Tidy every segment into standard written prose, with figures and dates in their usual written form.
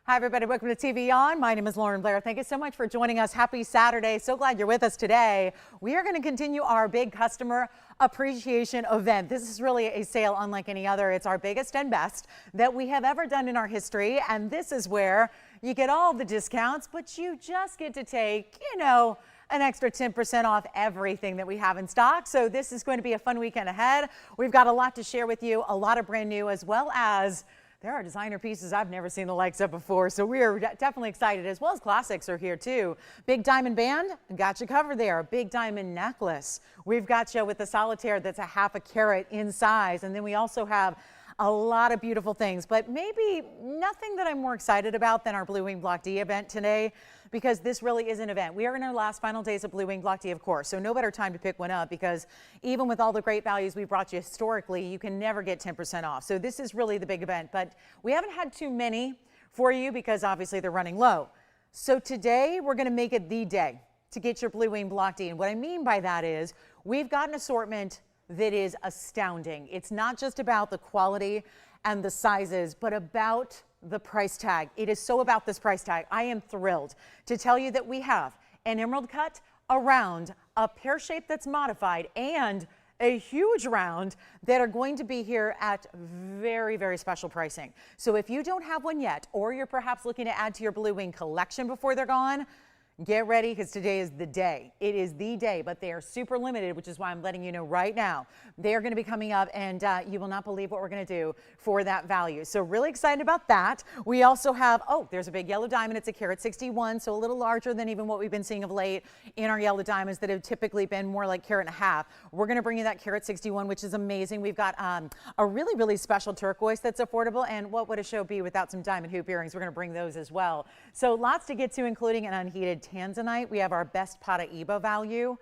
Hi, everybody. Welcome to TVON. My name is Blair. Thank you so much for joining us. Happy Saturday. So glad you're with us today. We are going to continue our big customer appreciation event. This is really a sale unlike any other. It's our biggest and best that we have ever done in our history. And this is where you get all the discounts, but you just get to take, an extra 10% off everything that we have in stock. So this is going to be a fun weekend ahead. We've got a lot to share with you, a lot of brand new, as well as there are designer pieces I've never seen the likes of before, so we are definitely excited, as well as classics are here too. Big diamond band, got you covered there. Big diamond necklace. We've got you with the solitaire that's a half a carat in size, and then we also have a lot of beautiful things, but maybe nothing that I'm more excited about than our Blue Wing Block D event today, because this really is an event. We are in our last final days of Blue Wing Block D, of course, so no better time to pick one up, because even with all the great values we brought you historically, you can never get 10% off. So this is really the big event, but we haven't had too many for you because obviously they're running low. So today we're going to make it the day to get your Blue Wing Block D. And what I mean by that is we've got an assortment that is astounding. It's not just about the quality and the sizes, but about the price tag. It is so about this price tag. I am thrilled to tell you that we have an emerald cut, a round, a pear shape that's modified, and a huge round that are going to be here at very, very special pricing. So if you don't have one yet, or you're perhaps looking to add to your Blue Wing collection before they're gone, get ready, because today is the day. It is the day, but they are super limited, which is why I'm letting you know right now. They are going to be coming up, and you will not believe what we're going to do for that value. So really excited about that. We also have, there's a big yellow diamond. It's a carat 61, so a little larger than even what we've been seeing of late in our yellow diamonds that have typically been more like carat and a half. We're going to bring you that carat 61, which is amazing. We've got a really, really special turquoise that's affordable, and what would a show be without some diamond hoop earrings? We're going to bring those as well. So lots to get to, including an unheated Tanzanite. We have our best Paraiba value.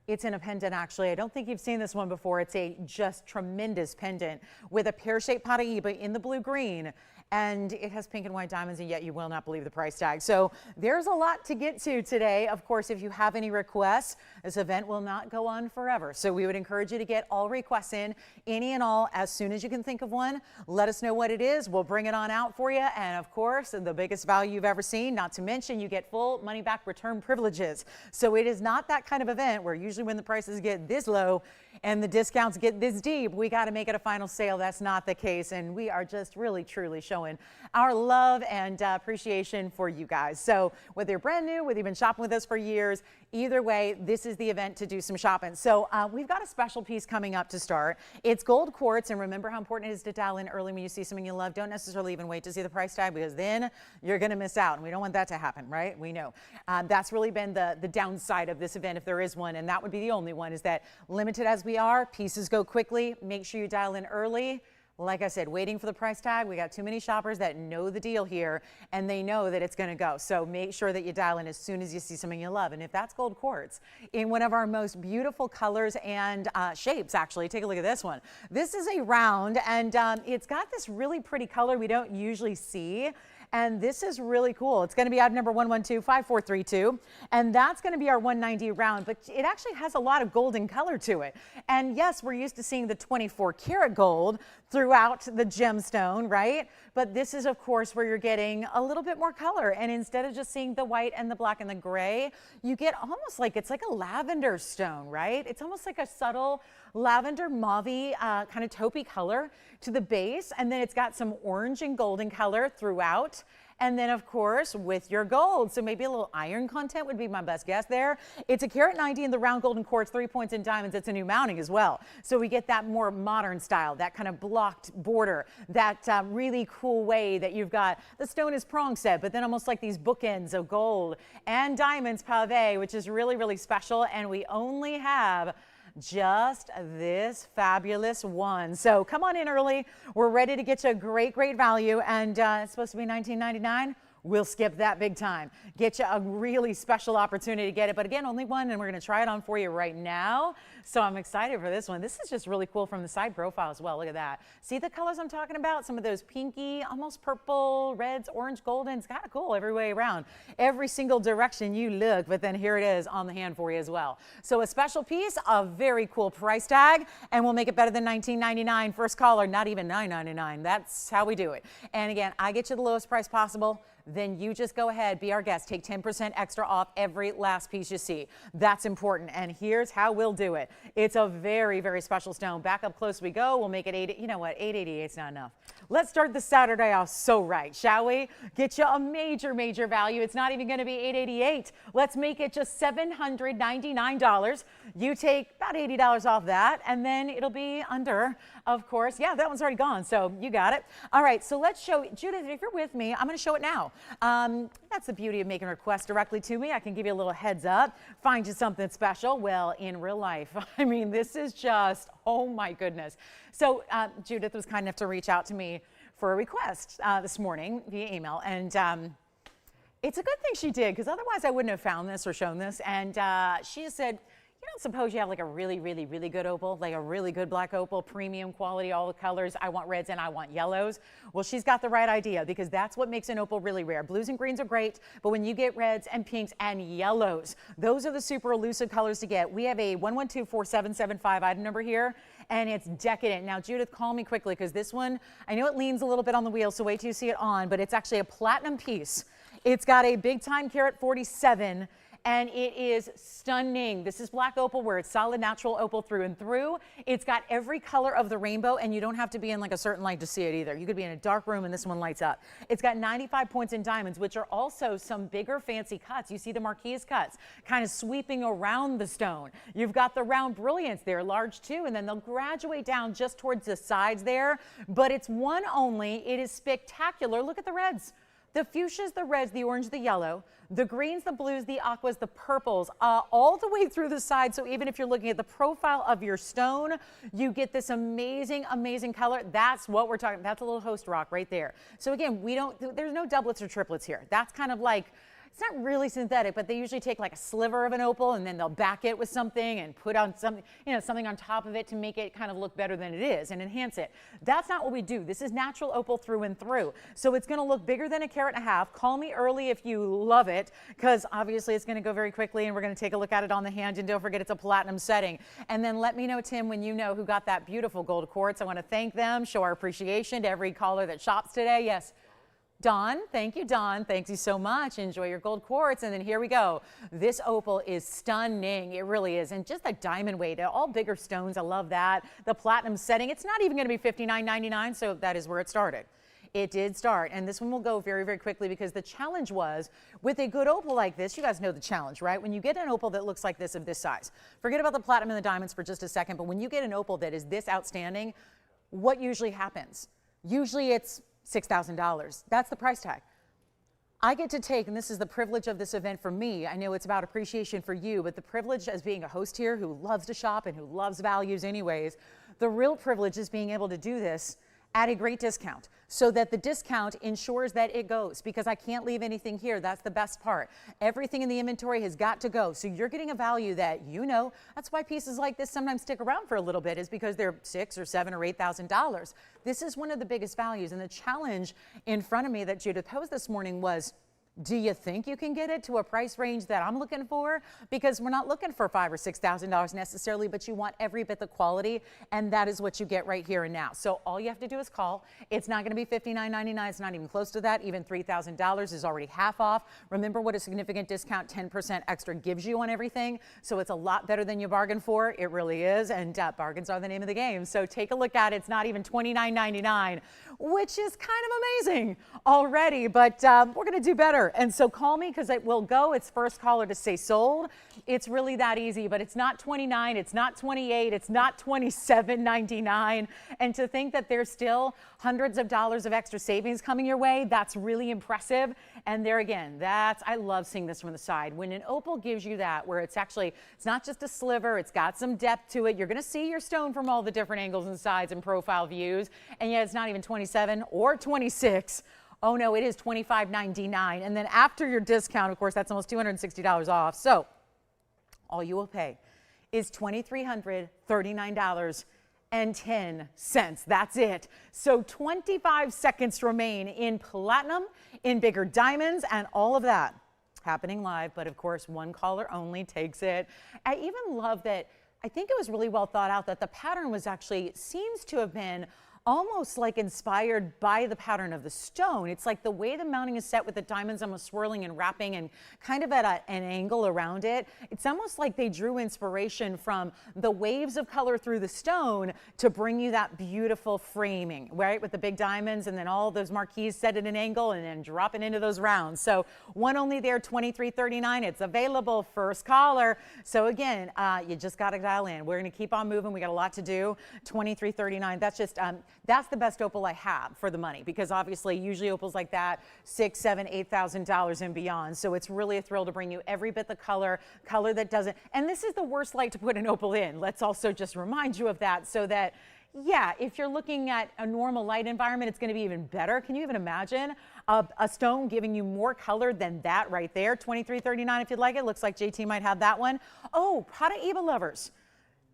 It's in a pendant, actually. I don't think you've seen this one before. It's a just tremendous pendant with a pear-shaped Paraiba in the blue-green, and it has pink and white diamonds, and yet you will not believe the price tag. So there's a lot to get to today. Of course, if you have any requests, this event will not go on forever. So we would encourage you to get all requests in, any and all, as soon as you can think of one. Let us know what it is. We'll bring it on out for you. And of course, the biggest value you've ever seen, not to mention you get full money-back return privileges. So it is not that kind of event where usually when the prices get this low and the discounts get this deep, we got to make it a final sale. That's not the case. And we are just really, truly showing our love and appreciation for you guys. So whether you're brand new, whether you've been shopping with us for years, either way, this is the event to do some shopping. So we've got a special piece coming up to start. It's gold quartz, and remember how important it is to dial in early when you see something you love. Don't necessarily even wait to see the price tag, because then you're going to miss out, and we don't want that to happen, right? We know. That's really been the downside of this event, if there is one, and that would be the only one, is that limited as we are, pieces go quickly. Make sure you dial in early. Like I said, waiting for the price tag. We got too many shoppers that know the deal here, and they know that it's going to go. So make sure that you dial in as soon as you see something you love. And if that's gold quartz in one of our most beautiful colors and shapes, actually, take a look at this one. This is a round, and it's got this really pretty color we don't usually see. And this is really cool. It's going to be item number 1125432, and that's going to be our 190 round, but it actually has a lot of golden color to it. And yes, we're used to seeing the 24 karat gold throughout the gemstone, right? But this is, of course, where you're getting a little bit more color. And instead of just seeing the white and the black and the gray, you get almost like it's like a lavender stone, right? It's almost like a subtle lavender mauve-y kind of taupey color to the base, and then it's got some orange and golden color throughout. And then, of course, with your gold, so maybe a little iron content would be my best guess there. It's a carat 90 in the round golden quartz, 3 points in diamonds. It's a new mounting as well. So we get that more modern style, that kind of blocked border, that really cool way that you've got the stone is prong set, but then almost like these bookends of gold and diamonds pave, which is really, really special. And we only have just this fabulous one. So come on in early. We're ready to get you a great, great value. And it's supposed to be $19.99. We'll skip that big time. Get you a really special opportunity to get it. But again, only one, and we're going to try it on for you right now. So I'm excited for this one. This is just really cool from the side profile as well. Look at that. See the colors I'm talking about? Some of those pinky, almost purple, reds, orange, golden. It's kind of cool every way around. Every single direction you look, but then here it is on the hand for you as well. So a special piece, a very cool price tag, and we'll make it better than $19.99. First caller, not even $9.99. That's how we do it. And again, I get you the lowest price possible. then you just go ahead, be our guest, take 10% extra off every last piece you see. That's important. And here's how we'll do it. It's a very, very special stone. Back up close we go. We'll make it 8. You know what? 888 is not enough. Let's start the Saturday off so right, shall we? Get you a major, major value. It's not even going to be $888. Let's make it just $799. You take about $80 off that, and then it'll be under, of course. Yeah, that one's already gone, so you got it. All right, so let's show Judith, if you're with me, I'm going to show it now. That's the beauty of making requests directly to me. I can give you a little heads up, find you something special. Well, in real life, I mean, this is just, oh my goodness. So Judith was kind enough to reach out to me for a request this morning via email, and it's a good thing she did, because otherwise I wouldn't have found this or shown this. And she said, you don't suppose you have like a really, really, really good opal, like a really good black opal, premium quality, all the colors. I want reds and I want yellows. Well, she's got the right idea, because that's what makes an opal really rare. Blues and greens are great, but when you get reds and pinks and yellows, those are the super elusive colors to get. We have a 1124775 item number here, and it's decadent. Now, Judith, call me quickly, because this one, I know it leans a little bit on the wheel, so wait till you see it on, but it's actually a platinum piece. It's got a big time carat 47. And it is stunning. This is black opal, where it's solid natural opal through and through. It's got every color of the rainbow, and you don't have to be in like a certain light to see it either. You could be in a dark room and this one lights up. It's got 95 points in diamonds, which are also some bigger fancy cuts. You see the marquise cuts kind of sweeping around the stone. You've got the round brilliants there, large too, and then they'll graduate down just towards the sides there. But it's one only. It is spectacular. Look at the reds. The fuchsias, the reds, the orange, the yellow, the greens, the blues, the aquas, the purples, all the way through the side. So even if you're looking at the profile of your stone, you get this amazing, amazing color. That's what we're talking about. That's a little host rock right there. So again, there's no doublets or triplets here. That's kind of like, it's not really synthetic, but they usually take like a sliver of an opal and then they'll back it with something and put on something, something on top of it to make it kind of look better than it is and enhance it. That's not what we do. This is natural opal through and through. So it's going to look bigger than a carat and a half. Call me early if you love it, because obviously it's going to go very quickly and we're going to take a look at it on the hand. And don't forget, it's a platinum setting. And then let me know, Tim, when you know who got that beautiful gold quartz. I want to thank them, show our appreciation to every caller that shops today. Yes. Don, thank you, Don. Thank you so much. Enjoy your gold quartz. And then here we go. This opal is stunning. It really is. And just a diamond weight, all bigger stones. I love that. The platinum setting, it's not even going to be $59.99, so that is where it started. It did start. And this one will go very, very quickly, because the challenge was, with a good opal like this, you guys know the challenge, right? When you get an opal that looks like this, of this size, forget about the platinum and the diamonds for just a second, but when you get an opal that is this outstanding, what usually happens? Usually it's $6,000. That's the price tag. I get to take, and this is the privilege of this event for me. I know it's about appreciation for you, but the privilege as being a host here who loves to shop and who loves values anyways, the real privilege is being able to do this at a great discount, so that the discount ensures that it goes, because I can't leave anything here. That's the best part. Everything in the inventory has got to go. So you're getting a value that, that's why pieces like this sometimes stick around for a little bit, is because they're $6,000 or $7,000 or $8,000. This is one of the biggest values. And the challenge in front of me that Judith posed this morning was, do you think you can get it to a price range that I'm looking for? Because we're not looking for $5,000 or $6,000 necessarily, but you want every bit the quality, and that is what you get right here and now. So all you have to do is call. It's not going to be $59.99. It's not even close to that. Even $3,000 is already half off. Remember what a significant discount 10% extra gives you on everything. So it's a lot better than you bargained for. It really is, and bargains are the name of the game. So take a look at it. It's not even $29.99, which is kind of amazing already, but we're going to do better. And so call me, because it will go. It's first caller to say sold. It's really that easy, but it's not 29, it's not 28, it's not 27.99. And to think that there's still hundreds of dollars of extra savings coming your way, that's really impressive. And there again, I love seeing this from the side. When an opal gives you that, where it's not just a sliver, it's got some depth to it. You're going to see your stone from all the different angles and sides and profile views. And yet it's not even 27 or 26. Oh no, it is $25.99. And then after your discount, of course, that's almost $260 off. So all you will pay is $2,339.10. That's it. So 25 seconds remain in platinum, in bigger diamonds, and all of that happening live. But of course, one caller only takes it. I even love that. I think it was really well thought out that the pattern was seems to have been almost like inspired by the pattern of the stone. It's like the way the mounting is set with the diamonds almost swirling and wrapping and kind of at an angle around it. It's almost like they drew inspiration from the waves of color through the stone to bring you that beautiful framing, right? With the big diamonds and then all those marquees set at an angle and then dropping into those rounds. So one only there, $23.39. It's available, first caller. So again, you just got to dial in. We're going to keep on moving. We got a lot to do. $23.39. That's just that's the best opal I have for the money, because obviously usually opals like that $6,000, $7,000, $8,000 and beyond. So it's really a thrill to bring you every bit the color that doesn't. And this is the worst light to put an opal in. Let's also just remind you of that, so that yeah, if you're looking at a normal light environment, it's going to be even better. Can you even imagine a stone giving you more color than that right there? $23.39 if you'd like it. Looks like JT might have that one. Oh, Paraiba lovers.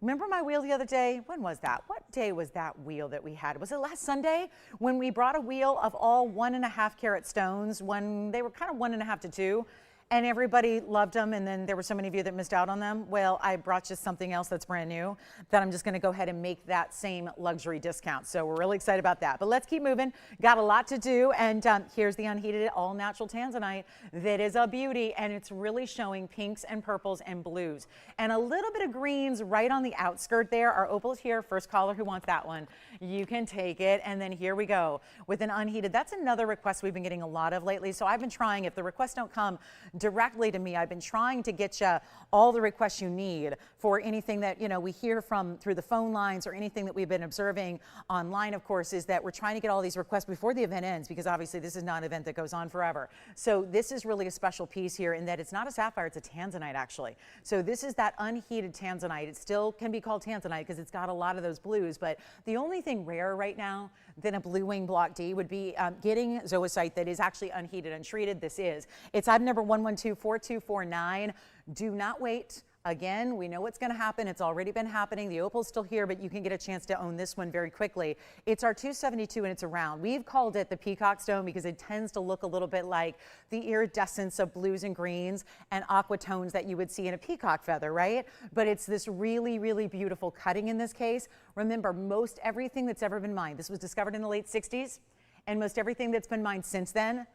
Remember my wheel the other day? When was that? What day was that wheel that we had? Was it last Sunday when we brought a wheel of all 1.5 carat stones when they were kind of 1.5 to 2? And everybody loved them, and then there were so many of you that missed out on them. Well, I brought you something else that's brand new that I'm just going to go ahead and make that same luxury discount. So we're really excited about that. But let's keep moving. Got a lot to do, and here's the unheated all-natural Tanzanite that is a beauty, and it's really showing pinks and purples and blues. And a little bit of greens right on the outskirt there. Our opal is here. First caller who wants that one, you can take it. And then here we go with an unheated. That's another request we've been getting a lot of lately. So I've been trying, if the requests don't come directly to me, I've been trying to get you all the requests you need for anything that, you know, we hear from through the phone lines or anything that we've been observing online, of course, is that we're trying to get all these requests before the event ends, because obviously this is not an event that goes on forever. So this is really a special piece here in that it's not a sapphire, it's a Tanzanite actually. So this is that unheated Tanzanite. It still can be called Tanzanite because it's got a lot of those blues, but the only thing rarer right now than a blue wing block D would be getting zoisite that is actually unheated, untreated. This is. It's item number 1124249. Do not wait. Again, we know what's going to happen. It's already been happening. The opal's still here, but you can get a chance to own this one very quickly. It's our 272 and it's a round. We've called it the peacock stone because it tends to look a little bit like the iridescence of blues and greens and aqua tones that you would see in a peacock feather, right? But it's this really, really beautiful cutting in this case. Remember, most everything that's ever been mined, this was discovered in the late 60s, and most everything that's been mined since then,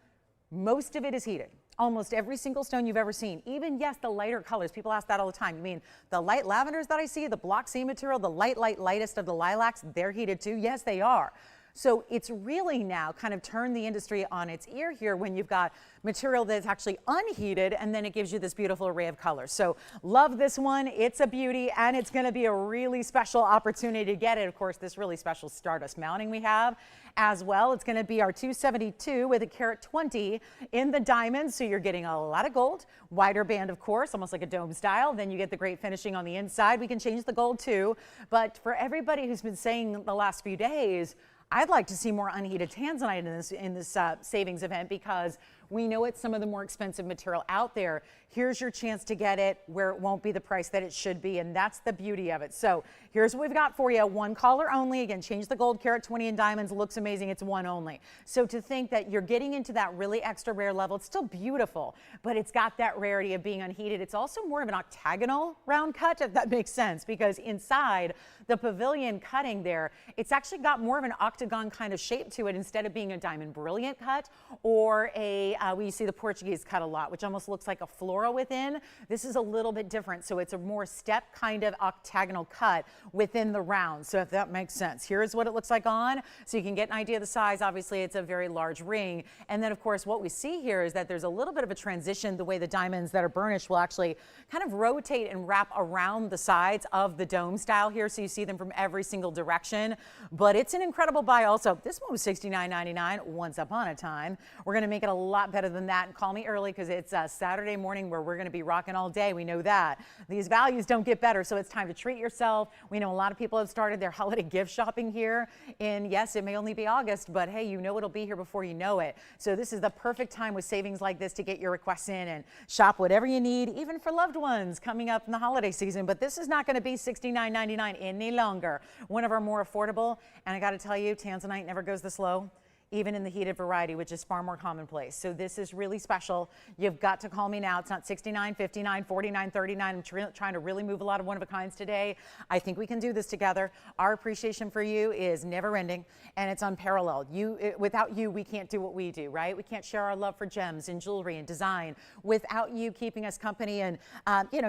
most of it is heated. Almost every single stone you've ever seen, even, yes, the lighter colors. People ask that all the time. You mean the light lavenders that I see, the block C material, the lightest of the lilacs, they're heated too? Yes, they are. So it's really now kind of turned the industry on its ear here when you've got material that's actually unheated, and then it gives you this beautiful array of colors. So love this one. It's a beauty, and it's going to be a really special opportunity to get it. Of course, this really special Stardust mounting we have as well. It's going to be our 272 with a carat 20 in the diamonds. So you're getting a lot of gold, wider band, of course, almost like a dome style. Then you get the great finishing on the inside. We can change the gold too. But for everybody who's been saying the last few days, I'd like to see more unheated Tanzanite in this savings event, because we know it's some of the more expensive material out there. Here's your chance to get it where it won't be the price that it should be, and that's the beauty of it. So here's what we've got for you. One caller only. Again, change the gold, carat 20 in diamonds. Looks amazing. It's one only. So to think that you're getting into that really extra rare level, it's still beautiful, but it's got that rarity of being unheated. It's also more of an octagonal round cut, if that makes sense, because inside the pavilion cutting there, it's actually got more of an octagon kind of shape to it instead of being a diamond brilliant cut or a, we see the Portuguese cut a lot, which almost looks like a floral within. This is a little bit different. So it's a more step kind of octagonal cut within the round. So if that makes sense, here's what it looks like on. So you can get an idea of the size. Obviously, it's a very large ring. And then, of course, what we see here is that there's a little bit of a transition. The way the diamonds that are burnished will actually kind of rotate and wrap around the sides of the dome style here. So you see them from every single direction. But it's an incredible buy also. This one was $69.99 once upon a time. We're going to make it a lot better than that. And call me early because it's a Saturday morning where we're going to be rocking all day. We know that. These values don't get better, so it's time to treat yourself. We know a lot of people have started their holiday gift shopping here. And yes, it may only be August, but hey, you know it'll be here before you know it. So this is the perfect time with savings like this to get your requests in and shop whatever you need, even for loved ones coming up in the holiday season. But this is not going to be $69.99 any longer. One of our more affordable, and I got to tell you, Tanzanite never goes this low. even in the heated variety, which is far more commonplace. So this is really special. You've got to call me now. It's not $69, $59, $49, $39. I'm trying to really move a lot of one-of-a-kinds today. I think we can do this together. Our appreciation for you is never-ending, and it's unparalleled. Without you, we can't do what we do, right? We can't share our love for gems and jewelry and design without you keeping us company and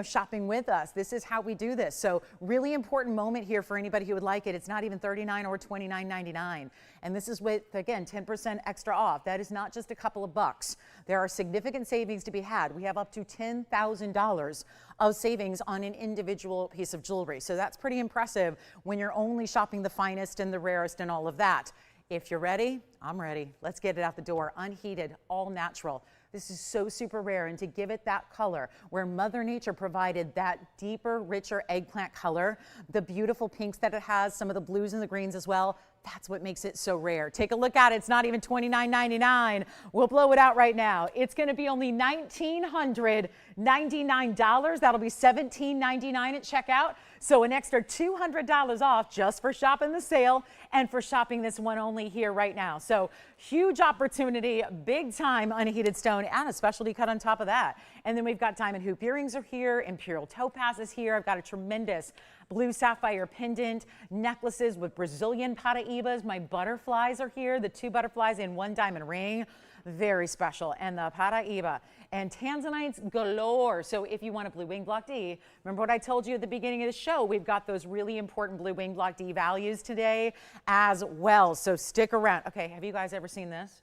shopping with us. This is how we do this. So really important moment here for anybody who would like it. It's not even $39 or $29.99. And this is with, again, 10% extra off. That is not just a couple of bucks. There are significant savings to be had. We have up to $10,000 of savings on an individual piece of jewelry. So that's pretty impressive when you're only shopping the finest and the rarest and all of that. If you're ready, I'm ready. Let's get it out the door. Unheated, all natural. This is so super rare, and to give it that color, where Mother Nature provided that deeper, richer eggplant color, the beautiful pinks that it has, some of the blues and the greens as well, that's what makes it so rare. Take a look at it. It's not even $29.99. We'll blow it out right now. It's going to be only $1,999. That'll be $1,799 at checkout. So an extra $200 off just for shopping the sale and for shopping this one only here right now. So huge opportunity, big time unheated stone, and a specialty cut on top of that. And then we've got diamond hoop earrings are here. Imperial Topaz is here. I've got a tremendous blue sapphire pendant, necklaces with Brazilian Paraibas. My butterflies are here, the 2 butterflies in 1 diamond ring. Very special. And the Paraiba and Tanzanites galore. So if you want a blue wing block D, remember what I told you at the beginning of the show, we've got those really important blue wing block D values today as well. So stick around. Okay, have you guys ever seen this?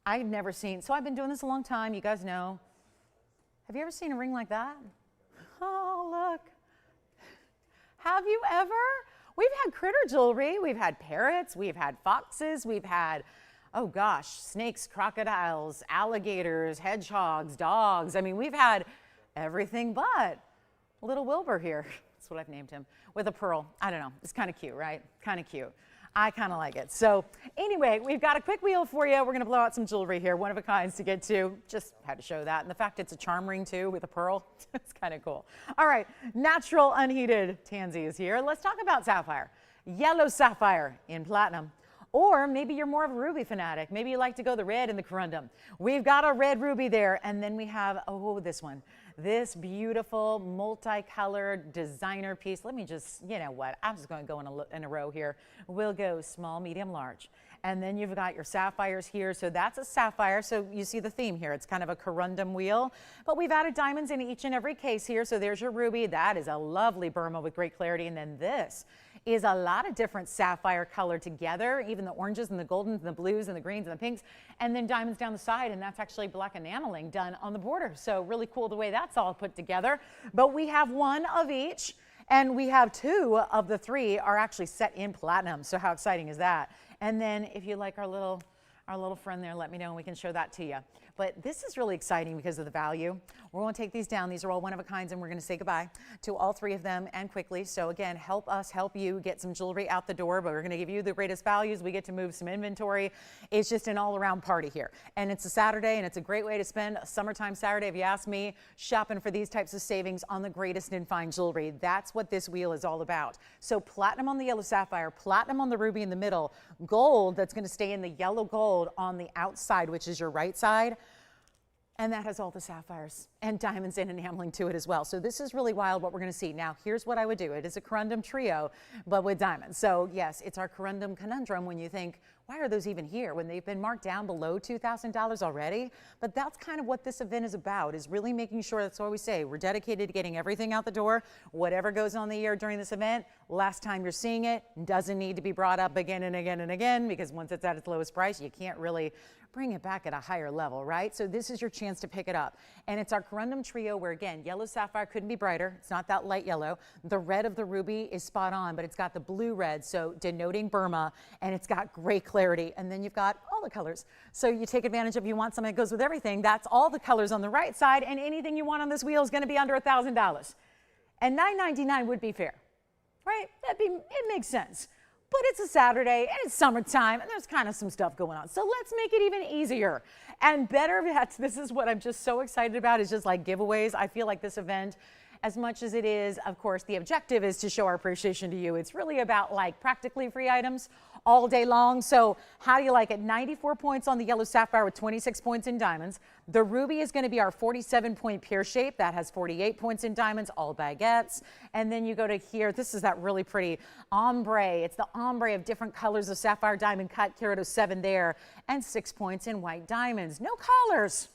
I've never seen, so I've been doing this a long time, you guys know. Have you ever seen a ring like that? Oh, look. Have you ever? We've had critter jewelry. We've had parrots. We've had foxes. We've had, oh gosh, snakes, crocodiles, alligators, hedgehogs, dogs. I mean, we've had everything but little Wilbur here. That's what I've named him, with a pearl. I don't know. It's kind of cute, right? Kind of cute. I kind of like it. So anyway, we've got a quick wheel for you. We're going to blow out some jewelry here, one of a kinds to get to. Just had to show that. And the fact it's a charm ring too with a pearl, it's kind of cool. All right, natural unheated tansy is here. Let's talk about sapphire. Yellow sapphire in platinum. Or maybe you're more of a ruby fanatic. Maybe you like to go the red in the corundum. We've got a red ruby there. And then we have, oh, this one. This beautiful multicolored designer piece. Let me just, you know what, I'm just going to go in a row here. We'll go small, medium, large. And then you've got your sapphires here. So that's a sapphire. So you see the theme here. It's kind of a corundum wheel. But we've added diamonds in each and every case here. So there's your ruby. That is a lovely Burma with great clarity. And then this is a lot of different sapphire color together, even the oranges and the goldens and the blues and the greens and the pinks, and then diamonds down the side, and that's actually black enameling done on the border. So really cool the way that's all put together. But we have one of each, and we have 2 of the 3 are actually set in platinum. So how exciting is that? And then if you like our little friend there, let me know and we can show that to you. But this is really exciting because of the value. We're going to take these down. These are all one of a kinds, and we're going to say goodbye to all 3 of them and quickly. So again, help us help you get some jewelry out the door, but we're going to give you the greatest values. We get to move some inventory. It's just an all-around party here. And it's a Saturday, and it's a great way to spend a summertime Saturday, if you ask me, shopping for these types of savings on the greatest in fine jewelry. That's what this wheel is all about. So platinum on the yellow sapphire, platinum on the ruby in the middle, gold that's going to stay in the yellow gold on the outside, which is your right side. And that has all the sapphires and diamonds and enameling to it as well. So this is really wild what we're going to see. Now, here's what I would do. It is a corundum trio, but with diamonds. So yes, it's our corundum conundrum when you think, why are those even here when they've been marked down below $2,000 already? But that's kind of what this event is about, is really making sure, that's what we say, we're dedicated to getting everything out the door. Whatever goes on the air during this event, last time you're seeing it, doesn't need to be brought up again and again and again, because once it's at its lowest price, you can't really bring it back at a higher level, right? So this is your chance to pick it up. And it's our corundum trio where, again, yellow sapphire couldn't be brighter. It's not that light yellow. The red of the ruby is spot on, but it's got the blue red, so denoting Burma, and it's got great clarity. And then you've got all the colors. So you take advantage of, you want something that goes with everything. That's all the colors on the right side, and anything you want on this wheel is going to be under $1,000. And $9.99 would be fair, right? It makes sense. But it's a Saturday and it's summertime and there's kind of some stuff going on. So let's make it even easier and better. This is what I'm just so excited about, is just like giveaways. I feel like this event, as much as it is, of course, the objective is to show our appreciation to you. It's really about like practically free items. all day long. So how do you like it? 94 points on the yellow sapphire with 26 points in diamonds. The ruby is going to be our 47-point pear shape. That has 48 points in diamonds, all baguettes. And then you go to here. This is that really pretty ombre. It's the ombre of different colors of sapphire diamond cut, carat 07 there, and 6 points in white diamonds. No collars.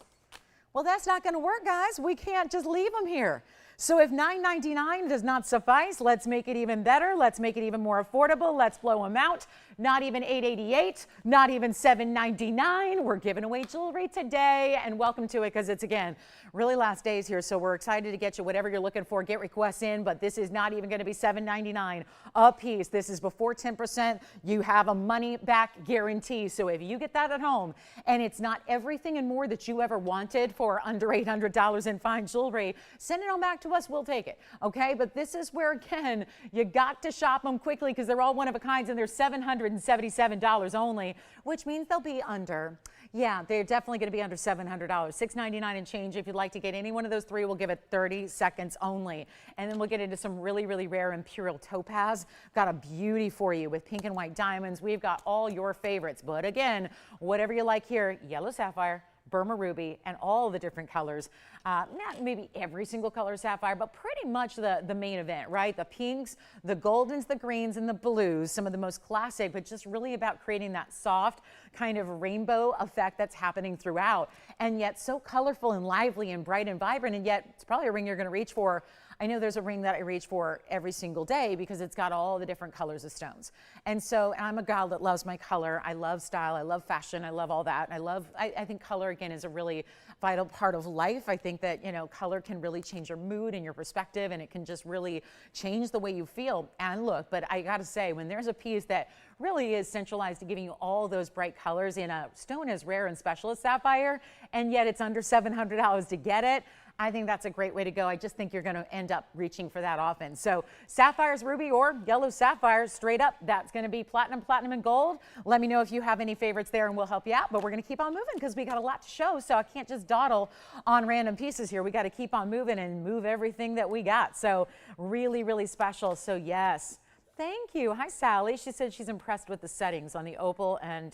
Well, that's not going to work, guys. We can't just leave them here. So if $9.99 does not suffice, let's make it even better. Let's make it even more affordable. Let's blow them out. Not even $8.88, not even $7.99. We're giving away jewelry today, and welcome to it because it's, again, really last days here. So we're excited to get you whatever you're looking for. Get requests in, but this is not even going to be $7.99 a piece. This is before 10%. You have a money back guarantee. So if you get that at home and it's not everything and more that you ever wanted for under $800 in fine jewelry, send it on back to us. We'll take it. Okay. But this is where, again, you got to shop them quickly because they're all one of a kinds and they're $777 only, which means they'll be under. Yeah, they're definitely going to be under $700. $699 and change. If you'd like to get any one of those three, we'll give it 30 seconds only. And then we'll get into some really, really rare Imperial Topaz. Got a beauty for you with pink and white diamonds. We've got all your favorites. But again, whatever you like here, yellow sapphire, Burma ruby, and all the different colors. Not maybe every single color sapphire, but pretty much the main event, right? The pinks, the goldens, the greens, and the blues, some of the most classic, but just really about creating that soft kind of rainbow effect that's happening throughout. And yet so colorful and lively and bright and vibrant, and yet it's probably a ring you're going to reach for. I know there's a ring that I reach for every single day because it's got all the different colors of stones. And so I'm a gal that loves my color. I love style. I love fashion. I love all that. I think color, again, is a really vital part of life. I think that, you know, color can really change your mood and your perspective, and it can just really change the way you feel and look. But I got to say, when there's a piece that really is centralized to giving you all those bright colors in a stone as rare and special as sapphire, and yet it's under $700 to get it, I think that's a great way to go. I just think you're going to end up reaching for that often. So sapphires, ruby, or yellow sapphires, straight up, that's going to be platinum, platinum, and gold. Let me know if you have any favorites there, and we'll help you out. But we're going to keep on moving because we got a lot to show. So I can't just dawdle on random pieces here. We got to keep on moving and move everything that we got. So really, really special. So yes. Thank you. Hi, Sally. She said she's impressed with the settings on the opal and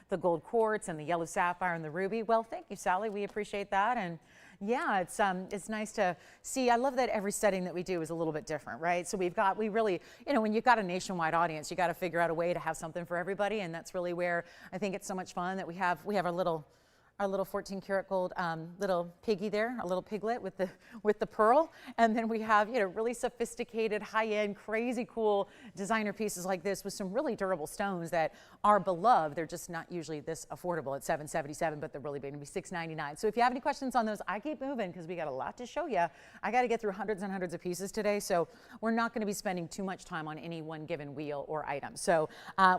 the gold quartz and the yellow sapphire and the ruby. Well, thank you, Sally. We appreciate that. And yeah, it's nice to see. I love that every setting that we do is a little bit different, right? So we really, you know, when you've got a nationwide audience, you got to figure out a way to have something for everybody. And that's really where I think it's so much fun that we have our little 14 karat gold little piggy there, a little piglet with the pearl. And then we have, you know, really sophisticated, high-end, crazy cool designer pieces like this with some really durable stones that are beloved. They're just not usually this affordable at $777, but they're really going to be $699. So if you have any questions on those, I keep moving because we got a lot to show you. I got to get through hundreds and hundreds of pieces today, so we're not going to be spending too much time on any one given wheel or item. So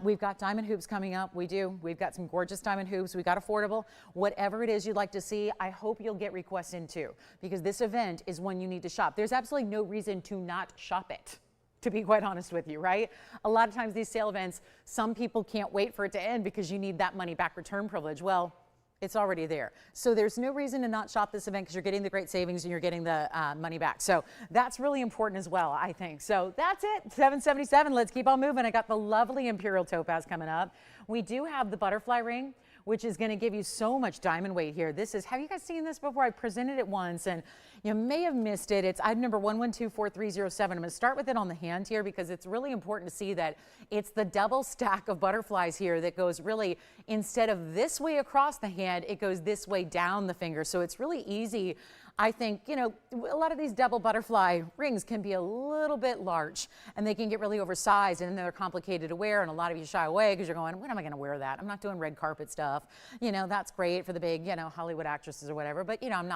we've got diamond hoops coming up. We've got some gorgeous diamond hoops. We got affordable. Whatever it is you'd like to see, I hope you'll get requests in too, because this event is one you need to shop. There's absolutely no reason to not shop it, to be quite honest with you, right? A lot of times these sale events, some people can't wait for it to end because you need that money back return privilege. Well, it's already there. So there's no reason to not shop this event because you're getting the great savings and you're getting the money back. So that's really important as well, I think. So that's it, $777. Let's keep on moving. I got the lovely Imperial Topaz coming up. We do have the butterfly ring, which is going to give you so much diamond weight here. This is, have you guys seen this before? I presented it once and you may have missed it. It's item number 1124307. I'm going to start with it on the hand here because it's really important to see that it's the double stack of butterflies here that goes really, instead of this way across the hand, it goes this way down the finger. So it's really easy. I think, you know, a lot of these double butterfly rings can be a little bit large and they can get really oversized and they're complicated to wear, and a lot of you shy away because you're going, when am I going to wear that? I'm not doing red carpet stuff. You know, that's great for the big, you know, Hollywood actresses or whatever, but you know,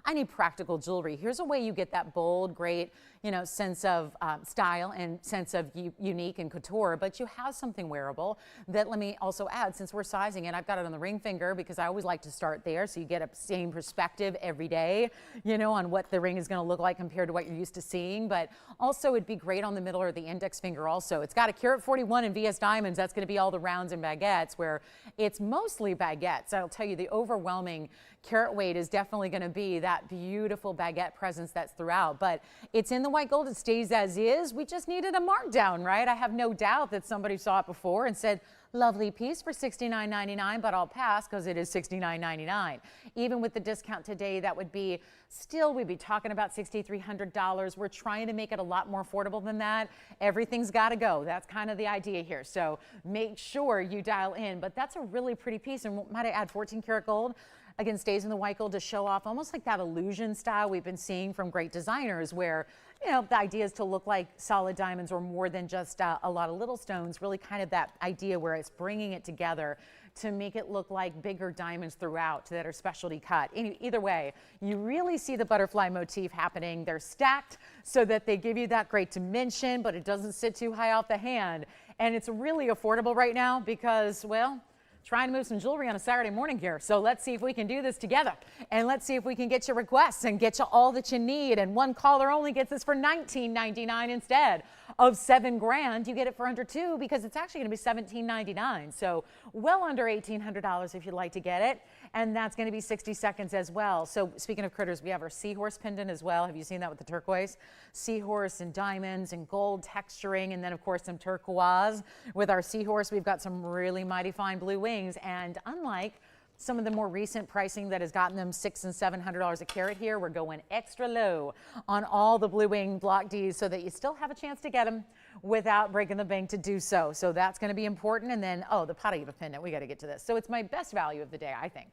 I need practical jewelry. Here's a way you get that bold, great, you know, sense of style and sense of unique and couture, but you have something wearable that, let me also add, since we're sizing it, I've got it on the ring finger because I always like to start there so you get a same perspective every day, you know, on what the ring is going to look like compared to what you're used to seeing. But also it'd be great on the middle or the index finger also. It's got a carat 41 in VS diamonds. That's going to be all the rounds and baguettes, where it's mostly baguettes. I'll tell you, the overwhelming carat weight is definitely going to be that beautiful baguette presence that's throughout. But it's in the white gold. It stays as is. We just needed a markdown, right? I have no doubt that somebody saw it before and said, Lovely piece for $69.99, but I'll pass because it is $69.99. Even with the discount today, that would be still, we'd be talking about $6,300. We're trying to make it a lot more affordable than that. Everything's got to go. That's kind of the idea here. So make sure you dial in. But that's a really pretty piece. And might I add 14 karat gold? Again, stays in the white gold to show off almost like that illusion style we've been seeing from great designers where, you know, the idea is to look like solid diamonds or more than just a lot of little stones, really kind of that idea where it's bringing it together to make it look like bigger diamonds throughout that are specialty cut. Either way, you really see the butterfly motif happening. They're stacked so that they give you that great dimension, but it doesn't sit too high off the hand. And it's really affordable right now because, well, trying to move some jewelry on a Saturday morning here. So let's see if we can do this together. And let's see if we can get your requests and get you all that you need. And one caller only gets this for $19.99 instead of $7 grand. You get it for under $2 because it's actually going to be $17.99. So well under $1,800 if you'd like to get it. And that's going to be 60 seconds as well. So speaking of critters, we have our seahorse pendant as well. Have you seen that with the turquoise? Seahorse and diamonds and gold texturing. And then of course some turquoise. With our seahorse, we've got some really mighty fine blue wings. And unlike some of the more recent pricing that has gotten them $600 and $700 a carat here, we're going extra low on all the blue wing block Ds so that you still have a chance to get them without breaking the bank to do so. So that's going to be important. And then, oh, the Paraiba pendant, we got to get to this. So it's my best value of the day, I think.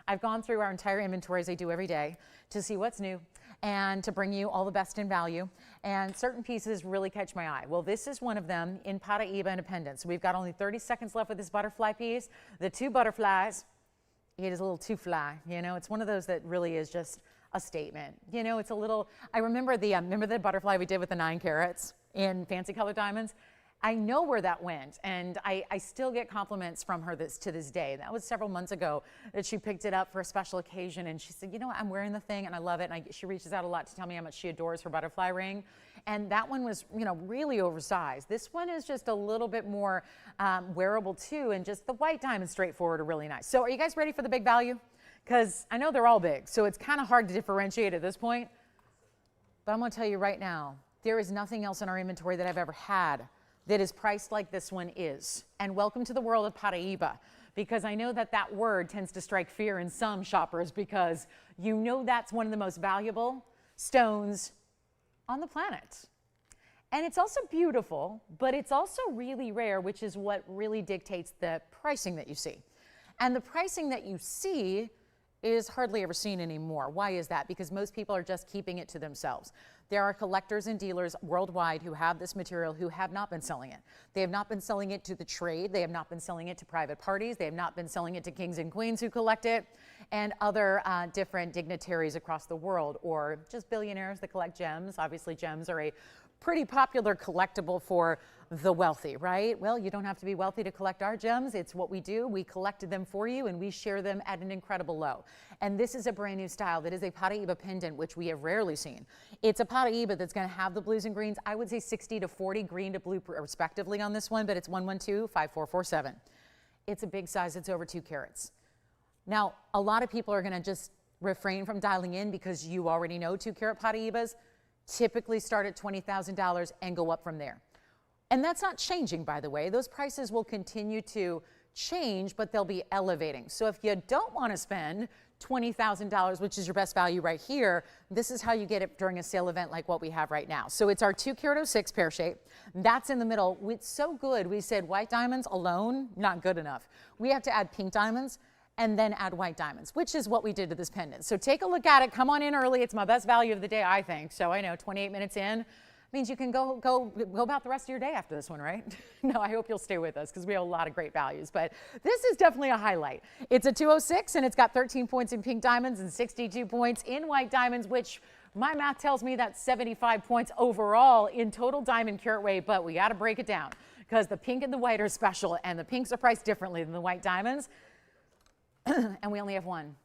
I've gone through our entire inventory as I do every day to see what's new and to bring you all the best in value. And certain pieces really catch my eye. Well, this is one of them in Paraiba and a pendant. So we've got only 30 seconds left with this butterfly piece. The two butterflies, it is a little too fly. You know, it's one of those that really is just a statement. You know, it's a little, I remember the butterfly we did with the 9 carats in fancy color diamonds. I know where that went, and I still get compliments from her to this day. That was several months ago that she picked it up for a special occasion, and she said, you know what, I'm wearing the thing, and I love it, and she reaches out a lot to tell me how much she adores her butterfly ring. And that one was, you know, really oversized. This one is just a little bit more wearable, too, and just the white diamonds straightforward are really nice. So are you guys ready for the big value? Because I know they're all big, so it's kind of hard to differentiate at this point. But I'm going to tell you right now, there is nothing else in our inventory that I've ever had that is priced like this one is. And welcome to the world of Paraiba, because I know that that word tends to strike fear in some shoppers because you know that's one of the most valuable stones on the planet. And it's also beautiful, but it's also really rare, which is what really dictates the pricing that you see. And the pricing that you see is hardly ever seen anymore. Why is that? Because most people are just keeping it to themselves. There are collectors and dealers worldwide who have this material who have not been selling it. They have not been selling it to the trade. They have not been selling it to private parties. They have not been selling it to kings and queens who collect it and other different dignitaries across the world, or just billionaires that collect gems. Obviously, gems are a pretty popular collectible for the wealthy, right? Well, you don't have to be wealthy to collect our gems. It's what we do. We collected them for you and we share them at an incredible low. And this is a brand new style that is a Paraiba pendant, which we have rarely seen. It's a Paraiba that's going to have the blues and greens. I would say 60 to 40 green to blue respectively on this one, but it's 112-5447. It's a big size. It's over 2 carats. Now, a lot of people are going to just refrain from dialing in because you already know 2 carat Paraibas typically start at $20,000 and go up from there. And that's not changing, by the way. Those prices will continue to change, but they'll be elevating. So if you don't want to spend $20,000, which is your best value right here, this is how you get it during a sale event like what we have right now. So it's our 2 carat 06 pear shape. That's in the middle. It's so good. We said white diamonds alone, not good enough. We have to add pink diamonds and then add white diamonds, which is what we did to this pendant. So take a look at it. Come on in early. It's my best value of the day, I think. So I know 28 minutes in means you can go about the rest of your day after this one, right? No, I hope you'll stay with us because we have a lot of great values. But this is definitely a highlight. It's a 206 and it's got 13 points in pink diamonds and 62 points in white diamonds, which my math tells me that's 75 points overall in total diamond carat weight. But we got to break it down because the pink and the white are special and the pinks are priced differently than the white diamonds. And we only have one.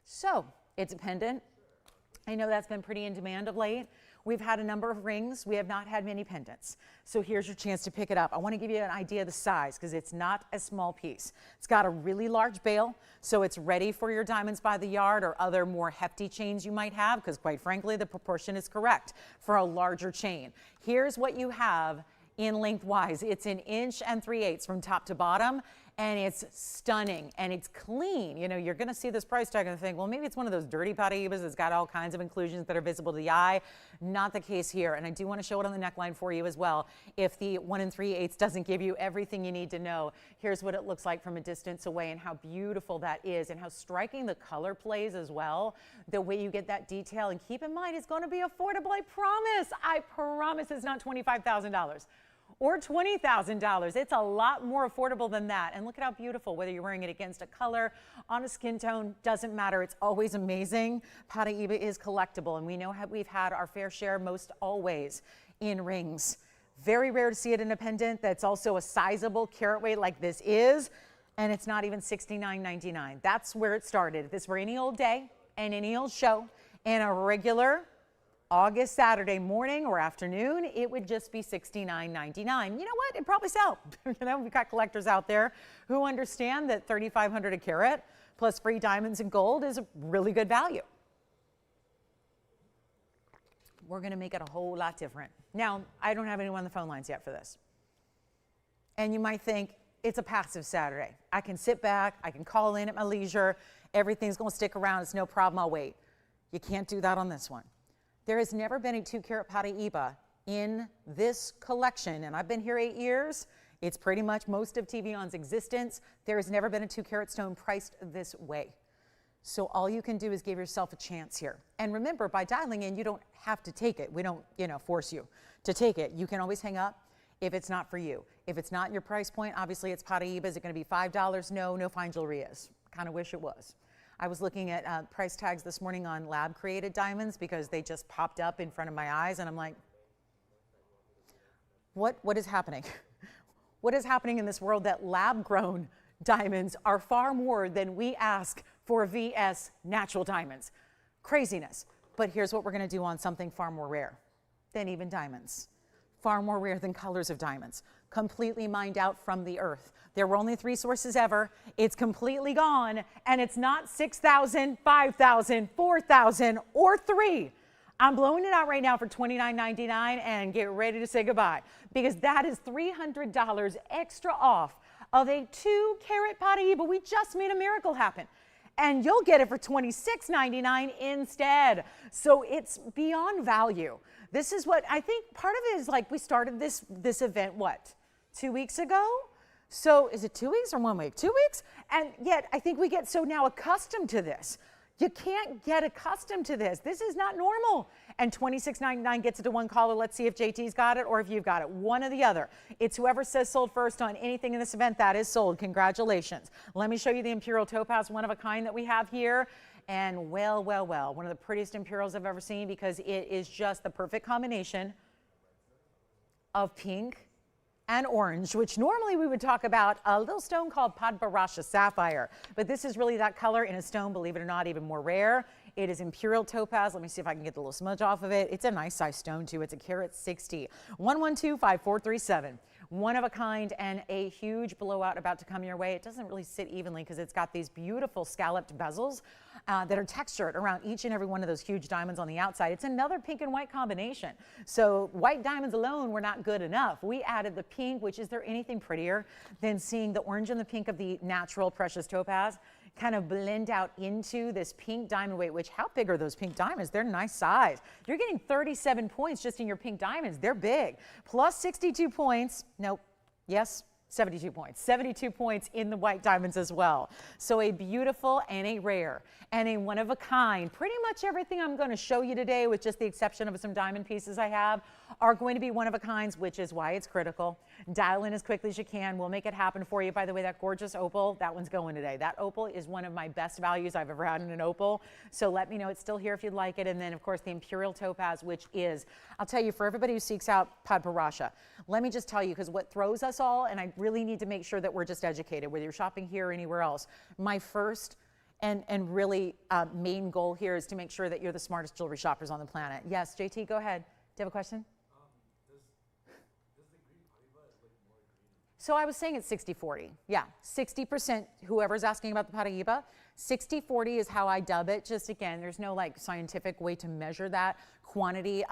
So it's a pendant. I know that's been pretty in demand of late. We've had a number of rings. We have not had many pendants. So here's your chance to pick it up. I want to give you an idea of the size because it's not a small piece. It's got a really large bail, so it's ready for your diamonds by the yard or other more hefty chains you might have because quite frankly, the proportion is correct for a larger chain. Here's what you have in lengthwise. It's 1 3/8 inches from top to bottom, and it's stunning and it's clean. You know, you're going to see this price tag and think, well, maybe it's one of those dirty Paraibas that's got all kinds of inclusions that are visible to the eye. Not the case here. And I do want to show it on the neckline for you as well. If the 1 3/8 doesn't give you everything you need to know, here's what it looks like from a distance away and how beautiful that is and how striking the color plays as well. The way you get that detail, and keep in mind, it's going to be affordable. I promise. I promise it's not $25,000. Or $20,000. It's a lot more affordable than that. And look at how beautiful, whether you're wearing it against a color, on a skin tone, doesn't matter. It's always amazing. Paraiba is collectible, and we know we've had our fair share most always in rings. Very rare to see it in a pendant that's also a sizable carat weight like this is, and it's not even $69.99. That's where it started. If this were any old day and any old show and a regular August Saturday morning or afternoon, it would just be $69.99. You know what? It'd probably sell. You know, we've got collectors out there who understand that $3,500 a carat plus free diamonds and gold is a really good value. We're going to make it a whole lot different. Now, I don't have anyone on the phone lines yet for this. And you might think, it's a passive Saturday. I can sit back, I can call in at my leisure, everything's going to stick around, it's no problem, I'll wait. You can't do that on this one. There has never been a 2-carat Paraiba in this collection, and I've been here 8 years. It's pretty much most of TVON's existence. There has never been a 2-carat stone priced this way. So all you can do is give yourself a chance here. And remember, by dialing in, you don't have to take it. We don't, force you to take it. You can always hang up if it's not for you. If it's not in your price point, obviously it's Paraiba. Is it going to be $5? No fine jewelry is. Kind of wish it was. I was looking at price tags this morning on lab-created diamonds because they just popped up in front of my eyes, and I'm like, what is happening? What is happening in this world that lab-grown diamonds are far more than we ask for VS natural diamonds? Craziness. But here's what we're going to do on something far more rare than even diamonds. Far more rare than colors of diamonds. Completely mined out from the earth. There were only 3 sources ever. It's completely gone, and it's not 6,000, 5,000, 4,000, or 3. I'm blowing it out right now for $29.99, and get ready to say goodbye, because that is $300 extra off of a 2-carat Paraiba. We just made a miracle happen. And you'll get it for $26.99 instead. So it's beyond value. This is what I think part of it is, like, we started this event, what, 2 weeks ago? So is it 2 weeks or 1 week? 2 weeks? And yet I think we get so now accustomed to this. You can't get accustomed to this. This is not normal. And $26.99 gets it to one caller. Let's see if JT's got it or if you've got it. One or the other. It's whoever says sold first on anything in this event that is sold. Congratulations. Let me show you the Imperial Topaz, one of a kind that we have here. And well, one of the prettiest Imperials I've ever seen, because it is just the perfect combination of pink and orange, which normally we would talk about a little stone called Paraiba Sapphire. But this is really that color in a stone, believe it or not, even more rare. It is Imperial Topaz. Let me see if I can get the little smudge off of it. It's a nice size stone too. It's a carat 60. 112-5437. One of a kind and a huge blowout about to come your way. It doesn't really sit evenly because it's got these beautiful scalloped bezels that are textured around each and every one of those huge diamonds on the outside. It's another pink and white combination. So white diamonds alone were not good enough. We added the pink, which is there anything prettier than seeing the orange and the pink of the natural precious topaz kind of blend out into this pink diamond weight, which how big are those pink diamonds? They're nice size. You're getting 37 points just in your pink diamonds. They're big. Plus 62 points. Nope. Yes. 72 points. 72 points in the white diamonds as well. So a beautiful and a rare and a one of a kind. Pretty much everything I'm going to show you today, with just the exception of some diamond pieces I have, are going to be one of a kinds, which is why it's critical. Dial in as quickly as you can. We'll make it happen for you. By the way, that gorgeous opal, that one's going today. That opal is one of my best values I've ever had in an opal. So let me know it's still here if you'd like it. And then, of course, the Imperial Topaz, which is, I'll tell you, for everybody who seeks out Paraiba, let me just tell you, because what throws us all, and I really need to make sure that we're just educated, whether you're shopping here or anywhere else, my first and really main goal here is to make sure that you're the smartest jewelry shoppers on the planet. Yes, JT, go ahead. Do you have a question? So I was saying it's 60-40. Yeah, 60%, whoever's asking about the Paraiba, 60-40 is how I dub it. Just again, there's no like scientific way to measure that quantity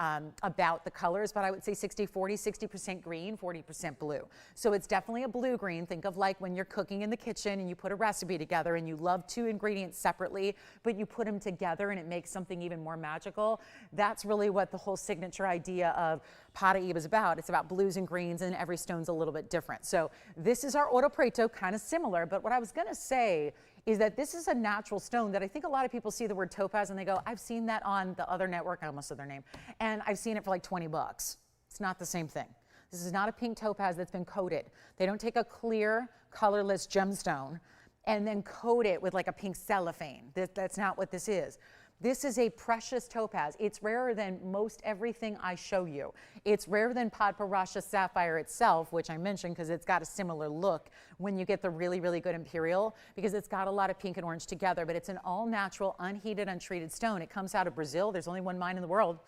about the colors, but I would say 60-40, 60% green, 40% blue. So it's definitely a blue green. Think of like when you're cooking in the kitchen and you put a recipe together and you love two ingredients separately, but you put them together and it makes something even more magical. That's really what the whole signature idea of Paraiba is about. It's about blues and greens, and every stone's a little bit different. So this is our Oro Preto, kind of similar, but what I was gonna say is that this is a natural stone that I think a lot of people see the word topaz and they go, I've seen that on the other network, I almost said their name, and I've seen it for like 20 bucks. It's not the same thing. This is not a pink topaz that's been coated. They don't take a clear, colorless gemstone and then coat it with like a pink cellophane. That's not what this is. This is a precious topaz. It's rarer than most everything I show you. It's rarer than Paraiba Sapphire itself, which I mentioned because it's got a similar look when you get the really, really good Imperial, because it's got a lot of pink and orange together, but it's an all-natural, unheated, untreated stone. It comes out of Brazil. There's only one mine in the world,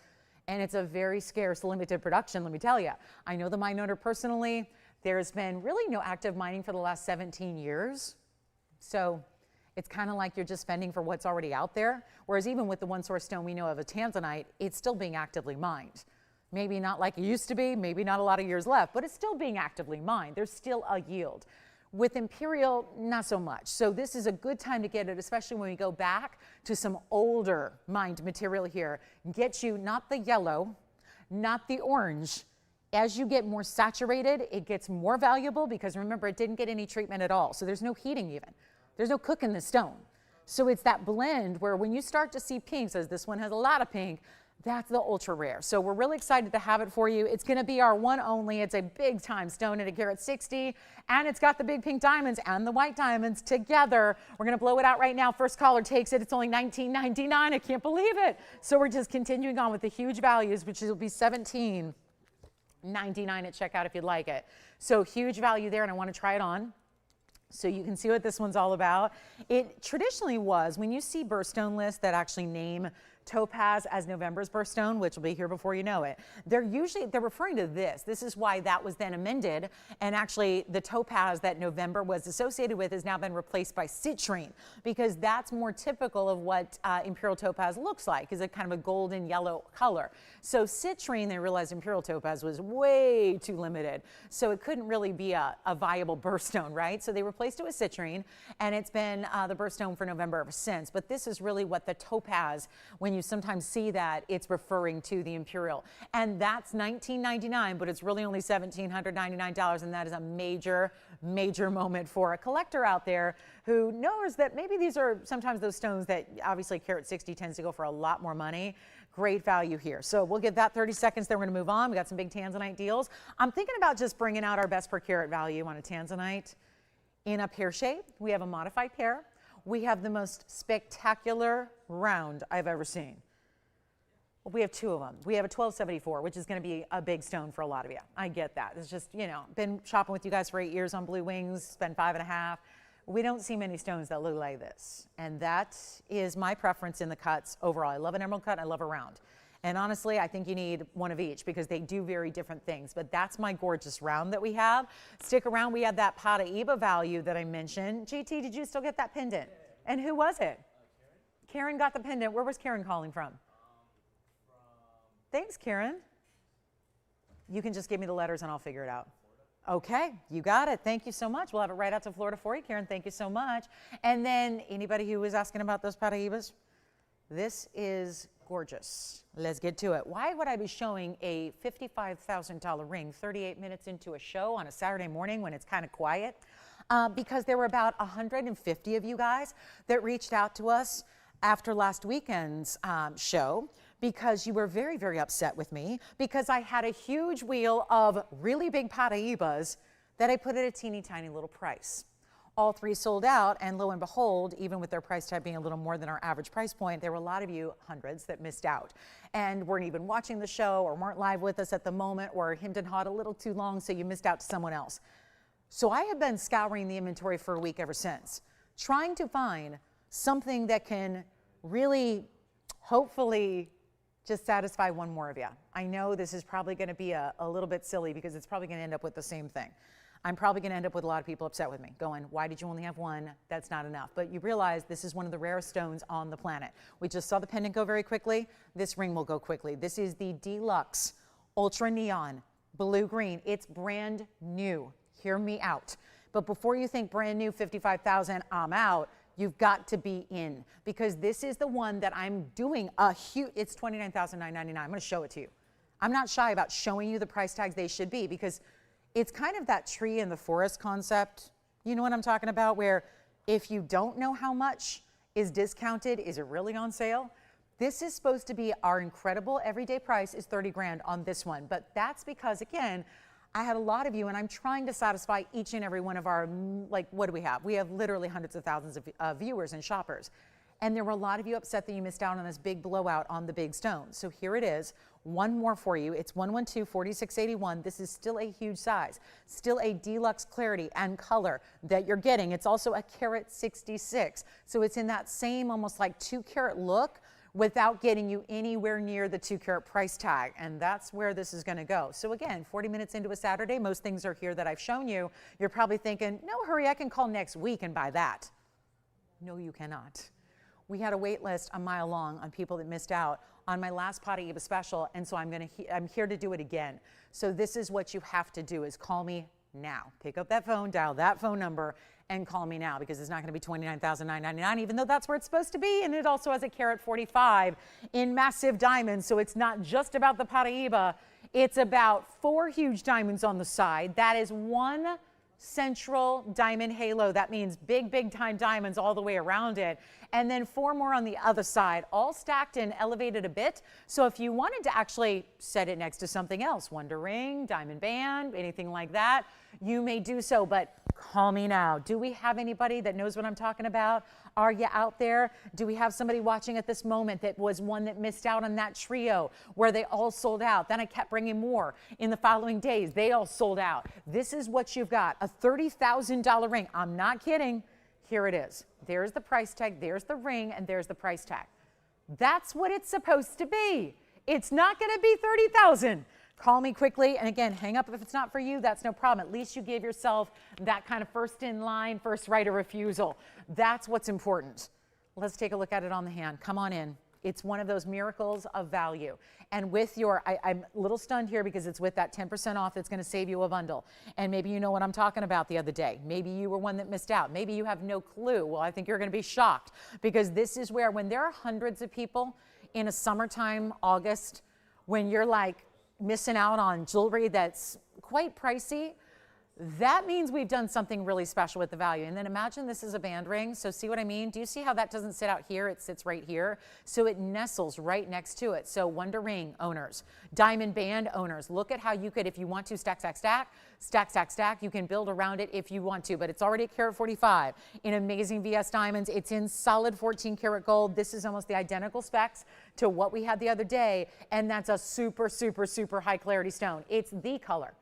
and it's a very scarce, limited production, let me tell you. I know the mine owner personally. There's been really no active mining for the last 17 years. So it's kind of like you're just spending for what's already out there. Whereas even with the one source stone we know of, a Tanzanite, it's still being actively mined. Maybe not like it used to be, maybe not a lot of years left, but it's still being actively mined. There's still a yield. With Imperial, not so much. So this is a good time to get it, especially when we go back to some older mined material here. Get you not the yellow, not the orange. As you get more saturated, it gets more valuable because remember, it didn't get any treatment at all. So there's no heating even. There's no cooking the stone. So it's that blend where when you start to see pinks, as this one has a lot of pink, that's the ultra rare. So we're really excited to have it for you. It's gonna be our one only. It's a big time stone at $1.60 carat, and it's got the big pink diamonds and the white diamonds together. We're gonna blow it out right now. First caller takes it. It's only $19.99. I can't believe it. So we're just continuing on with the huge values, which will be $17.99 at checkout if you'd like it. So huge value there, and I wanna try it on so you can see what this one's all about. It traditionally was, when you see birthstone lists that actually name Topaz as November's birthstone, which will be here before you know it, they're referring to this. This is why that was then amended, and actually the topaz that November was associated with has now been replaced by citrine, because that's more typical of what Imperial topaz looks like, is a kind of a golden yellow color. So citrine, they realized Imperial topaz was way too limited, so it couldn't really be a viable birthstone, right? So they replaced it with citrine, and it's been the birthstone for November ever since. But this is really what the topaz, when you sometimes see that, it's referring to the Imperial. And that's $19.99, but it's really only $1,799, and that is a major, major moment for a collector out there who knows that maybe these are sometimes those stones that obviously carat 60 tends to go for a lot more money. Great value here. So we'll give that 30 seconds, then we're gonna move on. We got some big Tanzanite deals. I'm thinking about just bringing out our best per carat value on a Tanzanite in a pear shape. We have a modified pear. We have the most spectacular round I've ever seen. Well, we have two of them. We have a 1274, which is going to be a big stone for a lot of you. I get that. It's just, you know, been shopping with you guys for 8 years on Blue Wings, spent 5.5. We don't see many stones that look like this. And that is my preference in the cuts overall. I love an emerald cut, and I love a round. And honestly, I think you need one of each because they do very different things. But that's my gorgeous round that we have. Stick around. We have that Paraiba value that I mentioned. GT, did you still get that pendant? And who was it? Karen got the pendant. Where was Karen calling from? Thanks, Karen. You can just give me the letters and I'll figure it out. Okay, you got it. Thank you so much. We'll have it right out to Florida for you, Karen. Thank you so much. And then anybody who was asking about those Paraibas, this is gorgeous. Let's get to it. Why would I be showing a $55,000 ring 38 minutes into a show on a Saturday morning when it's kind of quiet? Because there were about 150 of you guys that reached out to us after last weekend's show, because you were very, very upset with me because I had a huge wheel of really big Paraibas that I put at a teeny tiny little price. All three sold out, and lo and behold, even with their price tag being a little more than our average price point, there were a lot of you, hundreds, that missed out and weren't even watching the show or weren't live with us at the moment, or hemmed and hawed a little too long, so you missed out to someone else. So I have been scouring the inventory for a week ever since, trying to find something that can really, hopefully, just satisfy one more of you. I know this is probably going to be a little bit silly because it's probably going to end up with the same thing. I'm probably going to end up with a lot of people upset with me going, why did you only have one? That's not enough. But you realize this is one of the rarest stones on the planet. We just saw the pendant go very quickly. This ring will go quickly. This is the Deluxe Ultra Neon Blue Green. It's brand new. Hear me out. But before you think brand new, 55,000, I'm out, you've got to be in, because this is the one that I'm doing a huge, it's $29,999. I'm going to show it to you. I'm not shy about showing you the price tags they should be, because it's kind of that tree in the forest concept. You know what I'm talking about? Where if you don't know how much is discounted, is it really on sale? This is supposed to be our incredible everyday price is 30 grand on this one. But that's because, again, I had a lot of you, and I'm trying to satisfy each and every one of our, like, what do we have? We have literally hundreds of thousands of viewers and shoppers. And there were a lot of you upset that you missed out on this big blowout on the big stone. So here it is, one more for you. It's 112-4681. This is still a huge size, still a deluxe clarity and color that you're getting. It's also a carat 66. So it's in that same almost like 2 carat look without getting you anywhere near the 2 carat price tag. And that's where this is going to go. So again, 40 minutes into a Saturday, most things are here that I've shown you. You're probably thinking, no hurry, I can call next week and buy that. No, you cannot. We had a wait list a mile long on people that missed out on my last Paraiba special, and so I'm here to do it again. So this is what you have to do, is call me now. Pick up that phone, dial that phone number, and call me now, because it's not going to be $29,999, even though that's where it's supposed to be. And it also has a carat 45 in massive diamonds, so it's not just about the Paraiba. It's about 4 huge diamonds on the side. That is 1 central diamond halo. That means big, big time diamonds all the way around it. And then 4 more on the other side, all stacked and elevated a bit. So if you wanted to actually set it next to something else, wonder ring, diamond band, anything like that, you may do so, but call me now. Do we have anybody that knows what I'm talking about? Are you out there? Do we have somebody watching at this moment that was one that missed out on that trio where they all sold out? Then I kept bringing more in the following days. They all sold out. This is what you've got, a $30,000 ring. I'm not kidding. Here it is. There's the price tag, there's the ring, and there's the price tag. That's what it's supposed to be. It's not going to be $30,000. Call me quickly, and again, hang up if it's not for you. That's no problem. At least you gave yourself that kind of first in line, first right of refusal. That's what's important. Let's take a look at it on the hand. Come on in. It's one of those miracles of value. And with your, I'm a little stunned here because it's with that 10% off that's going to save you a bundle. And maybe you know what I'm talking about the other day. Maybe you were one that missed out. Maybe you have no clue. Well, I think you're going to be shocked, because this is where, when there are hundreds of people in a summertime, August, when you're like missing out on jewelry that's quite pricey, that means we've done something really special with the value. And then imagine this is a band ring. So see what I mean? Do you see how that doesn't sit out here? It sits right here. So it nestles right next to it. So Wonder Ring owners, diamond band owners, look at how you could, if you want to, stack, stack, stack, stack, stack, stack. You can build around it if you want to, but it's already at carat 45 in amazing VS diamonds. It's in solid 14 karat gold. This is almost the identical specs to what we had the other day. And that's a super, super, super high clarity stone. It's the color.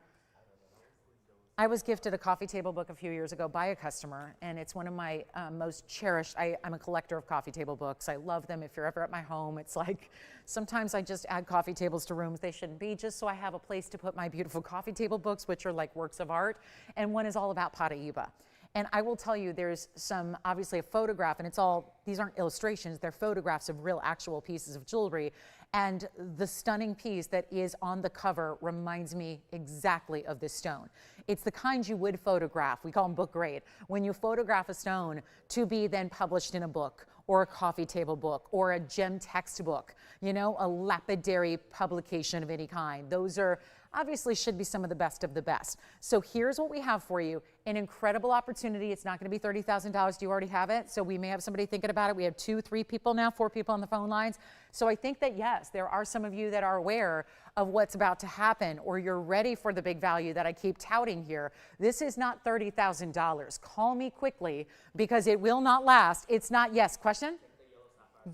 I was gifted a coffee table book a few years ago by a customer, and it's one of my most cherished. I'm a collector of coffee table books. I love them. If you're ever at my home, it's like sometimes I just add coffee tables to rooms they shouldn't be, just so I have a place to put my beautiful coffee table books, which are like works of art. And one is all about Paraiba. And I will tell you, there's some, obviously a photograph, and it's all, these aren't illustrations, they're photographs of real actual pieces of jewelry. And the stunning piece that is on the cover reminds me exactly of this stone. It's the kind you would photograph. We call them book grade. When you photograph a stone to be then published in a book, or a coffee table book, or a gem textbook, you know, a lapidary publication of any kind. Those are obviously should be some of the best of the best. So here's what we have for you. An incredible opportunity. It's not going to be $30,000. Do you already have it? So we may have somebody thinking about it. We have 2, 3 people now, 4 people on the phone lines. So I think that, yes, there are some of you that are aware of what's about to happen, or you're ready for the big value that I keep touting here. This is not $30,000. Call me quickly, because it will not last. It's not, yes, question?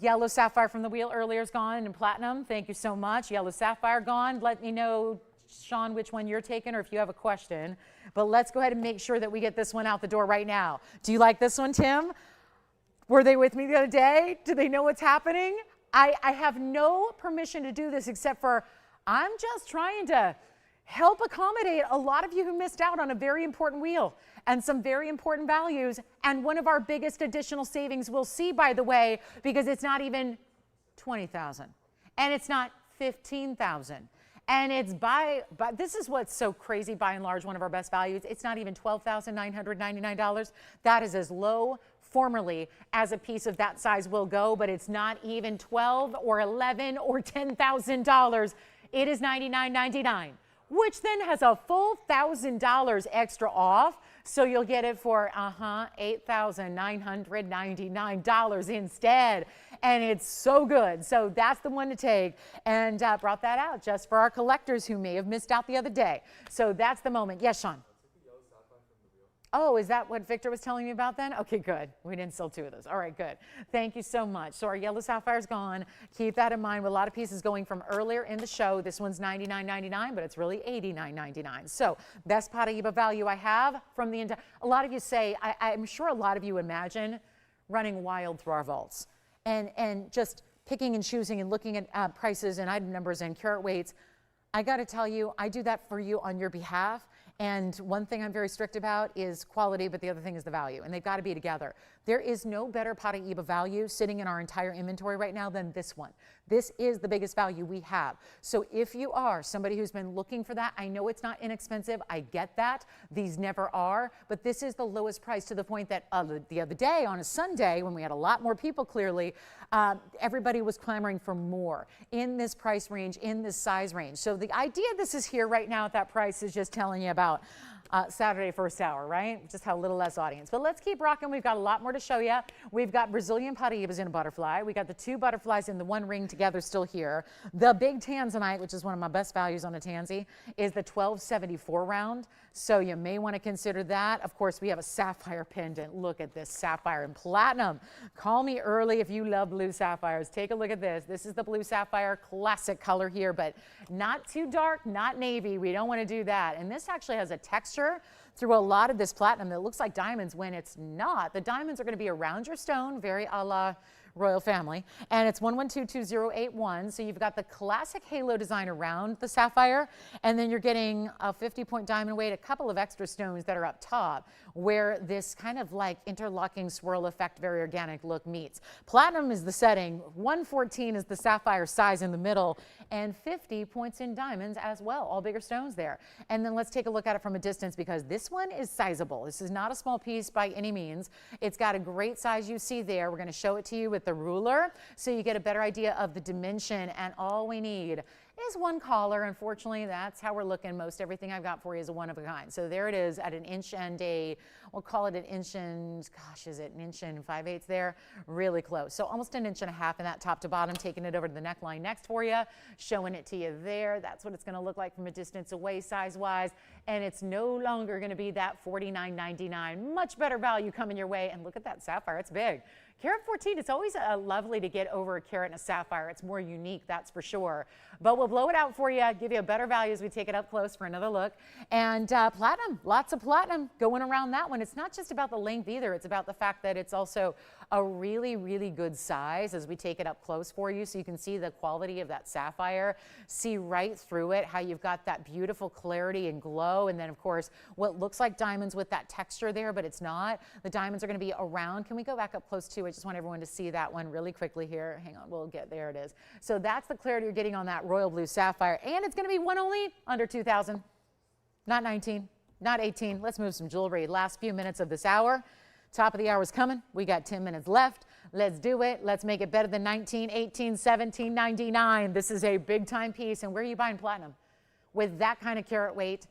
Yellow sapphire from the wheel earlier is gone, and platinum. Thank you so much. Yellow sapphire gone. Let me know, Sean, which one you're taking, or if you have a question. But let's go ahead and make sure that we get this one out the door right now. Do you like this one, Tim? Were they with me the other day? Do they know what's happening? I have no permission to do this, except for I'm just trying to help accommodate a lot of you who missed out on a very important wheel and some very important values. And one of our biggest additional savings we'll see, by the way, because it's not even 20,000 and it's not 15,000. And it's this is what's so crazy, by and large, one of our best values. It's not even $12,999. That is as low formerly as a piece of that size will go, but it's not even $12 or $11 or $10,000. It is $99.99, which then has a full $1,000 extra off. So you'll get it for $8,999 instead. And it's so good. So that's the one to take, and brought that out just for our collectors who may have missed out the other day. So that's the moment. Yes, Sean. Oh, is that what Victor was telling me about then? Okay, good. We didn't sell 2 of those. All right, good. Thank you so much. So our yellow sapphire's gone. Keep that in mind. With a lot of pieces going from earlier in the show. This one's $99.99, but it's really $89.99. So best Paraiba value I have from the entire. A lot of you say, I'm sure a lot of you imagine running wild through our vaults and just picking and choosing and looking at prices and item numbers and carat weights. I got to tell you, I do that for you on your behalf. And one thing I'm very strict about is quality, but the other thing is the value, and they've got to be together. There is no better Paraiba value sitting in our entire inventory right now than this one. This is the biggest value we have. So if you are somebody who's been looking for that, I know it's not inexpensive. I get that. These never are, but this is the lowest price, to the point that the other day on a Sunday, when we had a lot more people, clearly, everybody was clamoring for more in this price range, in this size range. So the idea this is here right now at that price is just telling you about Saturday first hour, right? Just how little less audience. But let's keep rocking. We've got a lot more to show you. We've got Brazilian Paraibas in a butterfly. We got the 2 butterflies in the 1 ring together still here. The big Tanzanite, which is one of my best values on a tansy, is the 1274 round. So you may want to consider that. Of course, we have a sapphire pendant. Look at this sapphire in platinum. Call me early if you love blue sapphires. Take a look at this. This is the blue sapphire classic color here, but not too dark, not navy. We don't want to do that. And this actually has a texture through a lot of this platinum that looks like diamonds when it's not. The diamonds are going to be around your stone, very a la royal family, and it's 1122081. So you've got the classic halo design around the sapphire, and then you're getting a 50-point diamond weight, a couple of extra stones that are up top, where this kind of like interlocking swirl effect, very organic look meets. Platinum is the setting, 114 is the sapphire size in the middle, and 50 points in diamonds as well, all bigger stones there. And then let's take a look at it from a distance, because this one is sizable. This is not a small piece by any means. It's got a great size you see there. We're going to show it to you with the ruler so you get a better idea of the dimension, and all we need is 1 collar. Unfortunately, that's how we're looking. Most everything I've got for you is a one of a kind. So there it is at 1 inch and we'll call it 1 inch and, gosh, is it 1 inch and 5/8 there? Really close. So almost 1.5 inches in that top to bottom, taking it over to the neckline next for you, showing it to you there. That's what it's going to look like from a distance away size-wise. And it's no longer going to be that $49.99. Much better value coming your way. And look at that sapphire. It's big. Carat 14, it's always lovely to get over a carat and a sapphire. It's more unique, that's for sure. But we'll blow it out for you, give you a better value as we take it up close for another look. And platinum, lots of platinum going around that one. It's not just about the length either. It's about the fact that it's also a really, really good size as we take it up close for you, so you can see the quality of that sapphire, see right through it, how you've got that beautiful clarity and glow. And then, of course, what looks like diamonds with that texture there, but it's not. The diamonds are going to be around. Can we go back up close to it? I just want everyone to see that one really quickly here. Hang on, we'll get there. It is. So that's the clarity you're getting on that royal blue sapphire, and it's going to be one only under 2,000, not 19, not 18. Let's move some jewelry. Last few minutes of this hour. Top of the hour is coming. We got 10 minutes left. Let's do it. Let's make it better than 19, 18, 17, 99. This is a big time piece. And where are you buying platinum with that kind of carat weight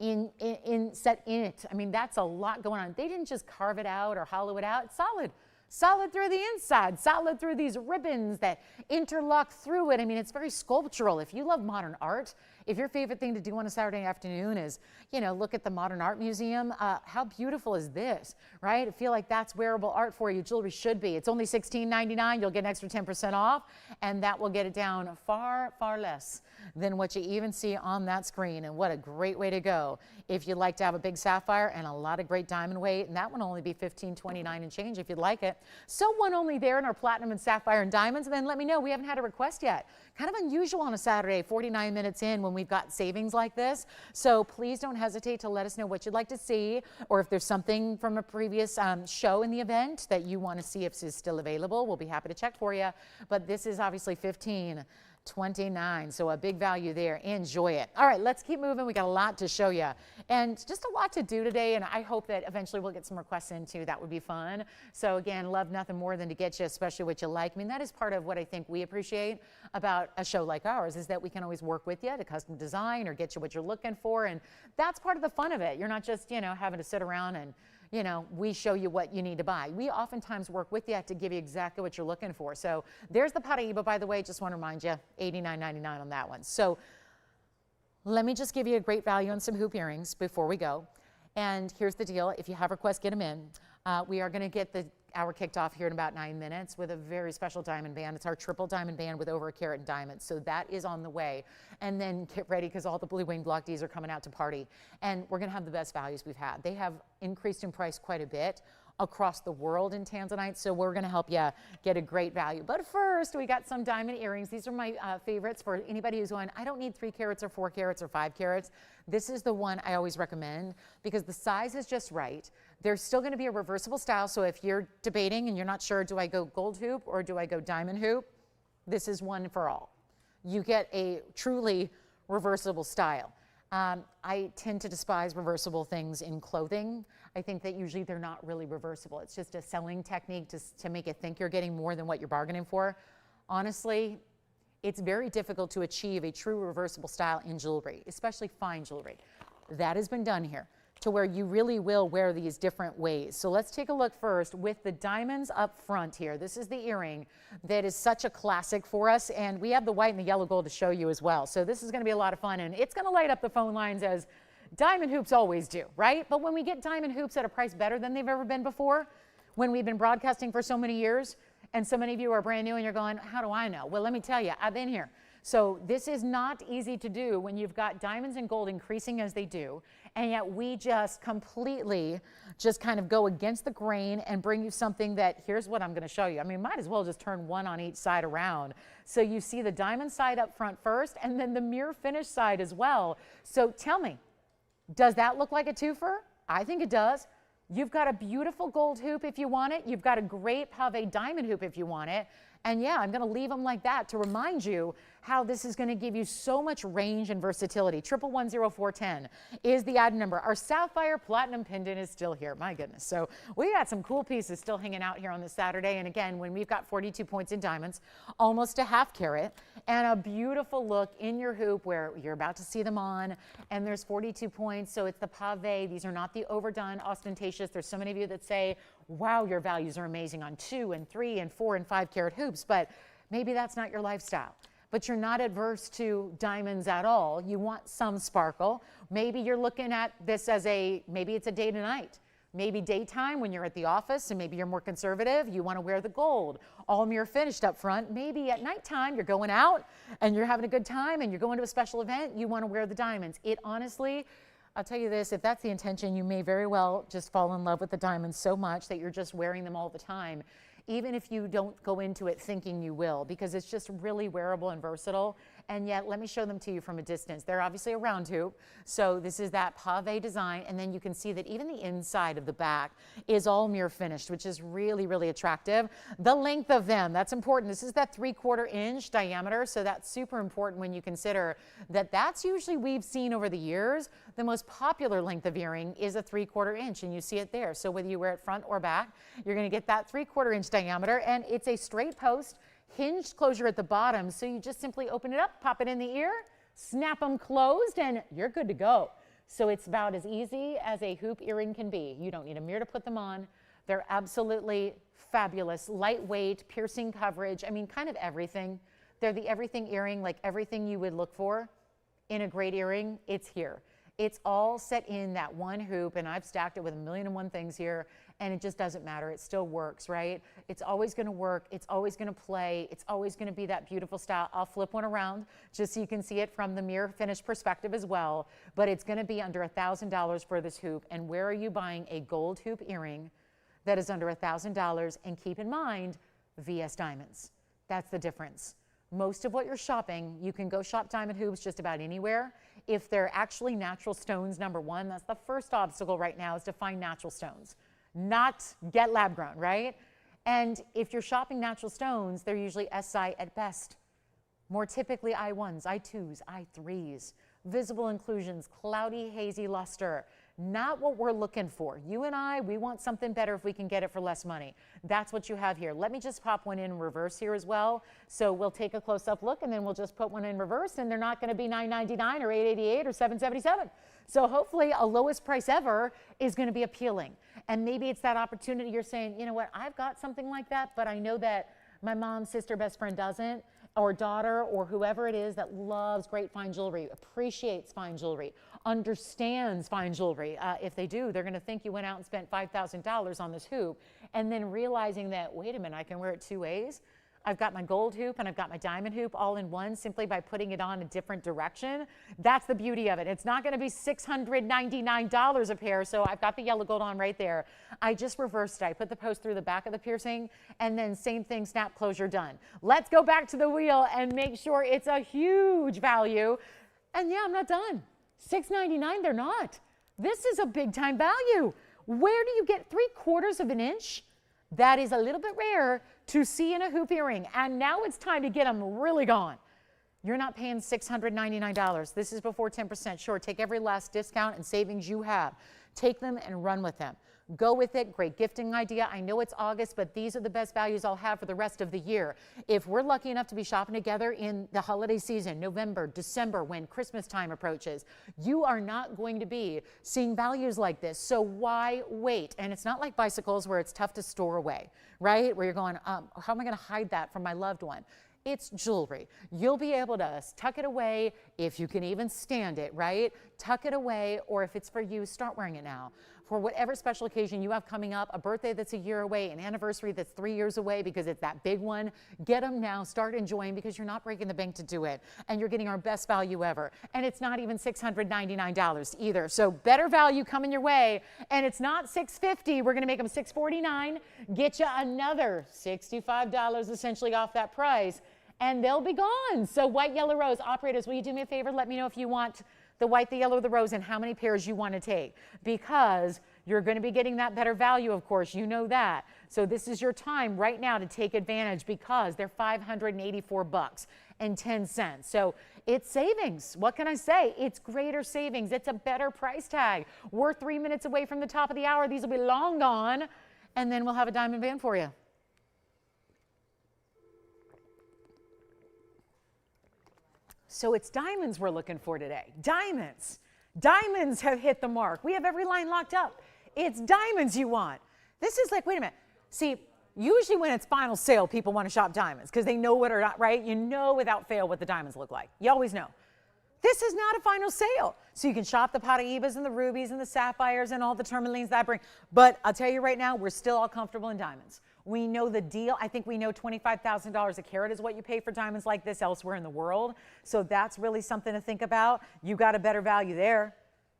set in it? I mean, that's a lot going on. They didn't just carve it out or hollow it out. It's solid. Solid through the inside, solid through these ribbons that interlock through it. I mean, it's very sculptural. If you love modern art, if your favorite thing to do on a Saturday afternoon is, you know, look at the Modern Art Museum, how beautiful is this, right? I feel like that's wearable art for you. Jewelry should be. It's only $16.99. You'll get an extra 10% off, and that will get it down far, far less than what you even see on that screen. And what a great way to go if you'd like to have a big sapphire and a lot of great diamond weight. And that one will only be $15.29 and change if you'd like it. So one only there in our platinum and sapphire and diamonds. And then let me know, we haven't had a request yet. Kind of unusual on a Saturday, 49 minutes in, when when we've got savings like this. So please don't hesitate to let us know what you'd like to see, or if there's something from a previous show in the event that you want to see if it's still available. We'll be happy to check for you. But this is obviously $15.29, so a big value there. Enjoy it. All right, let's keep moving. We got a lot to show you and just a lot to do today, and I hope that eventually we'll get some requests in too. That would be fun. So again, love nothing more than to get you especially what you like. I mean, that is part of what I think we appreciate about a show like ours, is that we can always work with you to custom design or get you what you're looking for, and that's part of the fun of it. You're not just, you know, having to sit around and, you know, we show you what you need to buy. We oftentimes work with you to give you exactly what you're looking for. So there's the Paraiba, by the way, just want to remind you, $89.99 on that one. So let me just give you a great value on some hoop earrings before we go. And here's the deal. If you have requests, get them in. We are going to get the hour kicked off here in about 9 minutes with a very special diamond band. It's our triple diamond band with over a carat in diamonds. So that is on the way. And then get ready, because all the blue wing block Ds are coming out to party. And we're going to have the best values we've had. They have increased in price quite a bit across the world in Tanzanite, so we're going to help you get a great value. But first, we got some diamond earrings. These are my favorites for anybody who's going, I don't need 3 carats or 4 carats or 5 carats. This is the one I always recommend because the size is just right. There's still going to be a reversible style, so if you're debating and you're not sure, do I go gold hoop or do I go diamond hoop, this is one for all. You get a truly reversible style. I tend to despise reversible things in clothing. I think that usually they're not really reversible. It's just a selling technique to make it think you're getting more than what you're bargaining for. Honestly, it's very difficult to achieve a true reversible style in jewelry, especially fine jewelry. That has been done here to where you really will wear these different ways. So let's take a look first with the diamonds up front here. This is the earring that is such a classic for us, and we have the white and the yellow gold to show you as well. So this is going to be a lot of fun, and it's going to light up the phone lines as diamond hoops always do, right? But when we get diamond hoops at a price better than they've ever been before, when we've been broadcasting for so many years, and so many of you are brand new and you're going, how do I know? Well, let me tell you, I've been here. So this is not easy to do when you've got diamonds and gold increasing as they do, and yet we just completely just kind of go against the grain and bring you something that, here's what I'm going to show you. I mean, might as well just turn one on each side around. So you see the diamond side up front first, and then the mirror finish side as well. So tell me, does that look like a twofer? I think it does. You've got a beautiful gold hoop if you want it. You've got a great pave diamond hoop if you want it. And yeah, I'm going to leave them like that to remind you how this is going to give you so much range and versatility. 1110-410 is the item number. Our Sapphire Platinum Pendant is still here. My goodness. So we got some cool pieces still hanging out here on this Saturday. And again, when we've got 42 points in diamonds, almost a half carat, and a beautiful look in your hoop where you're about to see them on. And there's 42 points. So it's the pave. These are not the overdone, ostentatious. There's so many of you that say, wow, your values are amazing on 2 and 3 and 4 and 5 carat hoops. But maybe that's not your lifestyle. But you're not adverse to diamonds at all. You want some sparkle. Maybe you're looking at this as maybe it's a day to night. Maybe daytime when you're at the office and maybe you're more conservative, you want to wear the gold, all mirror finished up front. Maybe at nighttime you're going out and you're having a good time and you're going to a special event, you want to wear the diamonds. It honestly, I'll tell you this, if that's the intention, you may very well just fall in love with the diamonds so much that you're just wearing them all the time, even if you don't go into it thinking you will, because it's just really wearable and versatile. And yet, let me show them to you from a distance. They're obviously a round hoop, so this is that pave design, and then you can see that even the inside of the back is all mirror finished, which is really, really attractive. The length of them, that's important. This is that 3/4 inch diameter, so that's super important when you consider that that's usually we've seen over the years. The most popular length of earring is a 3/4 inch, and you see it there. So whether you wear it front or back, you're going to get that 3/4 inch diameter, and it's a straight post, hinged closure at the bottom, so you just simply open it up, pop it in the ear, snap them closed, and you're good to go. So it's about as easy as a hoop earring can be. You don't need a mirror to put them on. They're absolutely fabulous, lightweight, piercing coverage, I mean, kind of everything. They're the everything earring, like everything you would look for in a great earring, it's here. It's all set in that one hoop, and I've stacked it with 1,000,001 things here, and it just doesn't matter. It still works, right? It's always going to work. It's always going to play. It's always going to be that beautiful style. I'll flip one around just so you can see it from the mirror finish perspective as well, but it's going to be under $1,000 for this hoop. And where are you buying a gold hoop earring that is under $1,000? And keep in mind, VS diamonds. That's the difference. most of what you're shopping, you can go shop diamond hoops just about anywhere. If they're actually natural stones, number one, that's the first obstacle right now, is to find natural stones, not get lab grown, right? And if you're shopping natural stones, they're usually Si at best. More typically I1s, I2s, I3s, visible inclusions, cloudy, hazy luster. Not what we're looking for. You and I, we want something better if we can get it for less money. That's what you have here. Let me just pop one in reverse here as well. So we'll take a close-up look, and then we'll just put one in reverse, and they're not going to be $9.99 or $8.88 or $7.77. So hopefully a lowest price ever is going to be appealing. And maybe it's that opportunity you're saying, you know what, I've got something like that, but I know that my mom, sister, best friend doesn't, or daughter, or whoever it is that loves great fine jewelry, appreciates fine jewelry, understands fine jewelry. If they do, they're going to think you went out and spent $5,000 on this hoop, and then realizing that, wait a minute, I can wear it two ways. I've got my gold hoop and I've got my diamond hoop all in one simply by putting it on a different direction. That's the beauty of it. It's not going to be $699 a pair. So I've got the yellow gold on right there. I just reversed it. I put the post through the back of the piercing, and then same thing, snap, closure, done. Let's go back to the wheel and make sure it's a huge value. And yeah, I'm not done. $699, they're not. This is a big time value. Where do you get 3/4 of an inch? That is a little bit rare to see in a hoop earring. And now it's time to get them really gone. You're not paying $699. This is before 10%. Sure, take every last discount and savings you have. Take them and run with them. Go with it. Great gifting idea. I know it's August, but these are the best values I'll have for the rest of the year. If we're lucky enough to be shopping together in the holiday season, November, December, when Christmas time approaches, you are not going to be seeing values like this. So why wait? And it's not like bicycles where it's tough to store away, right? Where you're going, how am I going to hide that from my loved one? It's jewelry. You'll be able to tuck it away if you can even stand it, right? Tuck it away, or if it's for you, start wearing it now. For whatever special occasion you have coming up, a birthday that's a year away, an anniversary that's 3 years away because it's that big one, get them now, start enjoying, because you're not breaking the bank to do it. And you're getting our best value ever. And it's not even $699 either. So better value coming your way. And it's not $650. We're going to make them $649. Get you another $65 essentially off that price. And they'll be gone. So white, yellow, rose. Operators, will you do me a favor? Let me know if you want the white, the yellow, the rose, and how many pairs you want to take, because you're going to be getting that better value, of course. You know that. So this is your time right now to take advantage, because they're $584.10. So it's savings. What can I say? It's greater savings. It's a better price tag. We're 3 minutes away from the top of the hour. These will be long gone, and then we'll have a diamond band for you. So it's diamonds we're looking for today. Diamonds. Diamonds have hit the mark. We have every line locked up. It's diamonds you want. This is like, wait a minute. See, usually when it's final sale, people want to shop diamonds because they know what are not, right? You know without fail what the diamonds look like. You always know. This is not a final sale. So you can shop the Paraibas and the rubies and the sapphires and all the tourmalines that I bring. But I'll tell you right now, we're still all comfortable in diamonds. We know the deal. I think we know $25,000 a carat is what you pay for diamonds like this elsewhere in the world. So that's really something to think about. You got a better value there.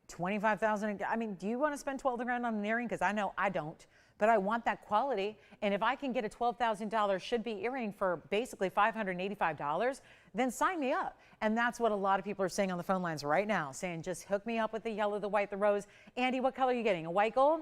$25,000. I mean, do you want to spend $12,000 on an earring? Because I know I don't. But I want that quality. And if I can get a $12,000 should-be earring for basically $585, then sign me up. And that's what a lot of people are saying on the phone lines right now, saying just hook me up with the yellow, the white, the rose. Andy, what color are you getting? A white gold?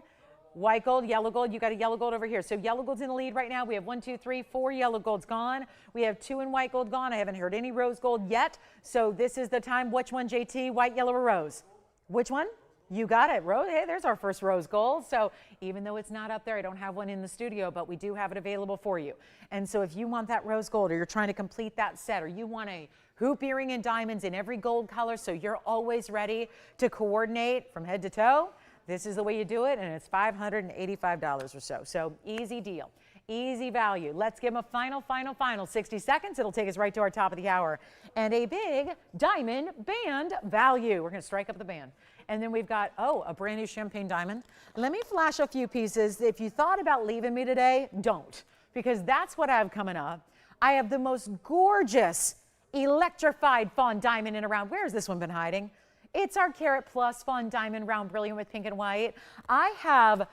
White gold, yellow gold. You got a yellow gold over here. So yellow gold's in the lead right now. We have 1, 2, 3, 4 yellow golds gone. We have 2 in white gold gone. I haven't heard any rose gold yet. So this is the time. Which one, JT? White, yellow, or rose? Which one? You got it. Rose. Hey, there's our first rose gold. So even though it's not up there, I don't have one in the studio, but we do have it available for you. And so if you want that rose gold, or you're trying to complete that set, or you want a hoop earring and diamonds in every gold color, so you're always ready to coordinate from head to toe, this is the way you do it, and it's $585 or so. So easy deal, easy value. Let's give them a final 60 seconds. It'll take us right to our top of the hour. And a big diamond band value. We're going to strike up the band. And then we've got, a brand new champagne diamond. Let me flash a few pieces. If you thought about leaving me today, don't, because that's what I have coming up. I have the most gorgeous electrified fawn diamond in around. Where has this one been hiding? It's our Carat Plus Fawn Diamond Round Brilliant with pink and white. I have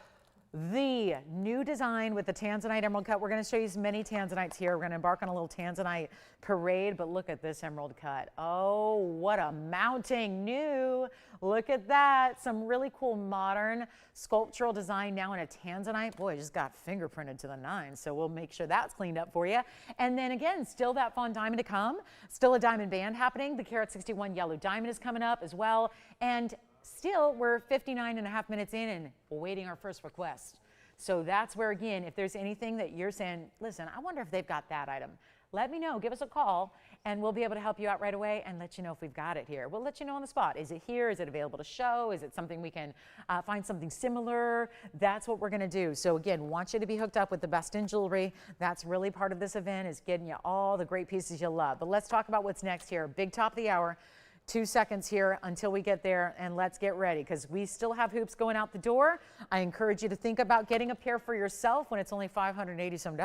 The new design with the Tanzanite emerald cut. We're going to show you as many Tanzanites here. We're going to embark on a little Tanzanite parade, but look at this emerald cut. Oh, what a mounting new. Look at that. Some really cool modern sculptural design now in a Tanzanite. Boy, it just got fingerprinted to the nine, so we'll make sure that's cleaned up for you. And then again, still that Fawn diamond to come. Still a diamond band happening. The Carat 61 yellow diamond is coming up as well. And still, we're 59.5 minutes in and awaiting our first request. So that's where, again, if there's anything that you're saying, listen, I wonder if they've got that item, let me know. Give us a call, and we'll be able to help you out right away and let you know if we've got it here. We'll let you know on the spot. Is it here? Is it available to show? Is it something we can find something similar? That's what we're going to do. So, again, want you to be hooked up with the best in jewelry. That's really part of this event, is getting you all the great pieces you love. But let's talk about what's next here. Big top of the hour. 2 seconds here until we get there, and let's get ready because we still have hoops going out the door. I encourage you to think about getting a pair for yourself when it's only $580 some,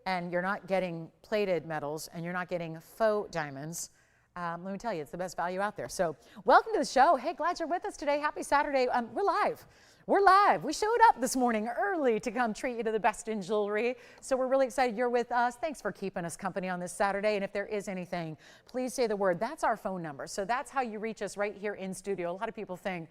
and you're not getting plated metals and you're not getting faux diamonds. Let me tell you, it's the best value out there. So welcome to the show. Hey, glad you're with us today. Happy Saturday. We're live. We're live. We showed up this morning early to come treat you to the best in jewelry. So we're really excited you're with us. Thanks for keeping us company on this Saturday. And if there is anything, please say the word. That's our phone number. So that's how you reach us right here in studio. A lot of people think,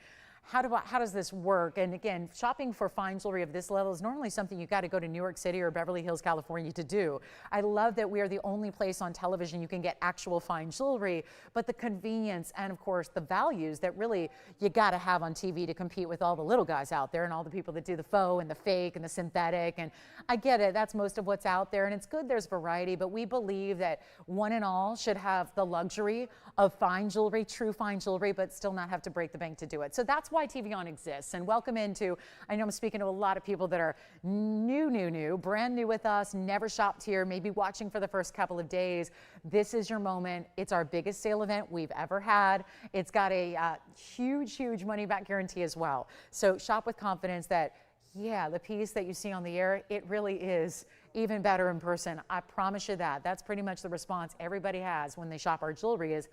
how does this work? And again, shopping for fine jewelry of this level is normally something you got to go to New York City or Beverly Hills, California to do. I love that we are the only place on television you can get actual fine jewelry, but the convenience and of course the values that really you got to have on TV to compete with all the little guys out there and all the people that do the faux and the fake and the synthetic. And I get it, that's most of what's out there, and it's good there's variety, but we believe that one and all should have the luxury of fine jewelry, true fine jewelry, but still not have to break the bank to do it. So that's why TVON exists. And welcome into, I know I'm speaking to a lot of people that are brand new with us, never shopped here, maybe watching for the first couple of days. This is your moment. It's our biggest sale event we've ever had. It's got a huge money back guarantee as well. So shop with confidence that, yeah, the piece that you see on the air, it really is even better in person. I promise you that. That's pretty much the response everybody has when they shop our jewelry is,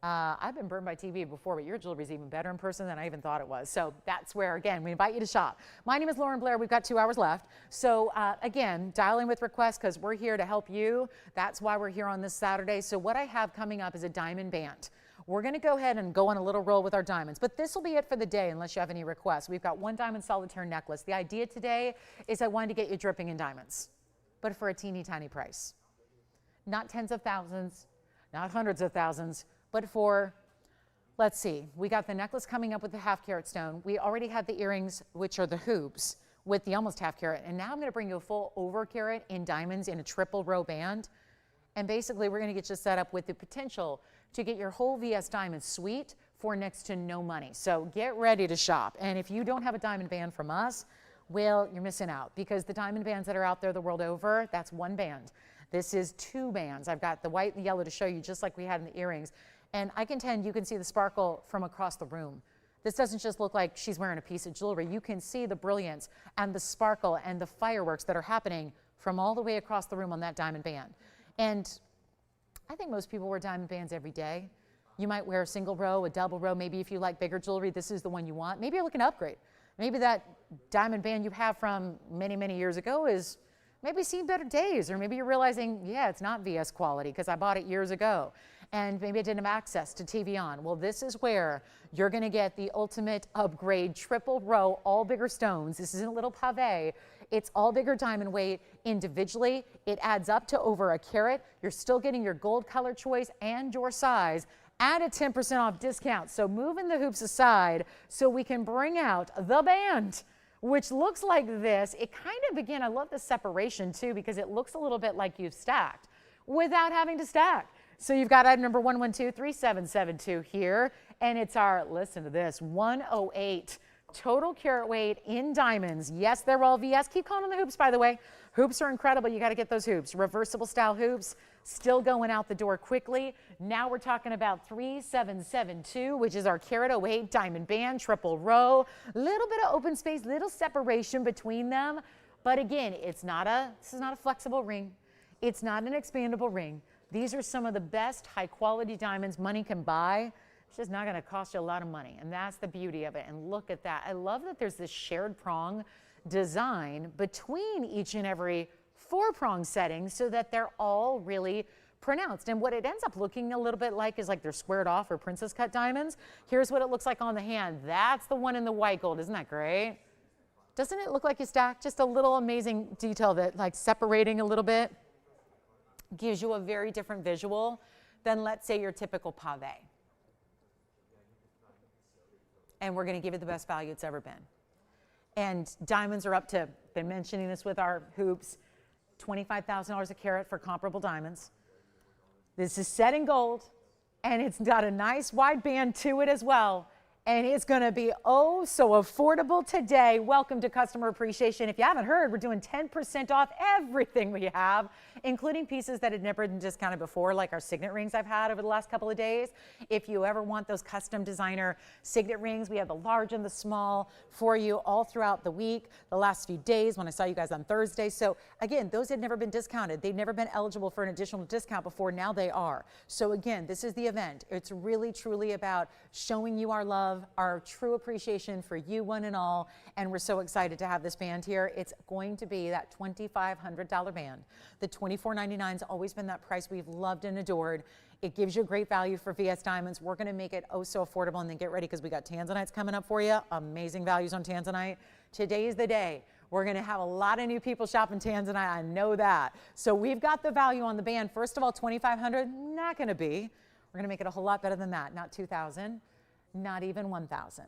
I've been burned by TV before, but your jewelry is even better in person than I even thought it was. So that's where, again, we invite you to shop. My name is Lauren Blair. We've got 2 hours left. So again, dial in with requests because we're here to help you. That's why we're here on this Saturday. So what I have coming up is a diamond band. We're going to go ahead and go on a little roll with our diamonds, but this will be it for the day unless you have any requests. We've got one diamond solitaire necklace. The idea today is I wanted to get you dripping in diamonds, but for a teeny tiny price. Not tens of thousands, not hundreds of thousands, but for, let's see, we got the necklace coming up with the half carat stone. We already had the earrings, which are the hoops, with the almost half carat. And now I'm going to bring you a full over carat in diamonds in a triple row band. And basically, we're going to get you set up with the potential to get your whole VS diamond suite for next to no money. So get ready to shop. And if you don't have a diamond band from us, well, you're missing out because the diamond bands that are out there the world over, that's one band. This is 2 bands. I've got the white and the yellow to show you just like we had in the earrings. And I contend you can see the sparkle from across the room. This doesn't just look like she's wearing a piece of jewelry. You can see the brilliance and the sparkle and the fireworks that are happening from all the way across the room on that diamond band. And I think most people wear diamond bands every day. You might wear a single row, a double row. Maybe if you like bigger jewelry, this is the one you want. Maybe you're looking to upgrade. Maybe that diamond band you have from many years ago is maybe seen better days, or maybe you're realizing, yeah, it's not VS quality because I bought it years ago. And maybe I didn't have access to TVON. Well, this is where you're going to get the ultimate upgrade, triple row, all bigger stones. This isn't a little pave. It's all bigger diamond weight individually. It adds up to over a carat. You're still getting your gold color choice and your size at a 10% off discount. So moving the hoops aside so we can bring out the band, which looks like this. It kind of, again, I love the separation too because it looks a little bit like you've stacked without having to stack. So you've got item number 1123772 here, and it's our, listen to this, 108 total carat weight in diamonds. Yes, they're all VS. Keep calling them the hoops, by the way. Hoops are incredible. You got to get those hoops. Reversible style hoops, still going out the door quickly. Now we're talking about 3772, which is our carat 08 diamond band, triple row. Little bit of open space, little separation between them. But again, this is not a flexible ring. It's not an expandable ring. These are some of the best high quality diamonds money can buy. It's just not going to cost you a lot of money. And that's the beauty of it. And look at that. I love that there's this shared prong design between each and every 4-prong setting so that they're all really pronounced. And what it ends up looking a little bit like is like they're squared off or princess cut diamonds. Here's what it looks like on the hand. That's the one in the white gold. Isn't that great? Doesn't it look like you stacked? Just a little amazing detail that like separating a little bit gives you a very different visual than, let's say, your typical pave. And we're going to give it the best value it's ever been. And diamonds are up to, been mentioning this with our hoops, $25,000 a carat for comparable diamonds. This is set in gold, and it's got a nice wide band to it as well. And it's going to be oh so affordable today. Welcome to Customer Appreciation. If you haven't heard, we're doing 10% off everything we have, including pieces that had never been discounted before, like our signet rings I've had over the last couple of days. If you ever want those custom designer signet rings, we have the large and the small for you all throughout the week, the last few days when I saw you guys on Thursday. So again, those had never been discounted. They'd never been eligible for an additional discount before. Now they are. So again, this is the event. It's really, truly about showing you our love, our true appreciation for you one and all, and we're so excited to have this band here. It's going to be that $2,500 band. The $2,499's always been that price we've loved and adored. It gives you a great value for VS Diamonds. We're going to make it oh so affordable, and then get ready because we got Tanzanites coming up for you. Amazing values on Tanzanite. Today's the day. We're going to have a lot of new people shopping Tanzanite. I know that. So we've got the value on the band. First of all, $2,500, not going to be. We're going to make it a whole lot better than that. Not $2,000. Not even $1,000.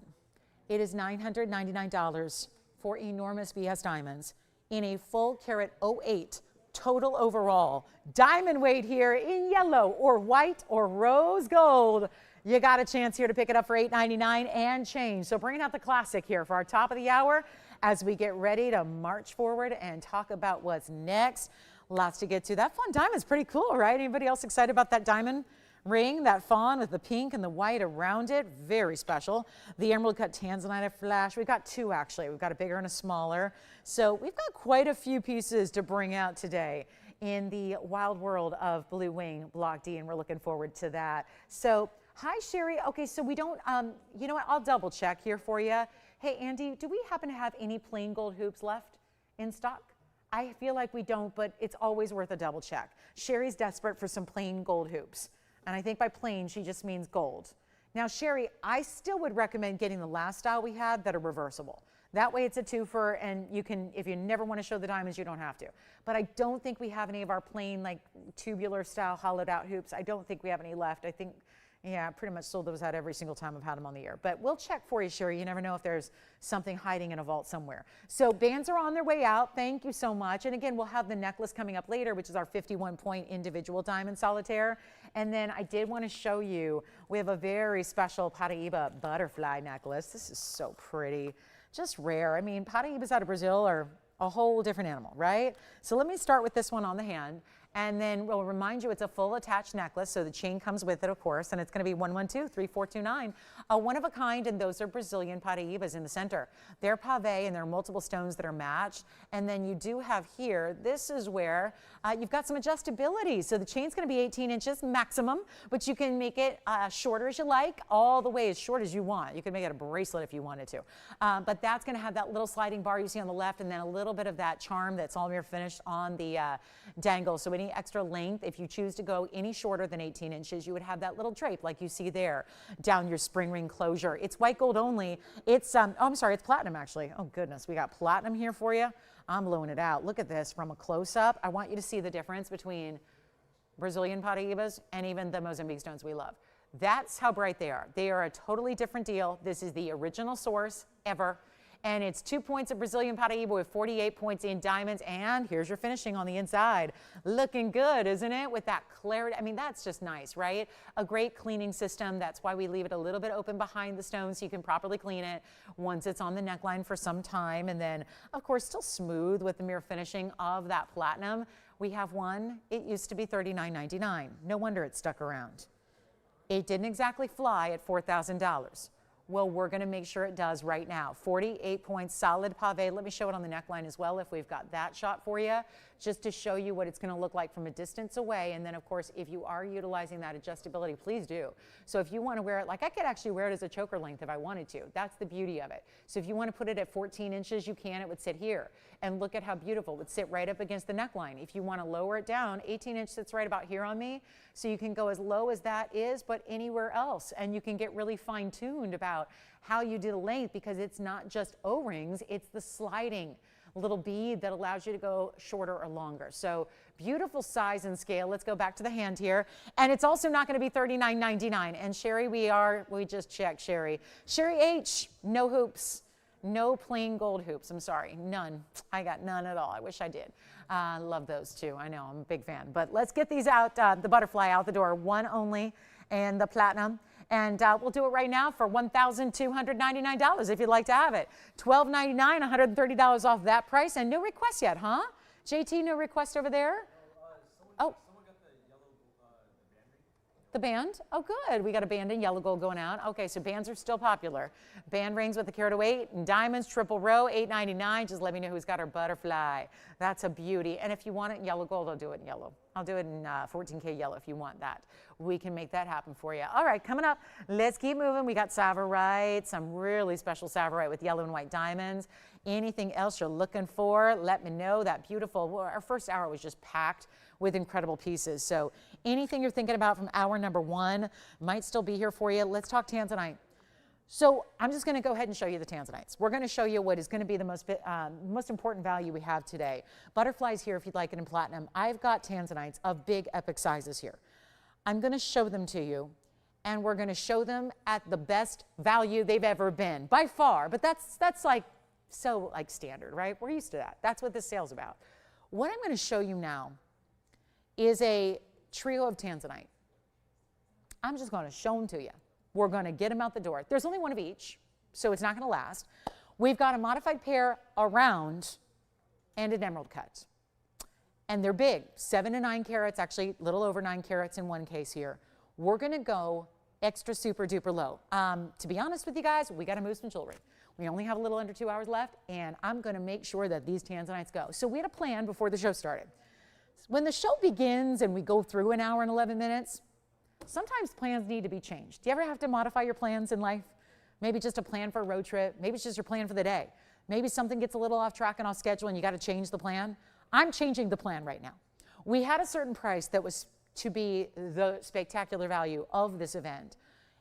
It is $999 for enormous VS diamonds in a full carat 08 total overall. Diamond weight here in yellow or white or rose gold. You got a chance here to pick it up for $899 and change. So bringing out the classic here for our top of the hour as we get ready to march forward and talk about what's next. Lots to get to. That Fawn diamond's pretty cool, right? Anybody else excited about that diamond ring, that fawn with the pink and the white around it? Very special. The emerald cut Tanzanite flash. We've got two actually. We've got a bigger and a smaller. So we've got quite a few pieces to bring out today in the wild world of Blue Wing Block D, and we're looking forward to that. So hi Sherry. Okay, so we don't, you know what, I'll double check here for you. Hey Andy, do we happen to have any plain gold hoops left in stock? I feel like we don't, but it's always worth a double check. Sherry's desperate for some plain gold hoops. And I think by plain, she just means gold. Now, Sherry, I still would recommend getting the last style we had that are reversible. That way it's a twofer, and you can, if you never want to show the diamonds, you don't have to. But I don't think we have any of our plain, like tubular style hollowed out hoops. I don't think we have any left. I think, yeah, I pretty much sold those out every single time I've had them on the air. But we'll check for you, Sherry. You never know if there's something hiding in a vault somewhere. So bands are on their way out. Thank you so much. And again, we'll have the necklace coming up later, which is our 51-point individual diamond solitaire. And then I did want to show you, we have a very special Paraiba butterfly necklace. This is so pretty, just rare. I mean, Paraibas out of Brazil are a whole different animal, right? So let me start with this one on the hand. And then we'll remind you it's a full attached necklace, so the chain comes with it, of course, and it's going to be 112-3429. A one of a kind, and those are Brazilian Paraibas in the center. They're pave, and there are multiple stones that are matched. And then you do have here, this is where you've got some adjustability. So the chain's going to be 18 inches maximum, but you can make it shorter as you like, all the way as short as you want. You can make it a bracelet if you wanted to. But that's going to have that little sliding bar you see on the left, and then a little bit of that charm that's all mirror finished on the dangle. So any extra length, if you choose to go any shorter than 18 inches, you would have that little drape like you see there down your spring ring closure. It's white gold only. It's, oh, I'm sorry, it's platinum actually. Oh goodness, we got platinum here for you. I'm blowing it out. Look at this from a close-up. I want you to see the difference between Brazilian Paraibas and even the Mozambique stones we love. That's how bright they are. They are a totally different deal. This is the original source ever. And it's 2 points of Brazilian Paraiba with 48 points in diamonds. And here's your finishing on the inside. Looking good, isn't it? With that clarity. I mean, that's just nice, right? A great cleaning system. That's why we leave it a little bit open behind the stone so you can properly clean it once it's on the neckline for some time. And then, of course, still smooth with the mirror finishing of that platinum. We have one. It used to be $39.99. No wonder it stuck around. It didn't exactly fly at $4,000. Well, we're going to make sure it does right now. 48 points, solid pave. Let me show it on the neckline as well if we've got that shot for you, just to show you what it's going to look like from a distance away. And then, of course, if you are utilizing that adjustability, please do. So if you want to wear it, like I could actually wear it as a choker length if I wanted to. That's the beauty of it. So if you want to put it at 14 inches, you can. It would sit here. And look at how beautiful. It would sit right up against the neckline. If you want to lower it down, 18 inch sits right about here on me. So you can go as low as that is, but anywhere else. And you can get really fine-tuned about how you do the length, because it's not just O-rings, it's the sliding little bead that allows you to go shorter or longer. So beautiful size and scale. Let's go back to the hand here. And it's also not going to be $39.99. And Sherry, we just checked Sherry. Sherry H, no hoops. No plain gold hoops. I'm sorry, none. I got none at all. I wish I did. Love those too. I know, I'm a big fan. But let's get these out, the butterfly out the door. One only, and the platinum. And we'll do it right now for $1,299 if you'd like to have it. $1,299, $130 off that price. And no request yet, huh? JT, no request over there? Oh. The band? Oh, good. We got a band in yellow gold going out. Okay, so bands are still popular. Band rings with the carat of weight and diamonds, triple row, $8.99. Just let me know who's got our butterfly. That's a beauty. And if you want it in yellow gold, I'll do it in yellow. I'll do it in 14K yellow if you want that. We can make that happen for you. All right, coming up, let's keep moving. We got Savorite, some really special Savorite with yellow and white diamonds. Anything else you're looking for, let me know. That beautiful, well, our first hour was just packed with incredible pieces. So anything you're thinking about from hour number one might still be here for you. Let's talk Tanzanite. So I'm just going to go ahead and show you the Tanzanites. We're going to show you what is going to be the most important value we have today. Butterflies here if you'd like it in platinum. I've got Tanzanites of big epic sizes here. I'm going to show them to you, and we're going to show them at the best value they've ever been by far. But that's like so like standard, right? We're used to that. That's what this sale's about. What I'm going to show you now is a trio of Tanzanite. I'm just going to show them to you. We're going to get them out the door. There's only one of each, so it's not going to last. We've got a modified pair around and an emerald cut. And they're big, 7 to 9 carats, actually a little over 9 carats in one case here. We're going to go extra super duper low. To be honest with you guys, we got to move some jewelry. We only have a little under 2 hours left, and I'm going to make sure that these Tanzanites go. So we had a plan before the show started. When the show begins and we go through an hour and 11 minutes, sometimes plans need to be changed. Do you ever have to modify your plans in life? Maybe just a plan for a road trip. Maybe it's just your plan for the day. Maybe something gets a little off track and off schedule and you got to change the plan. I'm changing the plan right now. We had a certain price that was to be the spectacular value of this event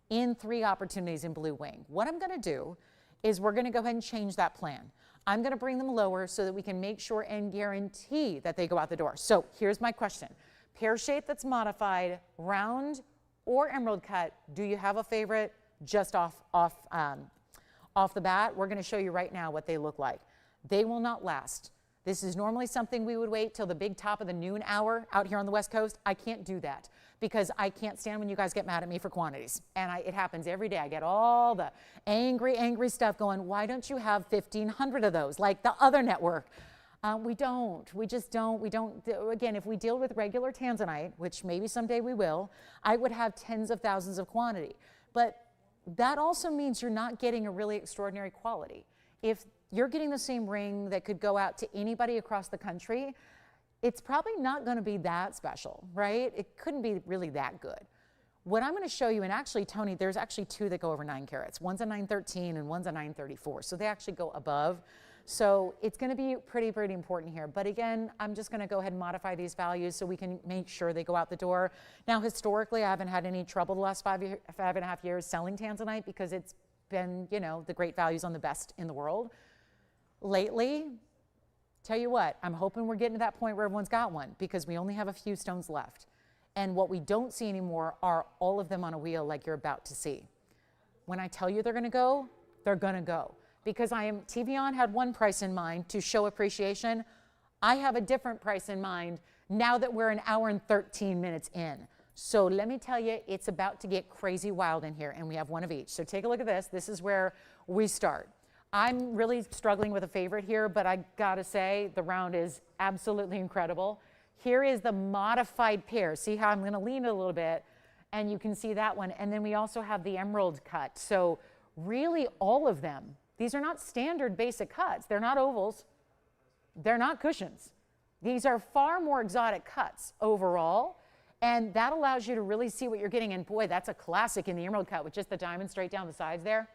in 3 opportunities in Blue Wing. What I'm going to do is we're going to go ahead and change that plan. I'm going to bring them lower so that we can make sure and guarantee that they go out the door. So here's my question. Pear shape that's modified, round or emerald cut, do you have a favorite just off the bat? We're going to show you right now what they look like. They will not last. This is normally something we would wait till the big top of the noon hour out here on the West Coast. I can't do that because I can't stand when you guys get mad at me for quantities. And it happens every day. I get all the angry stuff going, why don't you have 1,500 of those like the other network? We don't. We just don't. We don't. Again, if we deal with regular Tanzanite, which maybe someday we will, I would have tens of thousands of quantity. But that also means you're not getting a really extraordinary quality. If you're getting the same ring that could go out to anybody across the country, it's probably not going to be that special, right? It couldn't be really that good. What I'm going to show you, and actually, Tony, there's actually 2 that go over 9 carats. One's a 913 and one's a 934. So they actually go above. So it's going to be pretty important here. But again, I'm just going to go ahead and modify these values so we can make sure they go out the door. Now, historically, I haven't had any trouble the last 5.5 years selling Tanzanite because it's been, you know, the great values on the best in the world. Lately, tell you what, I'm hoping we're getting to that point where everyone's got one because we only have a few stones left. And what we don't see anymore are all of them on a wheel like you're about to see. When I tell you they're going to go, they're going to go. Because TVON had one price in mind to show appreciation. I have a different price in mind now that we're an hour and 13 minutes in. So let me tell you, it's about to get crazy wild in here, and we have one of each. So take a look at this. This is where we start. I'm really struggling with a favorite here, but I gotta say, the round is absolutely incredible. Here is the modified pair. See how I'm gonna lean it a little bit, and you can see that one. And then we also have the emerald cut. So really all of them. These are not standard basic cuts. They're not ovals. They're not cushions. These are far more exotic cuts overall, and that allows you to really see what you're getting. And boy, that's a classic in the emerald cut with just the diamond straight down the sides there.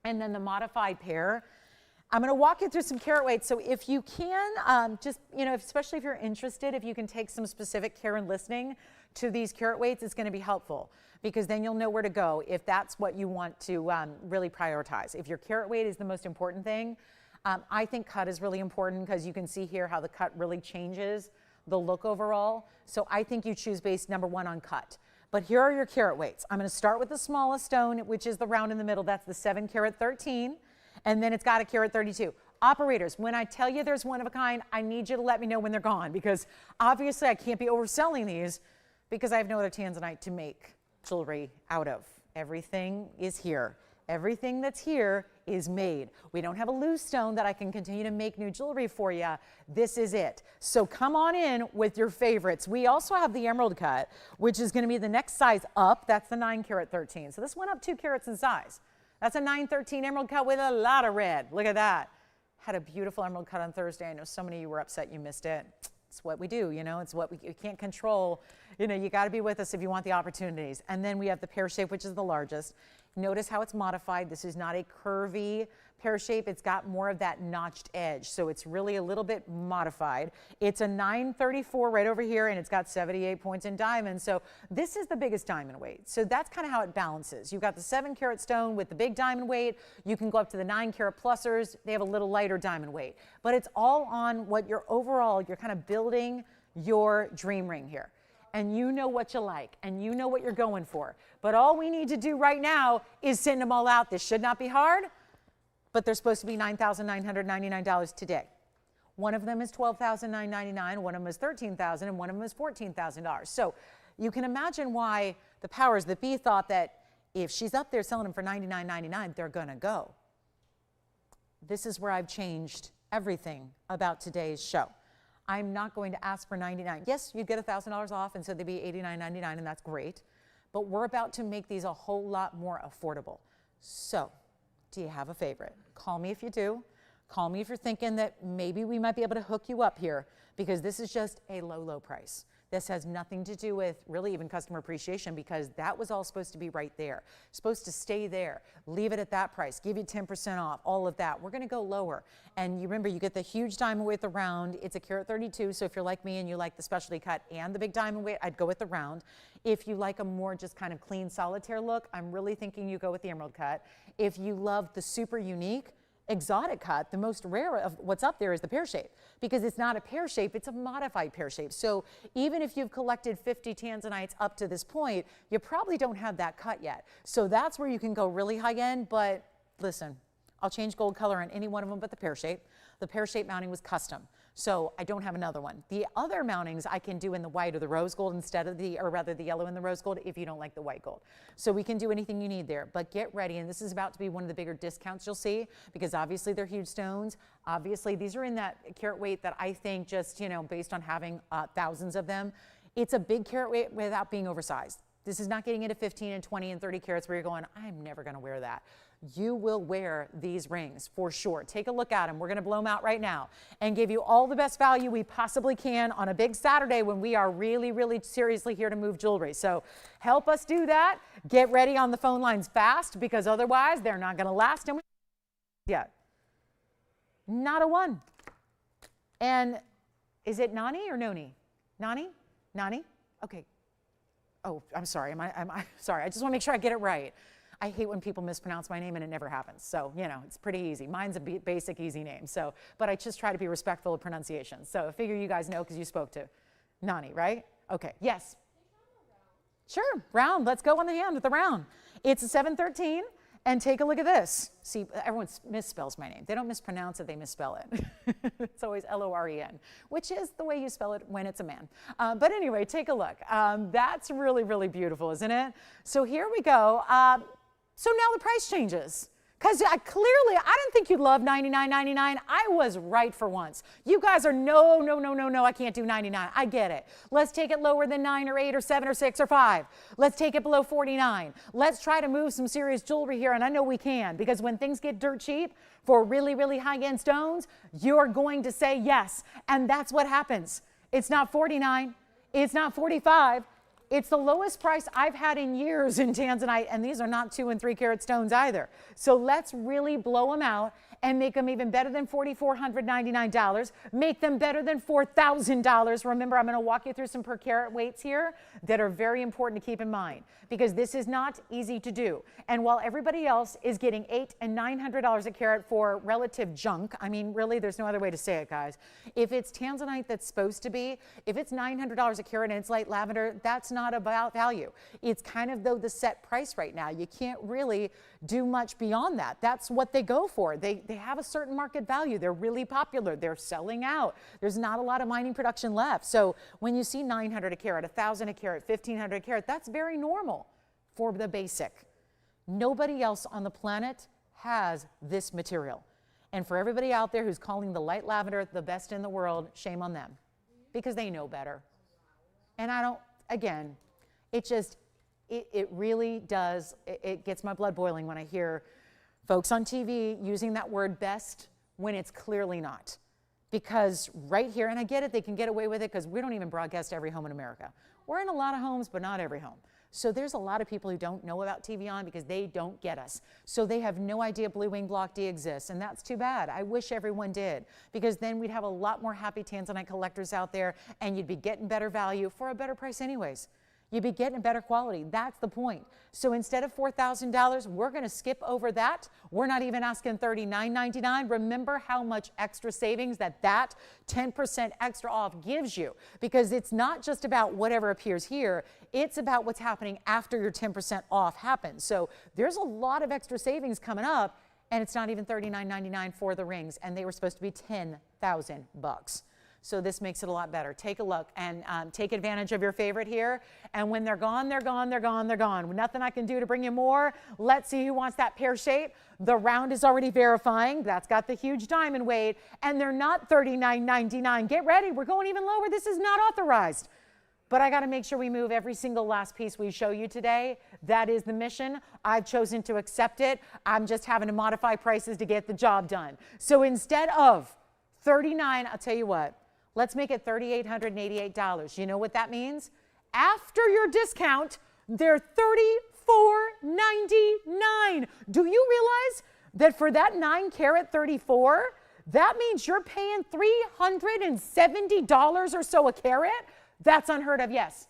And then the modified pair. I'm going to walk you through some carat weights. So if you can, just, you know, especially if you're interested, if you can take some specific care and listening to these carat weights, it's going to be helpful, because then you'll know where to go if that's what you want to really prioritize. If your carat weight is the most important thing, I think cut is really important, because you can see here how the cut really changes the look overall. So I think you choose base number one on cut. But here are your carat weights. I'm going to start with the smallest stone, which is the round in the middle. That's the 7 carat 13. And then it's got a carat 32. Operators, when I tell you there's one of a kind, I need you to let me know when they're gone, because obviously I can't be overselling these, because I have no other Tanzanite to make jewelry out of. Everything is here. Everything that's here is made. We don't have a loose stone that I can continue to make new jewelry for you. This is it. So come on in with your favorites. We also have the emerald cut, which is going to be the next size up. That's the 9 carat 13. So this went up 2 carats in size. That's a 913 emerald cut with a lot of red. Look at that. Had a beautiful emerald cut on Thursday. I know so many of you were upset you missed it. It's what we do, you know, it's what we can't control. You know, you got to be with us if you want the opportunities. And then we have the pear shape, which is the largest. Notice how it's modified. This is not a curvy pear shape. It's got more of that notched edge. So it's really a little bit modified. It's a 934 right over here, and it's got 78 points in diamonds. So this is the biggest diamond weight. So that's kind of how it balances. You've got the 7 carat stone with the big diamond weight. You can go up to the 9 carat plusers. They have a little lighter diamond weight. But it's all on what you're kind of building your dream ring here. And you know what you like, and you know what you're going for. But all we need to do right now is send them all out. This should not be hard, but they're supposed to be $9,999 today. One of them is $12,999, one of them is $13,000, and one of them is $14,000. So you can imagine why the powers that be thought that if she's up there selling them for $99.99, they're going to go. This is where I've changed everything about today's show. I'm not going to ask for $99. Yes, you'd get $1,000 off, and so they'd be $89.99, and that's great. But we're about to make these a whole lot more affordable. So, do you have a favorite? Call me if you do. Call me if you're thinking that maybe we might be able to hook you up here, because this is just a low, low price. This has nothing to do with really even customer appreciation, because that was all supposed to be right there. Supposed to stay there, leave it at that price, give you 10% off, all of that. We're going to go lower. And you remember, you get the huge diamond weight, the round. It's a carat 32, so if you're like me and you like the specialty cut and the big diamond weight, I'd go with the round. If you like a more just kind of clean solitaire look, I'm really thinking you go with the emerald cut. If you love the super unique exotic cut, the most rare of what's up there is the pear shape, because it's not a pear shape, it's a modified pear shape. So even if you've collected 50 Tanzanites up to this point, you probably don't have that cut yet. So that's where you can go really high end. But listen, I'll change gold color on any one of them but the pear shape. The pear shape mounting was custom, so I don't have another one. The other mountings I can do in the white or the rose gold instead of the yellow and the rose gold if you don't like the white gold. So we can do anything you need there, but get ready. And this is about to be one of the bigger discounts you'll see, because obviously they're huge stones. Obviously these are in that carat weight that I think, just, you know, based on having thousands of them, it's a big carat weight without being oversized. This is not getting into 15 and 20 and 30 carats where you're going, I'm never going to wear that. You will wear these rings for sure. Take a look at them. We're going to blow them out right now and give you all the best value we possibly can on a big Saturday when we are really, really seriously here to move jewelry. So help us do that. Get ready on the phone lines fast, because otherwise they're not going to last. And yet, not a one. And is it Nani or Noni? Nani? Nani? Okay. Oh, I'm sorry. I'm sorry. I just want to make sure I get it right. I hate when people mispronounce my name and it never happens. So, you know, it's pretty easy. Mine's a basic, easy name. So, but I just try to be respectful of pronunciation. So I figure you guys know because you spoke to Nani, right? Okay. Yes. Sure. Round. Let's go on the hand with the round. It's a 713. And take a look at this. See, everyone misspells my name. They don't mispronounce it, they misspell it. It's always L-O-R-E-N, which is the way you spell it when it's a man. But anyway, take a look. That's really, really beautiful, isn't it? So here we go. So now the price changes. Because clearly, I didn't think you'd love $99.99. I was right for once. You guys are no, no, no, no, no, I can't do $99. I get it. Let's take it lower than 9 or 8 or 7 or 6 or 5. Let's take it below $49. Let's try to move some serious jewelry here, and I know we can, because when things get dirt cheap for really, really high-end stones, you're going to say yes, and that's what happens. It's not $49. It's not $45. It's the lowest price I've had in years in Tanzanite, and these are not 2 and 3 carat stones either. So let's really blow them out and make them even better than $4,499. Make them better than $4,000. Remember, I'm going to walk you through some per carat weights here that are very important to keep in mind, because this is not easy to do. And while everybody else is getting $800 and $900 a carat for relative junk, I mean, really, there's no other way to say it, guys. If it's Tanzanite that's supposed to be, if it's $900 a carat and it's light lavender, that's not about value. It's kind of, though, the set price right now. You can't really do much beyond that. That's what they go for. They have a certain market value. They're really popular. They're selling out. There's not a lot of mining production left. So when you see 900 a carat, 1,000 a carat, 1,500 a carat, that's very normal for the basic. Nobody else on the planet has this material. And for everybody out there who's calling the light lavender the best in the world, shame on them, because they know better. And I don't, again, it really does, it gets my blood boiling when I hear folks on TV using that word best when it's clearly not. Because right here, and I get it, they can get away with it because we don't even broadcast every home in America. We're in a lot of homes, but not every home. So there's a lot of people who don't know about TVON because they don't get us. So they have no idea Blue Wing Block D exists, and that's too bad. I wish everyone did, because then we'd have a lot more happy Tanzanite collectors out there, and you'd be getting better value for a better price anyways. You'd be getting a better quality. That's the point. So instead of $4,000, we're going to skip over that. We're not even asking $39.99. Remember how much extra savings that 10% extra off gives you, because it's not just about whatever appears here. It's about what's happening after your 10% off happens. So there's a lot of extra savings coming up, and it's not even $39.99 for the rings, and they were supposed to be $10,000. So this makes it a lot better. Take a look and take advantage of your favorite here. And when they're gone, they're gone, they're gone, they're gone. Nothing I can do to bring you more. Let's see who wants that pear shape. The round is already verifying. That's got the huge diamond weight. And they're not $39.99. Get ready. We're going even lower. This is not authorized. But I got to make sure we move every single last piece we show you today. That is the mission. I've chosen to accept it. I'm just having to modify prices to get the job done. So instead of $39, I'll tell you what. Let's make it $3,888. You know what that means? After your discount, they're $34.99. Do you realize that for that 9 carat 34, that means you're paying $370 or so a carat? That's unheard of, yes.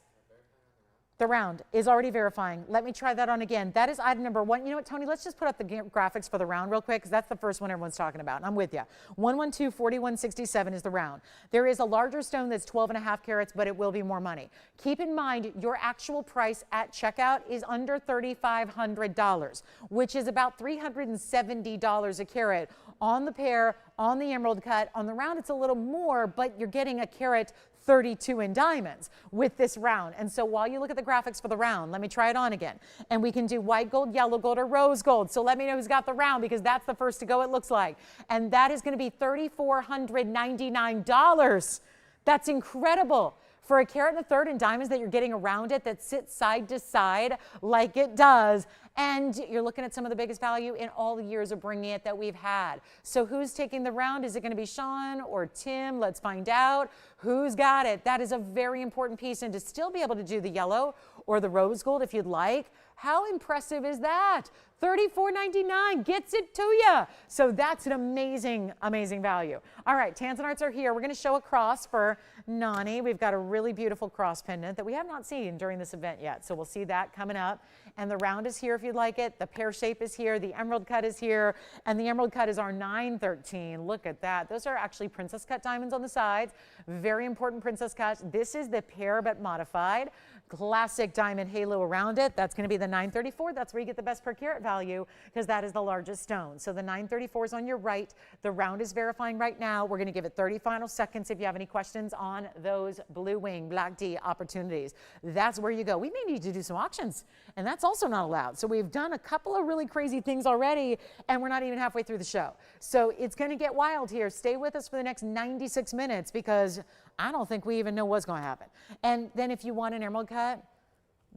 The round is already verifying. Let me try that on again. That is item number 1. You know what, Tony? Let's just put up the graphics for the round real quick, because that's the first one everyone's talking about. I'm with you. 112-4167 is the round. There is a larger stone that's 12.5 carats, but it will be more money. Keep in mind, your actual price at checkout is under $3,500, which is about $370 a carat on the pear, on the emerald cut. On the round, it's a little more, but you're getting a carat 32 in diamonds with this round. And so while you look at the graphics for the round, let me try it on again. And we can do white gold, yellow gold, or rose gold. So let me know who's got the round, because that's the first to go, it looks like. And that is going to be $3,499. That's incredible. For a carat and a third in diamonds that you're getting around it, that sits side to side like it does. And you're looking at some of the biggest value in all the years of bringing it that we've had. So who's taking the round? Is it going to be Sean or Tim? Let's find out. Who's got it? That is a very important piece. And to still be able to do the yellow or the rose gold if you'd like, how impressive is that? $34.99 gets it to you. So that's an amazing, amazing value. All right, Tanzanites are here. We're going to show a cross for Nani. We've got a really beautiful cross pendant that we have not seen during this event yet. So we'll see that coming up. And the round is here if you'd like it. The pear shape is here. The emerald cut is here. And the emerald cut is our 913. Look at that. Those are actually princess cut diamonds on the sides. Very important princess cuts. This is the pear but modified. classic diamond halo around it. That's going to be the 934. That's where you get the best per carat value because that is the largest stone. So the 934 is on your right. The round is verifying right now. We're going to give it 30 final seconds if you have any questions on those blue wing Black D opportunities. That's where you go. We may need to do some auctions, and that's also not allowed. So we've done a couple of really crazy things already, and we're not even halfway through the show. So it's going to get wild here. Stay with us for the next 96 minutes because I don't think we even know what's going to happen. And then if you want an emerald cut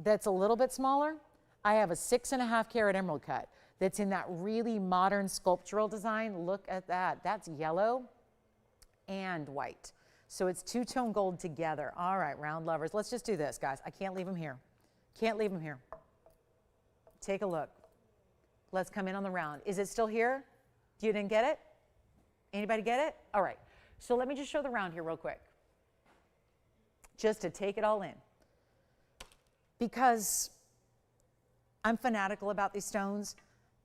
that's a little bit smaller, I have a 6.5 carat emerald cut that's in that really modern sculptural design. Look at that. That's yellow and white. So it's two-tone gold together. All right, round lovers. Let's just do this, guys. I can't leave them here. Can't leave them here. Take a look. Let's come in on the round. Is it still here? You didn't get it? Anybody get it? All right. So let me just show the round here real quick, just to take it all in. Because I'm fanatical about these stones.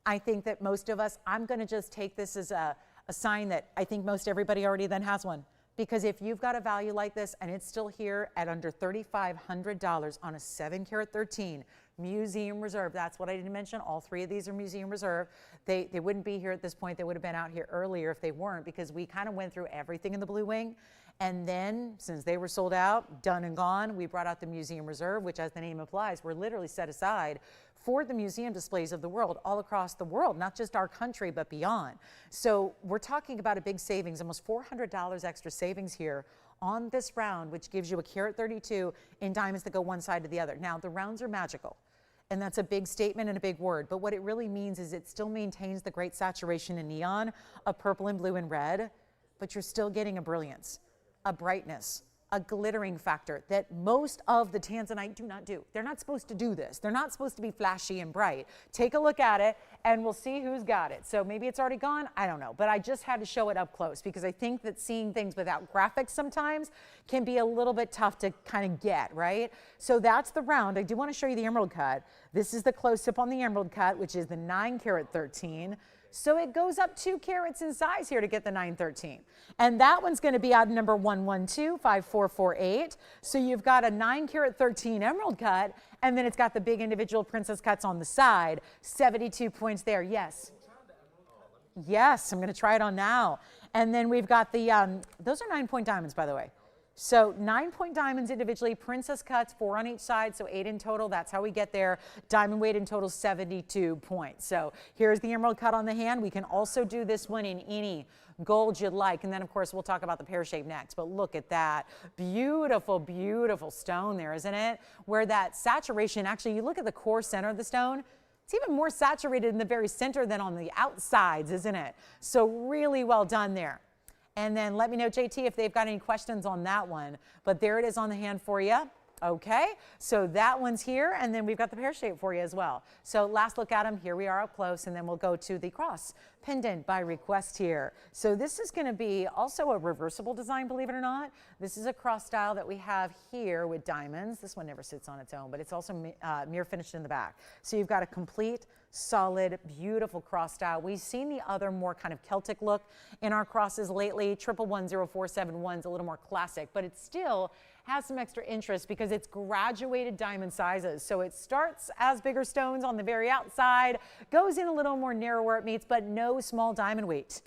I think that most of us, I'm going to just take this as a sign that I think most everybody already then has one. Because if you've got a value like this and it's still here at under $3,500 on a 7 carat 13, museum reserve, that's what I didn't mention. All three of these are museum reserve. They wouldn't be here at this point. They would have been out here earlier if they weren't, because we kind of went through everything in the blue wing. And then, since they were sold out, done and gone, we brought out the museum reserve, which, as the name implies, were literally set aside for the museum displays of the world, all across the world, not just our country, but beyond. So we're talking about a big savings, almost $400 extra savings here on this round, which gives you a carat 32 in diamonds that go one side to the other. Now, the rounds are magical, and that's a big statement and a big word, but what it really means is it still maintains the great saturation in neon of purple and blue and red, but you're still getting a brilliance, a brightness, a glittering factor that most of the Tanzanite do not do. They're not supposed to do this. They're not supposed to be flashy and bright. Take a look at it and we'll see who's got it. So maybe it's already gone, I don't know, but I just had to show it up close because I think that seeing things without graphics sometimes can be a little bit tough to kind of get, right? So that's the round. I do want to show you the emerald cut. This is the close-up on the emerald cut, which is the 9 carat 13. So it goes up 2 carats in size here to get the 913. And that one's going to be out number 1125448. So you've got a 9 carat 13 emerald cut, and then it's got the big individual princess cuts on the side. 72 points there. Yes. Yes, I'm going to try it on now. And then we've got the, those are 9-point diamonds, by the way. So 9-point diamonds individually, princess cuts, 4 on each side, so 8 in total. That's how we get there. Diamond weight in total, 72 points. So here's the emerald cut on the hand. We can also do this one in any gold you'd like. And then, of course, we'll talk about the pear shape next. But look at that. Beautiful, beautiful stone there, isn't it? Where that saturation, actually, you look at the core center of the stone, it's even more saturated in the very center than on the outsides, isn't it? So really well done there. And then let me know, JT, if they've got any questions on that one. But there it is on the hand for you. Okay, so that one's here, and then we've got the pear shape for you as well. So last look at them, here we are up close, and then we'll go to the cross pendant by request here. So this is going to be also a reversible design, believe it or not. This is a cross style that we have here with diamonds. This one never sits on its own, but it's also mirror finished in the back. So you've got a complete, solid, beautiful cross style. We've seen the other more kind of Celtic look in our crosses lately. 1110471 is a little more classic, but it still has some extra interest because it's graduated diamond sizes. So it starts as bigger stones on the very outside, goes in a little more narrow where it meets, but no small diamond weight.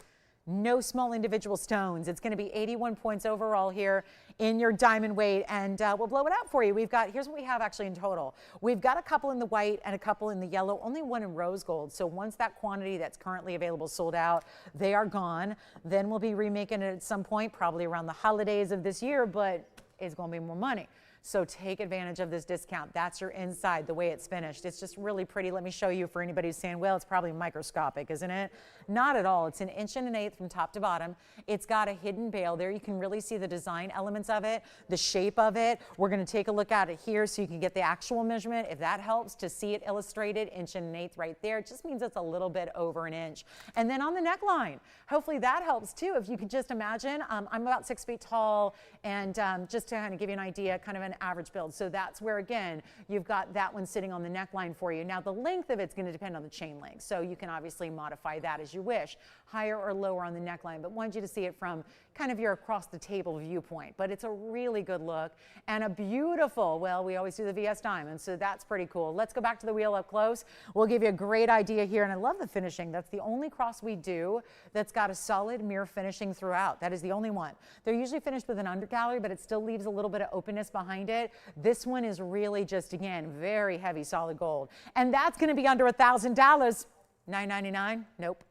No small individual stones. It's going to be 81 points overall here in your diamond weight, and we'll blow it out for you. We've got, here's what we have actually in total. We've got a couple in the white and a couple in the yellow, only one in rose gold. So once that quantity that's currently available sold out, they are gone. Then we'll be remaking it at some point, probably around the holidays of this year, but it's going to be more money. So take advantage of this discount. That's your inside, the way it's finished. It's just really pretty. Let me show you for anybody who's saying, well, it's probably microscopic, isn't it? Not at all. It's an 1 1/8 from top to bottom. It's got a hidden bail there. You can really see the design elements of it, the shape of it. We're going to take a look at it here so you can get the actual measurement, if that helps, to see it illustrated. 1 1/8 right there. It just means it's a little bit over an inch. And then on the neckline, hopefully that helps too. If you could just imagine, I'm about 6 feet tall, and just to kind of give you an idea, kind of an average build. So that's where, again, you've got that one sitting on the neckline for you. Now, the length of it's going to depend on the chain length. So you can obviously modify that as you wish, higher or lower on the neckline, but wanted you to see it from kind of your across the table viewpoint. But it's a really good look and a beautiful, well, we always do the VS diamond, so that's pretty cool. Let's go back to the wheel up close. We'll give you a great idea here, and I love the finishing. That's the only cross we do that's got a solid mirror finishing throughout. That is the only one. They're usually finished with an undergallery, but it still leaves a little bit of openness behind it. This one is really just, again, very heavy solid gold. And that's going to be under $1,000. $999? Nope.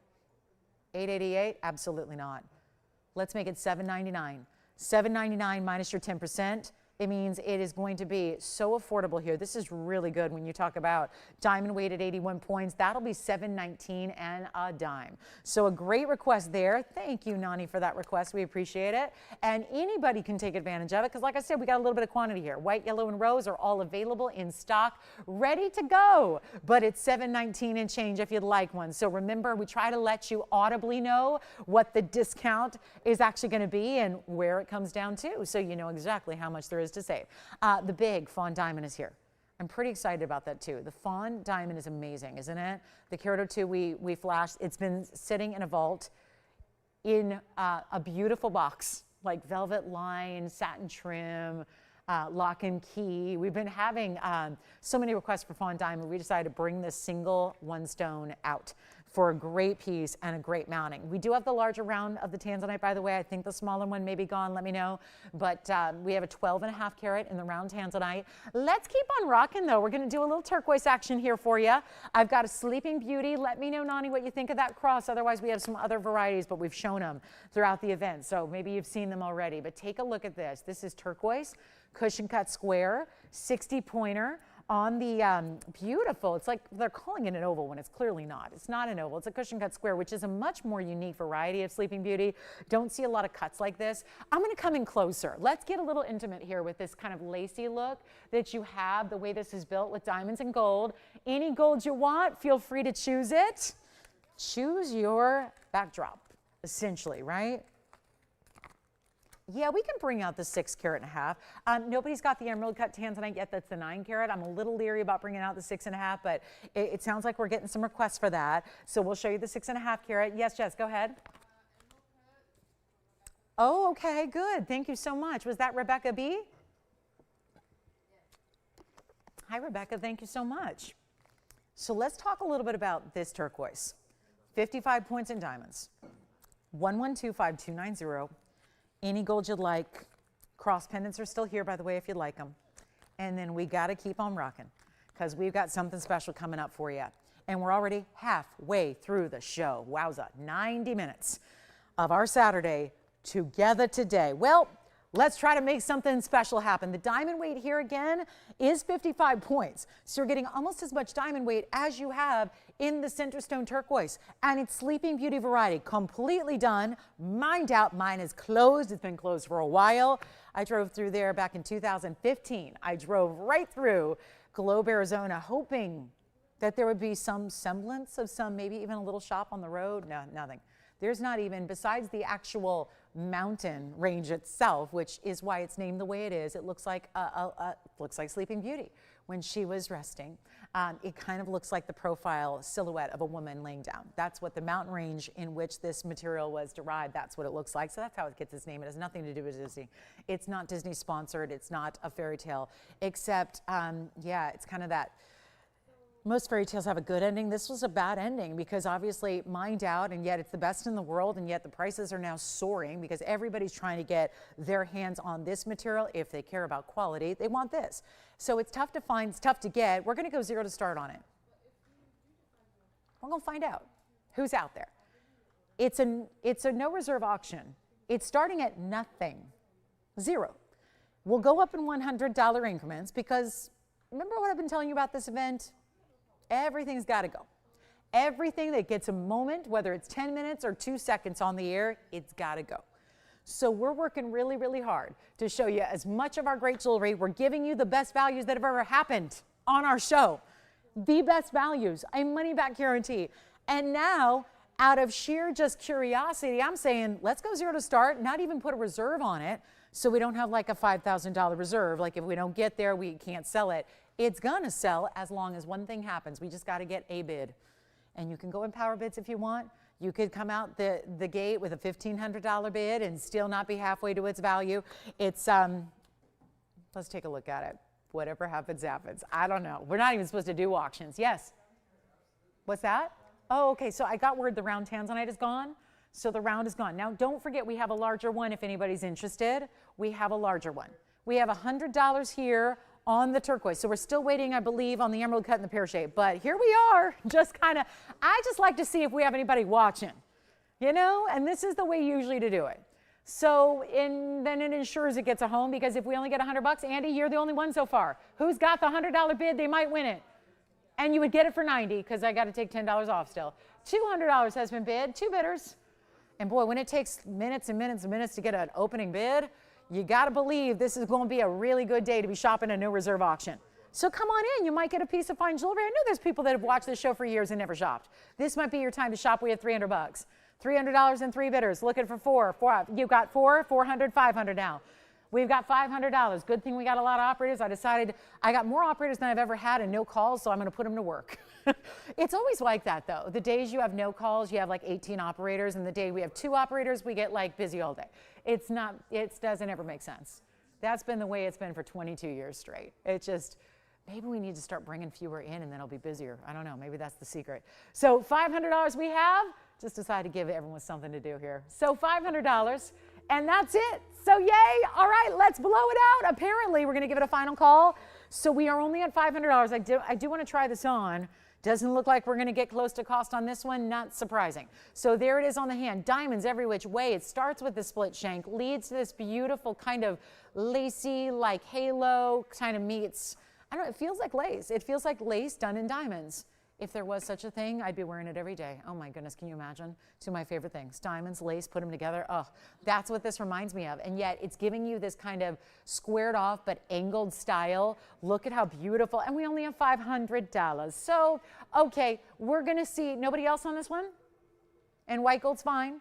$888? Absolutely not. Let's make it $799. $799 minus your 10%. It means it is going to be so affordable here. This is really good when you talk about diamond weight at 81 points. That'll be $719 and a dime. So a great request there. Thank you, Nani, for that request. We appreciate it. And anybody can take advantage of it because, like I said, we got a little bit of quantity here. White, yellow, and rose are all available in stock, ready to go. But it's $719 and change if you'd like one. So remember, we try to let you audibly know what the discount is actually going to be and where it comes down to, so you know exactly how much there is to save. The big Fawn diamond is here. I'm pretty excited about that too. The Fawn diamond is amazing, isn't it? The Carat 02 we flashed. It's been sitting in a vault in a beautiful box, like velvet line, satin trim, lock and key. We've been having so many requests for Fawn diamond. We decided to bring this single one stone out for a great piece and a great mounting. We do have the larger round of the Tanzanite, by the way. I think the smaller one may be gone, let me know. But we have a 12.5 carat in the round Tanzanite. Let's keep on rocking though. We're gonna do a little turquoise action here for you. I've got a Sleeping Beauty. Let me know, Nani, what you think of that cross. Otherwise, we have some other varieties, but we've shown them throughout the event. So maybe you've seen them already, but take a look at this. This is turquoise, cushion cut square, 60 pointer. On the beautiful, it's like they're calling it an oval when it's clearly not. It's not an oval, it's a cushion cut square, which is a much more unique variety of Sleeping Beauty. Don't see a lot of cuts like this. I'm gonna come in closer. Let's get a little intimate here with this kind of lacy look that you have, the way this is built with diamonds and gold. Any gold you want, feel free to choose it. Choose your backdrop, essentially, right? Yeah, we can bring out the 6.5 carat. Nobody's got the emerald cut Tanzanite yet. That's the 9 carat. I'm a little leery about bringing out the 6.5, but it sounds like we're getting some requests for that. So we'll show you the 6.5 carat. Yes, Jess, go ahead. Oh, okay, good. Thank you so much. Was that Rebecca B? Hi, Rebecca. Thank you so much. So let's talk a little bit about this turquoise. 55 points in diamonds. 1125290. Any gold you'd like. Cross pendants are still here, by the way, if you'd like them. And then we got to keep on rocking because we've got something special coming up for you. And we're already halfway through the show. Wowza, 90 minutes of our Saturday together today. Well, let's try to make something special happen. The diamond weight here again is 55 points. So you're getting almost as much diamond weight as you have in the Centerstone turquoise. And it's Sleeping Beauty variety, completely done, mined out. Mine is closed. It's been closed for a while. I drove through there back in 2015. I drove right through Globe, Arizona, hoping that there would be some semblance of some, maybe even a little shop on the road. No, nothing. There's not even, besides the actual mountain range itself, which is why it's named the way it is. It looks like Sleeping Beauty when she was resting. It kind of looks like the profile silhouette of a woman laying down. That's what the mountain range in which this material was derived, that's what it looks like. So that's how it gets its name. It has nothing to do with Disney. It's not Disney sponsored. It's not a fairy tale, except, yeah, it's kind of that. Most fairy tales have a good ending. This was a bad ending because obviously mined out, and yet it's the best in the world, and yet the prices are now soaring because everybody's trying to get their hands on this material. If they care about quality, they want this. So it's tough to find, it's tough to get. We're going to go zero to start on it. We're going to find out who's out there. It's a no reserve auction. It's starting at nothing, zero. We'll go up in $100 increments because remember what I've been telling you about this event? Everything's got to go. Everything that gets a moment, whether it's 10 minutes or 2 seconds on the air, it's got to go. So we're working really, really hard to show you as much of our great jewelry. We're giving you the best values that have ever happened on our show. The best values, a money-back guarantee. And now, out of sheer just curiosity, I'm saying, let's go zero to start, not even put a reserve on it. So we don't have like a $5,000 reserve. Like if we don't get there, we can't sell it. It's gonna sell as long as one thing happens. We just gotta get a bid. And you can go in power bids if you want. You could come out the gate with a $1,500 bid and still not be halfway to its value. It's, let's take a look at it. Whatever happens, happens. I don't know. We're not even supposed to do auctions. Yes? What's that? Oh, okay, so I got word the round Tanzanite is gone. So the round is gone. Now, don't forget we have a larger one if anybody's interested. We have a larger one. We have $100 here on the turquoise. So we're still waiting, I believe, on the emerald cut and the pear shape. But here we are, just kind of, I just like to see if we have anybody watching, you know? And this is the way usually to do it. So then it ensures it gets a home, because if we only get $100, Andy, you're the only one so far. Who's got the $100 bid? They might win it. And you would get it for $90, because I got to take $10 off still. $200 has been bid, 2 bidders. And boy, when it takes minutes and minutes and minutes to get an opening bid, you got to believe this is going to be a really good day to be shopping a no reserve auction. So come on in. You might get a piece of fine jewelry. I know there's people that have watched this show for years and never shopped. This might be your time to shop. We have $300. $300 and 3 bidders. Looking for 4. You've got 4, 400, 500 now. We've got $500. Good thing we got a lot of operators. I decided I got more operators than I've ever had and no calls, so I'm going to put them to work. It's always like that, though. The days you have no calls, you have like 18 operators, and the day we have 2 operators, we get like busy all day. It doesn't ever make sense. That's been the way it's been for 22 years straight. It just, maybe we need to start bringing fewer in, and then it'll be busier. I don't know. Maybe that's the secret. So $500 we have. Just decided to give everyone something to do here. So $500, and that's it. So yay. All right, let's blow it out. Apparently, we're going to give it a final call. So we are only at $500. I do want to try this on. Doesn't look like we're going to get close to cost on this one. Not surprising. So there it is on the hand. Diamonds every which way. It starts with the split shank, leads to this beautiful kind of lacy, like halo, kind of meets, I don't know, it feels like lace. It feels like lace done in diamonds. If there was such a thing, I'd be wearing it every day. Oh my goodness, can you imagine? Two of my favorite things, diamonds, lace, put them together. Oh, that's what this reminds me of. And yet it's giving you this kind of squared off but angled style. Look at how beautiful. And we only have $500. So, okay, we're gonna see, nobody else on this one? And white gold's fine.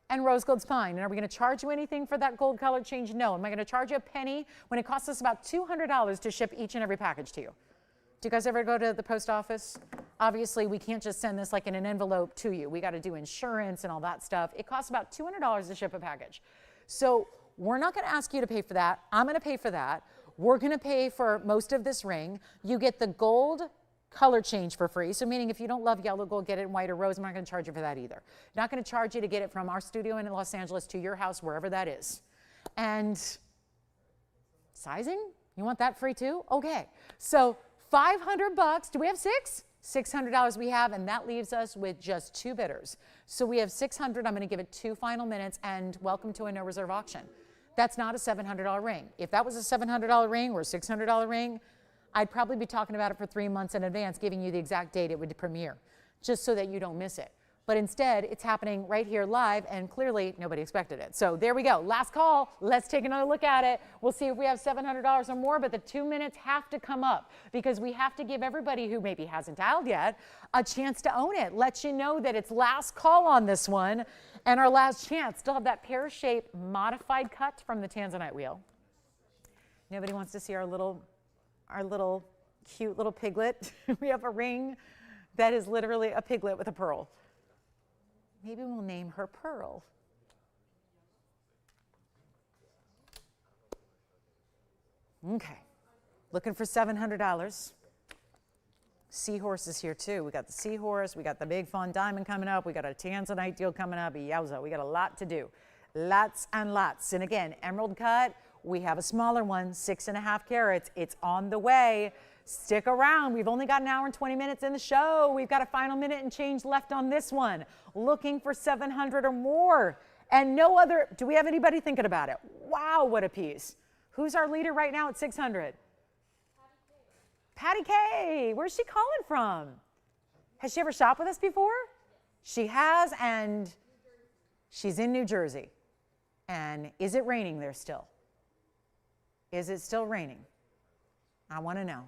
And rose gold's fine. And are we going to charge you anything for that gold color change? No. Am I going to charge you a penny when it costs us about $200 to ship each and every package to you? Do you guys ever go to the post office? Obviously, we can't just send this like in an envelope to you. We got to do insurance and all that stuff. It costs about $200 to ship a package. So we're not going to ask you to pay for that. I'm going to pay for that. We're going to pay for most of this ring. You get the gold color change for free. So meaning if you don't love yellow gold, get it in white or rose. I'm not going to charge you for that either. Not going to charge you to get it from our studio in Los Angeles to your house, wherever that is. And sizing? You want that free too? Okay. So $500. Do we have 6? $600 we have, and that leaves us with just 2 bidders. So we have $600. I'm going to give it 2 final minutes, and welcome to a no reserve auction. That's not a $700 ring. If that was a $700 ring or a $600 ring, I'd probably be talking about it for 3 months in advance, giving you the exact date it would premiere, just so that you don't miss it. But instead, it's happening right here live, and clearly nobody expected it. So there we go. Last call. Let's take another look at it. We'll see if we have $700 or more, but the 2 minutes have to come up because we have to give everybody who maybe hasn't dialed yet a chance to own it. Let you know that it's last call on this one and our last chance. Still have that pear-shaped modified cut from the Tanzanite wheel. Nobody wants to see our little cute little piglet. We have a ring that is literally a piglet with a pearl. Maybe we'll name her Pearl. Okay, looking for $700. Seahorse is here too. We got the seahorse, we got the big Fawn diamond coming up, we got a Tanzanite deal coming up, yowza, we got a lot to do. Lots and lots. And again, emerald cut, we have a smaller one, 6.5 carats. It's on the way. Stick around. We've only got an hour and 20 minutes in the show. We've got a final minute and change left on this one. Looking for 700 or more. And no other, do we have anybody thinking about it? Wow, what a piece. Who's our leader right now at 600? Patty K. Where's she calling from? Has she ever shopped with us before? She has, and she's in New Jersey. And is it raining there still? Is it still raining? I want to know.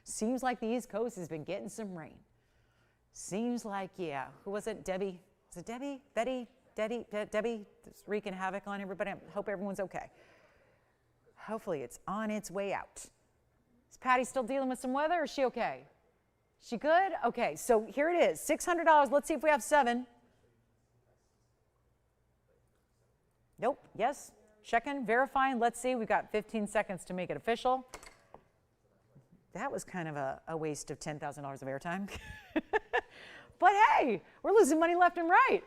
Seems like the East Coast has been getting some rain. Seems like, yeah. Who was it? Debbie? Was it Debbie? Betty? Debbie, just wreaking havoc on everybody. I hope everyone's okay. Hopefully it's on its way out. Is Patty still dealing with some weather, or is she okay? She good? Okay, so here it is, $600. Let's see if we have 7. Nope, yes, checking, verifying. Let's see, we've got 15 seconds to make it official. That was kind of a waste of $10,000 of airtime. But hey, we're losing money left and right.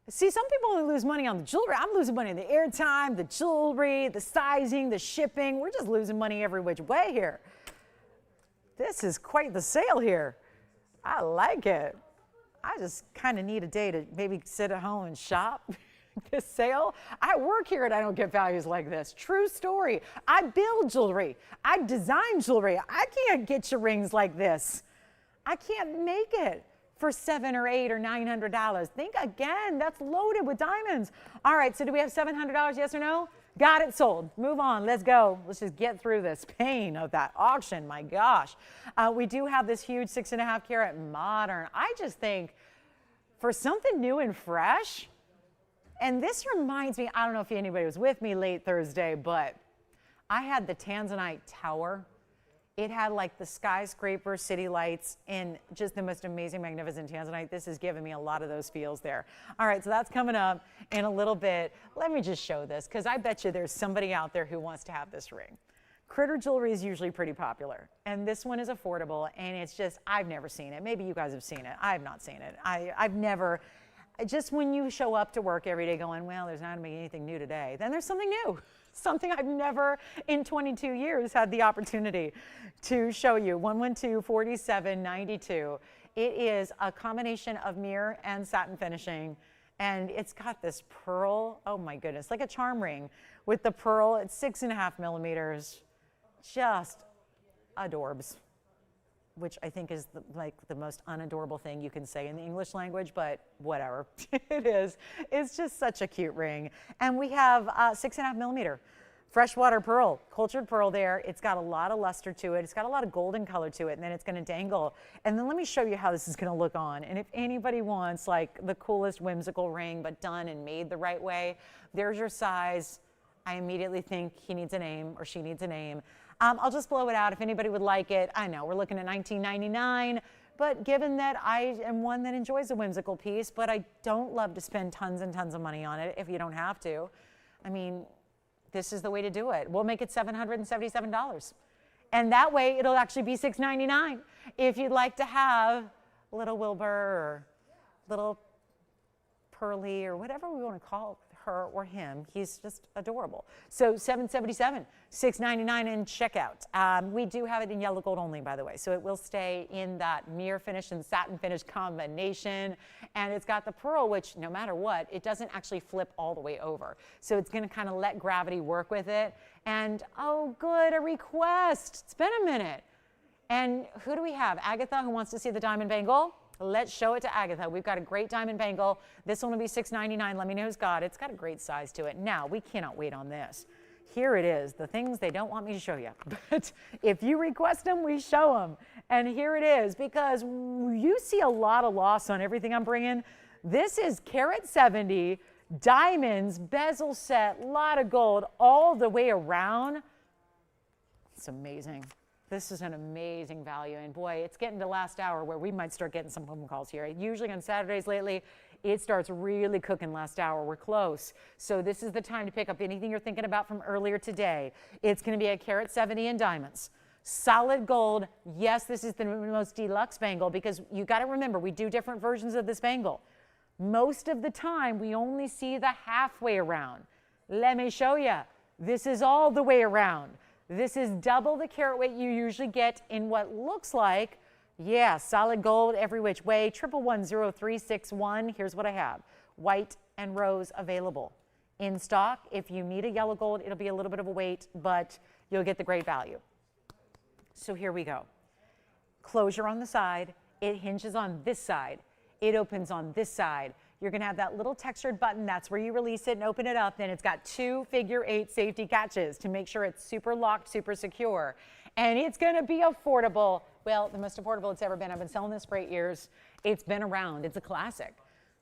See, some people only lose money on the jewelry. I'm losing money on the airtime, the jewelry, the sizing, the shipping. We're just losing money every which way here. This is quite the sale here. I like it. I just kind of need a day to maybe sit at home and shop this sale. I work here and I don't get values like this. True story. I build jewelry. I design jewelry. I can't get your rings like this. I can't make it for $700 or $800 or $900. Think again, that's loaded with diamonds. All right, so do we have $700, yes or no? Got it, sold. Move on, let's go. Let's just get through this pain of that auction, my gosh. We do have this huge 6.5 carat modern. I just think for something new and fresh, and this reminds me, I don't know if anybody was with me late Thursday, but I had the Tanzanite tower. It had like the skyscraper city lights and just the most amazing, magnificent Tanzanite. This is giving me a lot of those feels there. All right, so that's coming up in a little bit. Let me just show this, because I bet you there's somebody out there who wants to have this ring. Critter jewelry is usually pretty popular, and this one is affordable, and it's just, I've never seen it. Maybe you guys have seen it. I have not seen it. I've never, just when you show up to work every day going, well, there's not going to be anything new today, then there's something new. Something I've never in 22 years had the opportunity to show you. 112-4792. It is a combination of mirror and satin finishing, and it's got this pearl, oh my goodness, like a charm ring with the pearl. It's 6.5 millimeters, just adorbs, which I think is like the most unadorable thing you can say in the English language, but whatever. It is. It's just such a cute ring. And we have 6.5 millimeter freshwater pearl, cultured pearl there. It's got a lot of luster to it. It's got a lot of golden color to it, and then it's going to dangle. And then let me show you how this is going to look on. And if anybody wants like the coolest whimsical ring, but done and made the right way, there's your size. I immediately think he needs a name or she needs a name. I'll just blow it out if anybody would like it. I know we're looking at $19.99, but given that I am one that enjoys a whimsical piece, but I don't love to spend tons and tons of money on it if you don't have to. I mean, this is the way to do it. We'll make it $777. And that way it'll actually be $699 if you'd like to have little Wilbur or little Pearly or whatever we want to call her or him. He's just adorable. So $777, $699 in checkout. We do have it in yellow gold only, by the way, so it will stay in that mirror finish and satin finish combination. And it's got the pearl, which no matter what, it doesn't actually flip all the way over. So it's going to kind of let gravity work with it. And oh, good, a request. It's been a minute. And who do we have? Agatha, who wants to see the diamond bangle? Let's show it to Agatha. We've got a great diamond bangle. This one will be $699. Let me know who's got it. It's got a great size to it. Now, we cannot wait on this. Here it is, the things they don't want me to show you. But if you request them, we show them. And here it is, because you see a lot of loss on everything I'm bringing. This is carat 70, diamonds, bezel set, lot of gold all the way around. It's amazing. This is an amazing value, and boy, it's getting to last hour where we might start getting some phone calls here. Usually on Saturdays lately, it starts really cooking last hour. We're close. So this is the time to pick up anything you're thinking about from earlier today. It's going to be a carat 70 in diamonds. Solid gold. Yes, this is the most deluxe bangle, because you got to remember, we do different versions of this bangle. Most of the time, we only see the halfway around. Let me show you. This is all the way around. This is double the carat weight you usually get in what looks like, yeah, solid gold every which way. 1110361. Here's what I have. White and rose available. In stock. If you need a yellow gold, it'll be a little bit of a wait, but you'll get the great value. So here we go. Closure on the side. It hinges on this side. It opens on this side. You're going to have that little textured button. That's where you release it and open it up. Then it's got 2 figure-8 safety catches to make sure it's super locked, super secure. And it's going to be affordable. Well, the most affordable it's ever been. I've been selling this for 8 years. It's been around. It's a classic.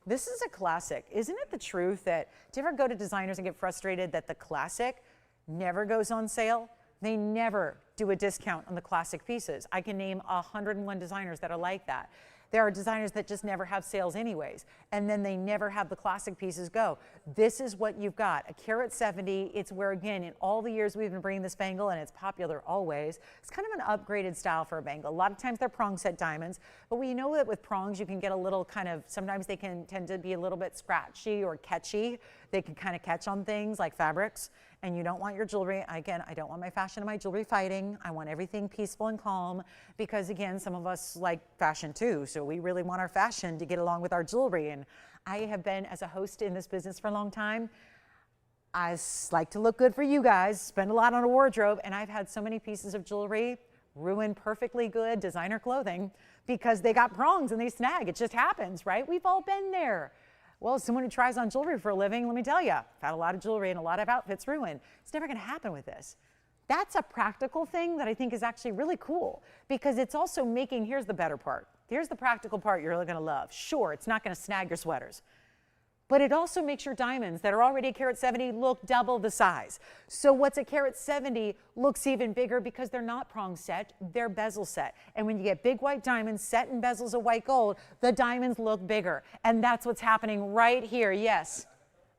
This is a classic. Isn't it the truth that, do you ever go to designers and get frustrated that the classic never goes on sale? They never do a discount on the classic pieces. I can name 101 designers that are like that. There are designers that just never have sales anyways, and then they never have the classic pieces go. This is what you've got, a carat 70. It's where, again, in all the years we've been bringing this bangle, and it's popular always, it's kind of an upgraded style for a bangle. A lot of times they're prong set diamonds, but we know that with prongs you can get a little kind of, sometimes they can tend to be a little bit scratchy or catchy. They can kind of catch on things like fabrics, and you don't want your jewelry, again, I don't want my fashion and my jewelry fighting. I want everything peaceful and calm because, again, some of us like fashion too, so we really want our fashion to get along with our jewelry. And I have been, as a host in this business for a long time, I like to look good for you guys, spend a lot on a wardrobe, and I've had so many pieces of jewelry ruin perfectly good designer clothing because they got prongs and they snag. It just happens, right? We've all been there. Well, as someone who tries on jewelry for a living, let me tell you, I've had a lot of jewelry and a lot of outfits ruined. It's never going to happen with this. That's a practical thing that I think is actually really cool because it's also making, here's the better part. Here's the practical part you're really going to love. Sure, it's not going to snag your sweaters, but it also makes your diamonds that are already a carat 70 look double the size. So what's a carat 70 looks even bigger because they're not prong set, they're bezel set. And when you get big white diamonds set in bezels of white gold, the diamonds look bigger. And that's what's happening right here. Yes,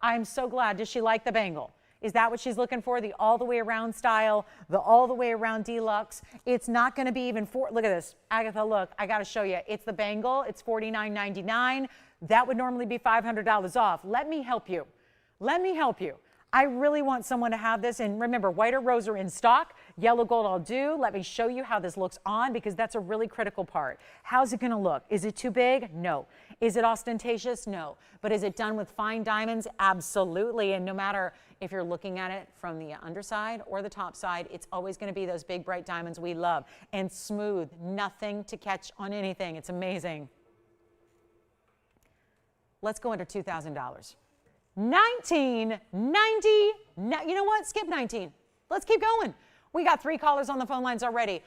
I'm so glad. Does she like the bangle? Is that what she's looking for? The all the way around style, the all the way around deluxe. It's not going to be even look at this. Agatha, look, I got to show you. It's the bangle. It's $49.99. That would normally be $500 off. Let me help you. Let me help you. I really want someone to have this. And remember, white or rose are in stock. Yellow gold I'll do. Let me show you how this looks on because that's a really critical part. How's it going to look? Is it too big? No. Is it ostentatious? No. But is it done with fine diamonds? Absolutely. And no matter if you're looking at it from the underside or the top side, it's always going to be those big bright diamonds we love. And smooth. Nothing to catch on anything. It's amazing. Let's go under $2,000. $19.90. You know what? Skip 19. Let's keep going. We got 3 callers on the phone lines already.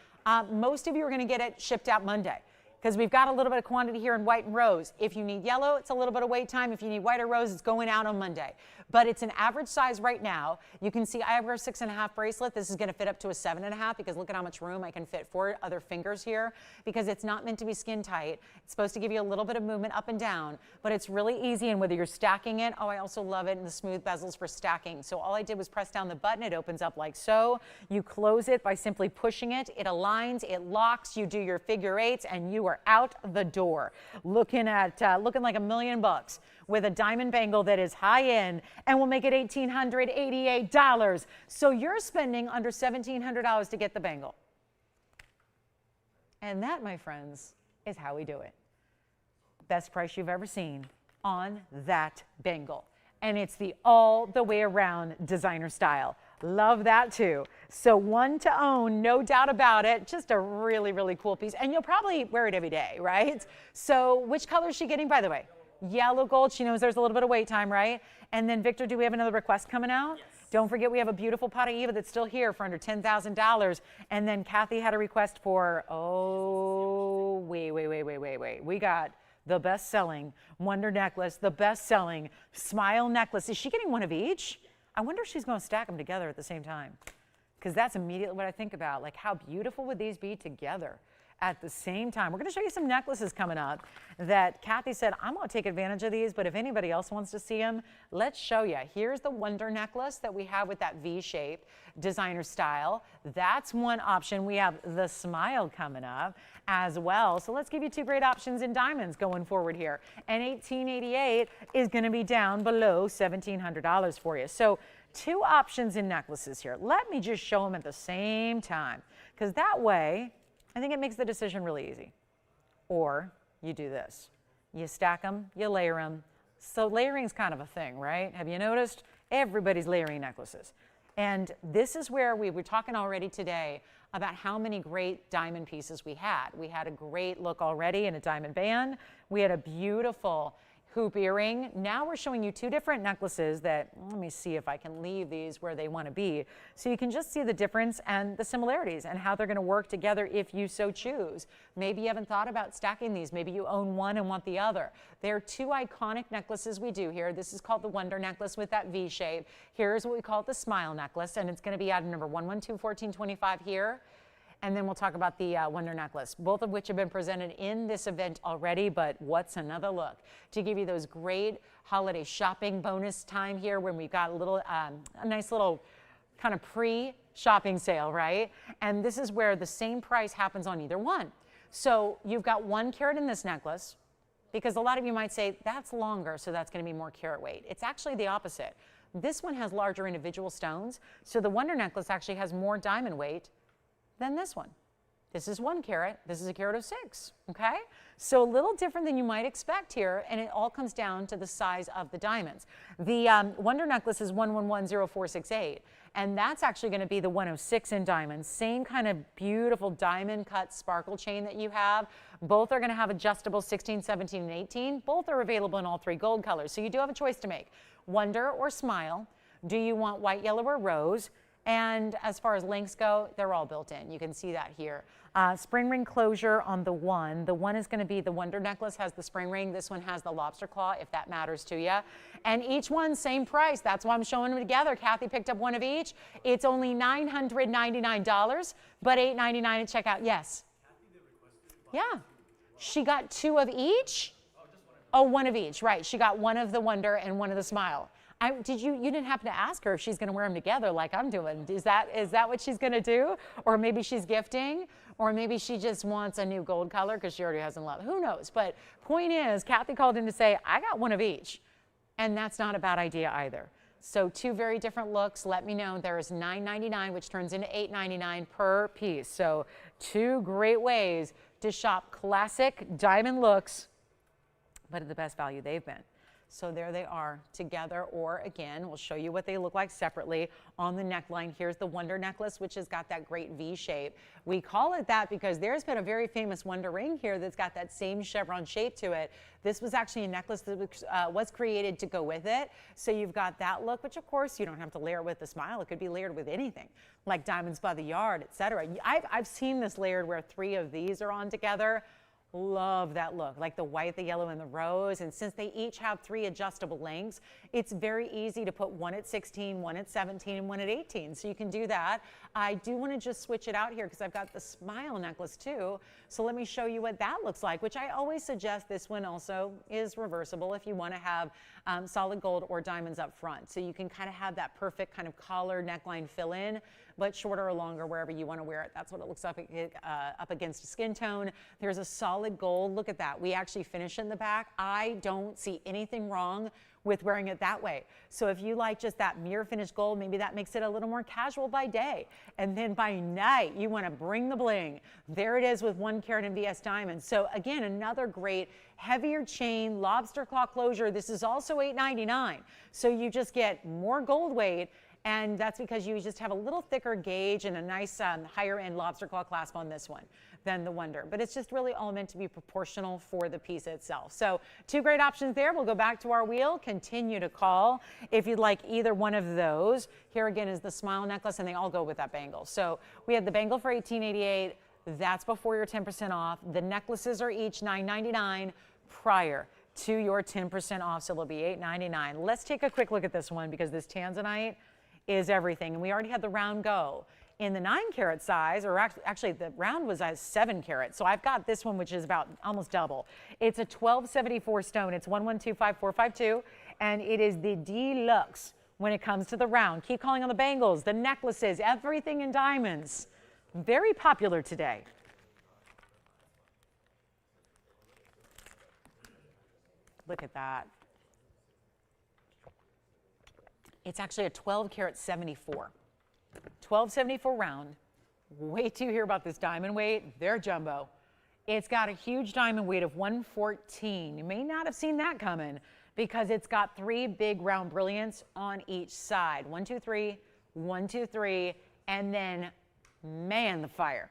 Most of you are going to get it shipped out Monday because we've got a little bit of quantity here in white and rose. If you need yellow, it's a little bit of wait time. If you need white or rose, it's going out on Monday. But it's an average size right now. You can see I have our 6.5 bracelet. This is going to fit up to a 7.5 because look at how much room I can fit 4 other fingers here because it's not meant to be skin tight. It's supposed to give you a little bit of movement up and down, but it's really easy. And whether you're stacking it, oh, I also love it in the smooth bezels for stacking. So all I did was press down the button. It opens up like so. You close it by simply pushing it. It aligns, it locks. You do your figure 8s and you are out the door looking like $1 million with a diamond bangle that is high end and will make it $1,888. So you're spending under $1,700 to get the bangle. And that, my friends, is how we do it. Best price you've ever seen on that bangle. And it's the all the way around designer style. Love that too. So one to own, no doubt about it. Just a really, really cool piece. And you'll probably wear it every day, right? So which color is she getting, by the way? Yellow gold. She knows there's a little bit of wait time, right? And then, Victor, do we have another request coming out? Yes. Don't forget we have a beautiful Paraiba that's still here for under $10,000. And then Kathy had a request for, oh, wait. We got the best-selling Wonder Necklace, the best-selling Smile Necklace. Is she getting one of each? I wonder if she's going to stack them together at the same time. Because that's immediately what I think about. Like, how beautiful would these be together at the same time? We're going to show you some necklaces coming up that Kathy said, I'm going to take advantage of these, but if anybody else wants to see them, let's show you. Here's the Wonder Necklace that we have with that V-shape designer style. That's one option. We have the Smile coming up as well. So let's give you 2 great options in diamonds going forward here. And $1,888 is going to be down below $1,700 for you. So 2 options in necklaces here. Let me just show them at the same time because that way, I think it makes the decision really easy. Or you do this. You stack them, you layer them. So layering is kind of a thing, right? Have you noticed? Everybody's layering necklaces. And this is where we were talking already today about how many great diamond pieces we had. We had a great look already in a diamond band. We had a beautiful hoop earring. Now we're showing you two different necklaces that, let me see if I can leave these where they want to be. So you can just see the difference and the similarities and how they're going to work together if you so choose. Maybe you haven't thought about stacking these. Maybe you own one and want the other. There are two iconic necklaces we do here. This is called the Wonder Necklace with that V shape. Here's what we call the Smile Necklace, and it's going to be item number 1121425 here. And then we'll talk about the Wonder Necklace, both of which have been presented in this event already, but what's another look? To give you those great holiday shopping bonus time here when we've got a little, a nice little kind of pre-shopping sale, right? And this is where the same price happens on either one. So you've got 1 carat in this necklace, because a lot of you might say, that's longer, so that's gonna be more carat weight. It's actually the opposite. This one has larger individual stones, so the Wonder Necklace actually has more diamond weight than this one. This is 1 carat, this is a carat of 6, okay? So a little different than you might expect here, and it all comes down to the size of the diamonds. The Wonder Necklace is 1110468, and that's actually gonna be the 106 in diamonds. Same kind of beautiful diamond cut sparkle chain that you have. Both are gonna have adjustable 16, 17, and 18. Both are available in all 3 gold colors, so you do have a choice to make. Wonder or Smile. Do you want white, yellow, or rose? And as far as lengths go, they're all built in. You can see that here. Spring ring closure on the one. The one is going to be the Wonder Necklace, has the spring ring. This one has the lobster claw, if that matters to you. And each one, same price. That's why I'm showing them together. Kathy picked up one of each. It's only $999, but $899 at checkout. Yes? Yeah. She got 2 of each? Oh, one of each, right. She got one of the Wonder and one of the Smile. You didn't happen to ask her if she's going to wear them together like I'm doing. Is that what she's going to do? Or maybe she's gifting, or maybe she just wants a new gold color because she already has a lot. Who knows? But point is, Kathy called in to say, I got one of each. And that's not a bad idea either. So 2 very different looks. Let me know. There is $9.99, which turns into $8.99 per piece. So 2 great ways to shop classic diamond looks, but at the best value they've been. So there they are together, or again, we'll show you what they look like separately. On the neckline, here's the Wonder Necklace, which has got that great V shape. We call it that because there's been a very famous Wonder ring here that's got that same chevron shape to it. This was actually a necklace that was created to go with it. So you've got that look, which of course you don't have to layer it with the Smile. It could be layered with anything, like diamonds by the yard, etc. I've seen this layered where 3 of these are on together. Love that look, like the white, the yellow, and the rose. And since they each have 3 adjustable lengths, it's very easy to put one at 16, one at 17, and one at 18. So you can do that. I do want to just switch it out here because I've got the Smile Necklace too. So let me show you what that looks like, which I always suggest this one also is reversible if you want to have solid gold or diamonds up front. So you can kind of have that perfect kind of collar neckline fill in, but shorter or longer wherever you want to wear it. That's what it looks like up against a skin tone. There's a solid gold. Look at that. We actually finish in the back. I don't see anything wrong with wearing it that way. So if you like just that mirror finished gold, maybe that makes it a little more casual by day. And then by night, you want to bring the bling. There it is with 1 carat and VS diamonds. So again, another great heavier chain, lobster claw closure. This is also $8.99. So you just get more gold weight, and that's because you just have a little thicker gauge and a nice higher end lobster claw clasp on this one than the Wonder. But it's just really all meant to be proportional for the piece itself. So 2 great options there. We'll go back to our wheel, continue to call if you'd like either one of those. Here again is the Smile Necklace, and they all go with that bangle. So we have the bangle for $18.88. That's before your 10% off. The necklaces are each $9.99 prior to your 10% off, so it'll be $8.99. Let's take a quick look at this one because this Tanzanite is everything. And we already had the round go in the 9 carat size, or actually the round was a 7 carat. So I've got this one, which is about almost double. It's a 1274 stone. It's 1125452, and it is the deluxe when it comes to the round. Keep calling on the bangles, the necklaces, everything in diamonds. Very popular today. Look at that. It's actually a 12 carat 74. 1274 round. Wait till you hear about this diamond weight. They're jumbo. It's got a huge diamond weight of 114. You may not have seen that coming because it's got 3 big round brilliants on each side. 1, 2, 3, 1, 2, 3, and then, man, the fire.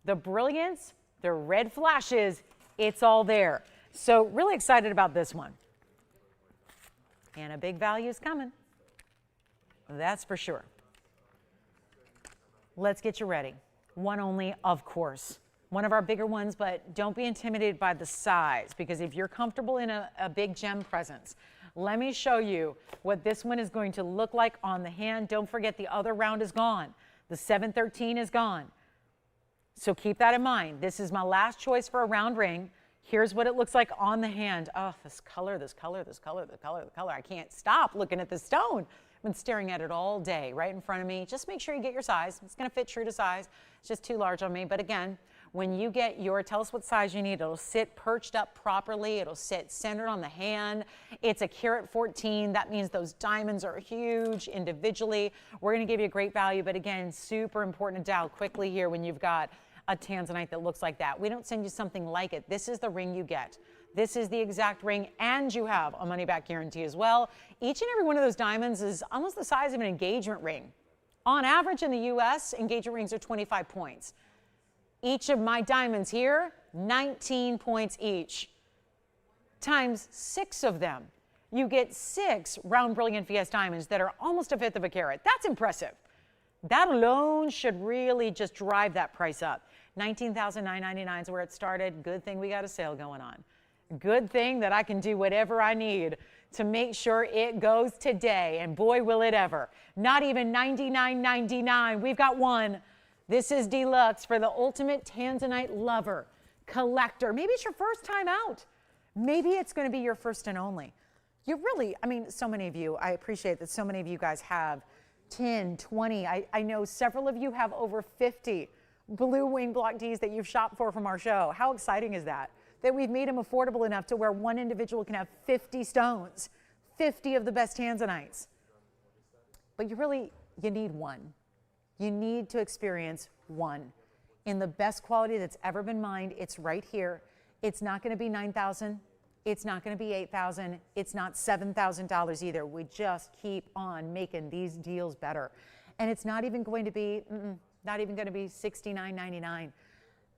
The brilliance, the red flashes, it's all there. So really excited about this one. And a big value is coming. That's for sure. Let's get you ready. One only, of course. One of our bigger ones, but don't be intimidated by the size, because if you're comfortable in a big gem presence, let me show you what this one is going to look like on the hand. Don't forget the other round is gone. The 713 is gone. So keep that in mind. This is my last choice for a round ring. Here's what it looks like on the hand. Oh, this color, this color, this color, the color, the color. I can't stop looking at this stone. I've been staring at it all day right in front of me. Just make sure you get your size. It's going to fit true to size. It's just too large on me. But again, when you get your, tell us what size you need. It'll sit perched up properly. It'll sit centered on the hand. It's a carat 14. That means those diamonds are huge individually. We're going to give you a great value. But again, super important to dial quickly here when you've got a Tanzanite that looks like that. We don't send you something like it. This is the ring you get. This is the exact ring, and you have a money-back guarantee as well. Each and every one of those diamonds is almost the size of an engagement ring. On average in the U.S., engagement rings are 25 points. Each of my diamonds here, 19 points each, times 6 of them. You get 6 round brilliant VS diamonds that are almost a fifth of a carat. That's impressive. That alone should really just drive that price up. $19,999 is where it started. Good thing we got a sale going on. Good thing that I can do whatever I need to make sure it goes today. And boy, will it ever. Not even $99.99. We've got one. This is deluxe for the ultimate Tanzanite lover, collector. Maybe it's your first time out. Maybe it's going to be your first and only. You really, I mean, so many of you, I appreciate that so many of you guys have 10, 20. I know several of you have over 50 blue wing block Ds that you've shopped for from our show. How exciting is that? That we've made them affordable enough to where one individual can have 50 stones, 50 of the best Tanzanites. But you need one. You need to experience one. In the best quality that's ever been mined, it's right here. It's not going to be $9,000. It's not going to be $8,000. It's not $7,000 either. We just keep on making these deals better. And it's not even going to be, $69.99.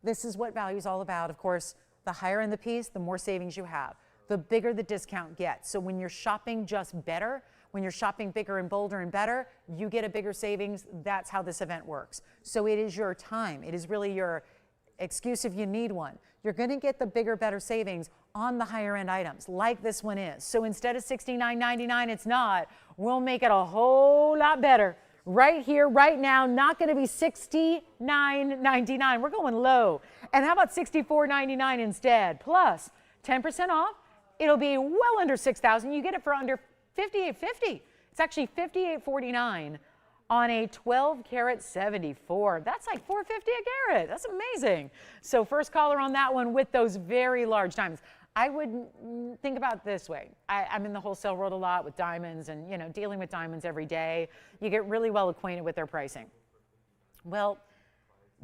This is what value is all about. Of course, the higher end the piece, the more savings you have, the bigger the discount gets. So when you're shopping just better, when you're shopping bigger and bolder and better, you get a bigger savings. That's how this event works. So it is your time. It is really your excuse if you need one. You're going to get the bigger, better savings on the higher end items like this one is. So instead of $69.99, it's not. We'll make it a whole lot better. Right here, right now, not going to be $69.99. We're going low. And how about $64.99 instead? Plus 10% off. It'll be well under $6,000. You get it for under $58.50. It's actually $58.49 on a 12 karat 74. That's like $4.50 a carat. That's amazing. So first caller on that one with those very large diamonds. I would think about it this way. I'm in the wholesale world a lot with diamonds and, dealing with diamonds every day. You get really well acquainted with their pricing. Well,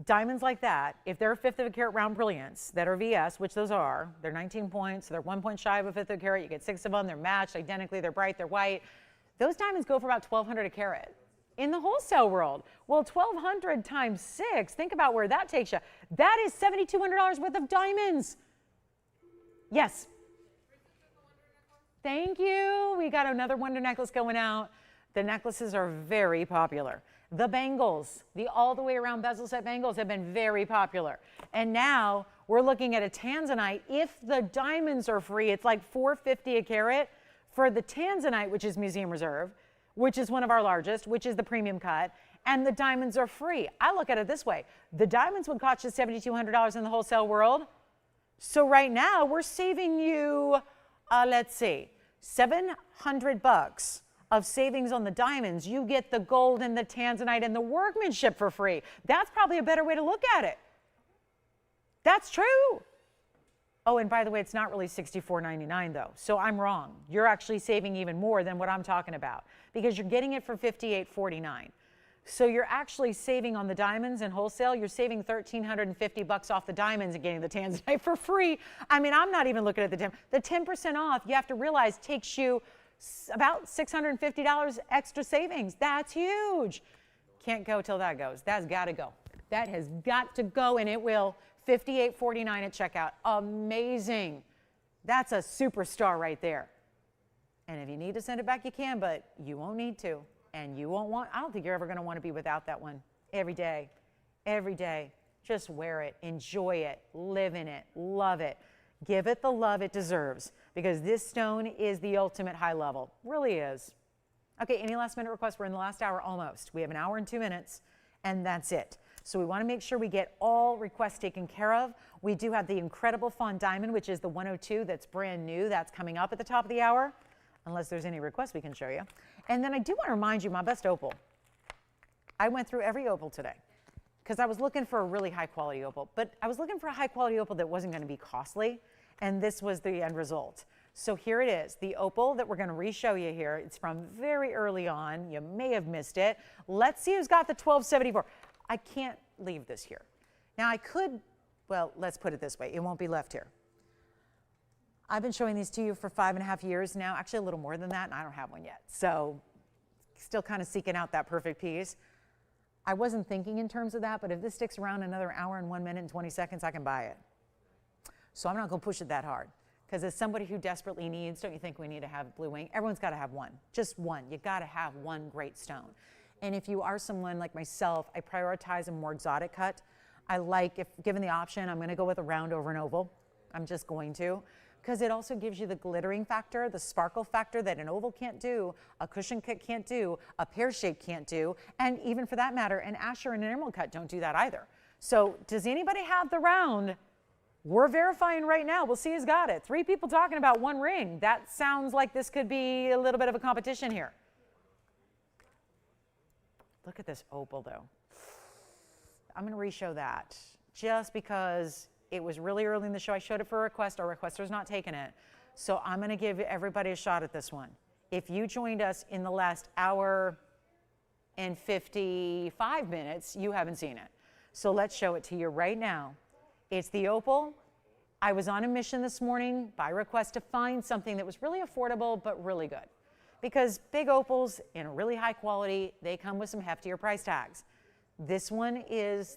diamonds like that, if they're a fifth of a carat round brilliance that are VS, which those are, they're 19 points, so they're 1 point shy of a fifth of a carat. You get 6 of them. They're matched identically. They're bright. They're white. Those diamonds go for about $1,200 a carat. In the wholesale world, well, 1,200 times 6, think about where that takes you. That is $7,200 worth of diamonds. Yes. Thank you. We got another wonder necklace going out. The necklaces are very popular. The bangles, the all the way around bezel set bangles have been very popular. And now we're looking at a Tanzanite. If the diamonds are free, it's like $4.50 a carat for the Tanzanite, which is Museum Reserve, which is one of our largest, which is the premium cut, and the diamonds are free. I look at it this way. The diamonds would cost you $7,200 in the wholesale world. So right now we're saving you, let's see, $700 of savings on the diamonds. You get the gold and the Tanzanite and the workmanship for free. That's probably a better way to look at it. That's true. Oh, and by the way, it's not really $64.99 though. So I'm wrong. You're actually saving even more than what I'm talking about because you're getting it for $58.49. So you're actually saving on the diamonds and wholesale. You're saving $1,350 off the diamonds and getting the Tanzanite for free. I mean, I'm not even looking at the 10%. The 10% off, you have to realize, takes you about $650 extra savings. That's huge. Can't go till that goes. That's got to go. That has got to go, and it will. $58.49 at checkout. Amazing. That's a superstar right there. And if you need to send it back, you can, but you won't need to. And you won't want, I don't think you're ever going to want to be without that one. Every day, every day. Just wear it, enjoy it, live in it, love it. Give it the love it deserves, because this stone is the ultimate high level. Really is. Okay, any last minute requests? We're in the last hour almost. We have an hour and 2 minutes, and that's it. So we want to make sure we get all requests taken care of. We do have the incredible Fawn Diamond, which is the 102 that's brand new. That's coming up at the top of the hour, unless there's any requests we can show you. And then I do want to remind you, my best opal. I went through every opal today because I was looking for a really high quality opal, but I was looking for a high quality opal that wasn't going to be costly, and this was the end result. So here it is, the opal that we're going to re-show you here. It's from very early on. You may have missed it. Let's see who's got the 1274. I can't leave this here. Now I could, well, let's put it this way. It won't be left here. I've been showing these to you for 5.5 years now, actually a little more than that, and I don't have one yet. So still kind of seeking out that perfect piece. I wasn't thinking in terms of that, but if this sticks around another hour and 1 minute and 20 seconds, I can buy it. So I'm not going to push it that hard, because as somebody who desperately needs, don't you think we need to have blue wing? Everyone's got to have one, just one. You got to have one great stone. And if you are someone like myself, I prioritize a more exotic cut. I like, if given the option, I'm going to go with a round over an oval. I'm just going to, because it also gives you the glittering factor, the sparkle factor that an oval can't do, a cushion cut can't do, a pear shape can't do, and even for that matter, an Asher and an emerald cut don't do that either. So does anybody have the round? We're verifying right now. We'll see who's got it. 3 people talking about one ring. That sounds like this could be a little bit of a competition here. Look at this opal, though. I'm going to re-show that just because it was really early in the show. I showed it for a request. Our requester's not taking it. So I'm going to give everybody a shot at this one. If you joined us in the last hour and 55 minutes, you haven't seen it. So let's show it to you right now. It's the opal. I was on a mission this morning by request to find something that was really affordable but really good. Because big opals in really high quality, they come with some heftier price tags. This one is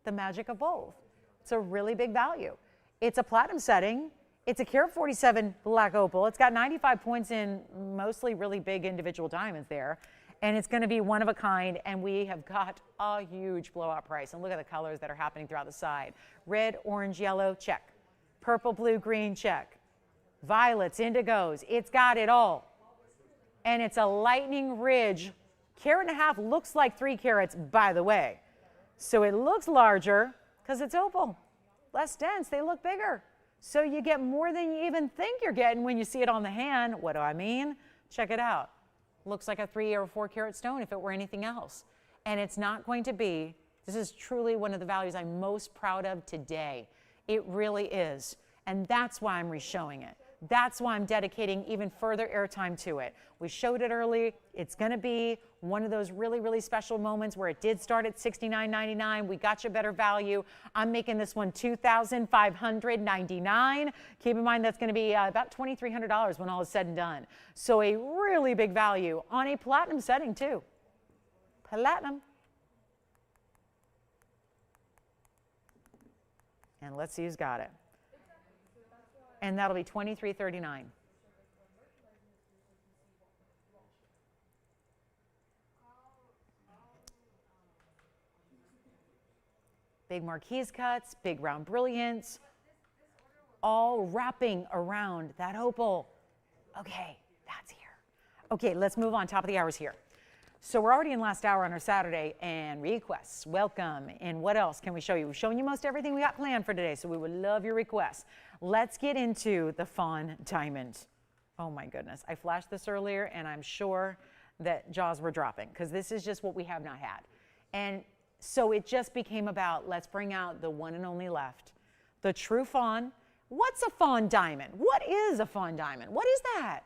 the magic of both. It's a really big value. It's a platinum setting. It's a carat 47 black opal. It's got 95 points in mostly really big individual diamonds there. And it's going to be one of a kind, and we have got a huge blowout price. And look at the colors that are happening throughout the side. Red, orange, yellow, check. Purple, blue, green, check. Violets, indigos, it's got it all. And it's a lightning ridge. 1.5 carats looks like 3 carats, by the way. So it looks larger because it's opal. Less dense, they look bigger. So you get more than you even think you're getting when you see it on the hand. What do I mean? Check it out. Looks like a 3 or 4 carat stone if it were anything else. And it's not going to be, this is truly one of the values I'm most proud of today. It really is. And that's why I'm re-showing it. That's why I'm dedicating even further airtime to it. We showed it early. It's going to be one of those really, really special moments where it did start at $69.99. We got you better value. I'm making this one $2,599. Keep in mind that's going to be about $2,300 when all is said and done. So a really big value on a platinum setting too. Platinum. And let's see who's got it. And that'll be $2,339. Big marquise cuts, big round brilliants, all wrapping around that opal. Okay, that's here. Okay, let's move on. Top of the hour's here. So we're already in last hour on our Saturday, and requests, welcome. And what else can we show you? We're showing you most everything we got planned for today, so we would love your requests. Let's get into the Fawn Diamond. Oh my goodness, I flashed this earlier, and I'm sure that jaws were dropping, because this is just what we have not had. And so it just became about, let's bring out the one and only left, the true Fawn. What's a Fawn Diamond? What is a Fawn Diamond? What is that?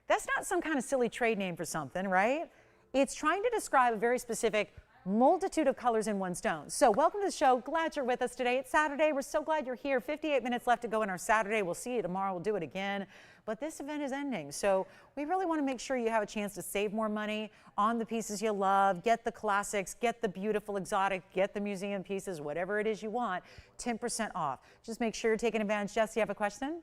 That's not some kind of silly trade name for something, right? It's trying to describe a very specific multitude of colors in one stone. So welcome to the show. Glad you're with us today. It's Saturday. We're so glad you're here. 58 minutes left to go in our Saturday. We'll see you tomorrow. We'll do it again. But this event is ending. So we really want to make sure you have a chance to save more money on the pieces you love, get the classics, get the beautiful exotic, get the museum pieces, whatever it is you want, 10% off. Just make sure you're taking advantage. Jess, you have a question?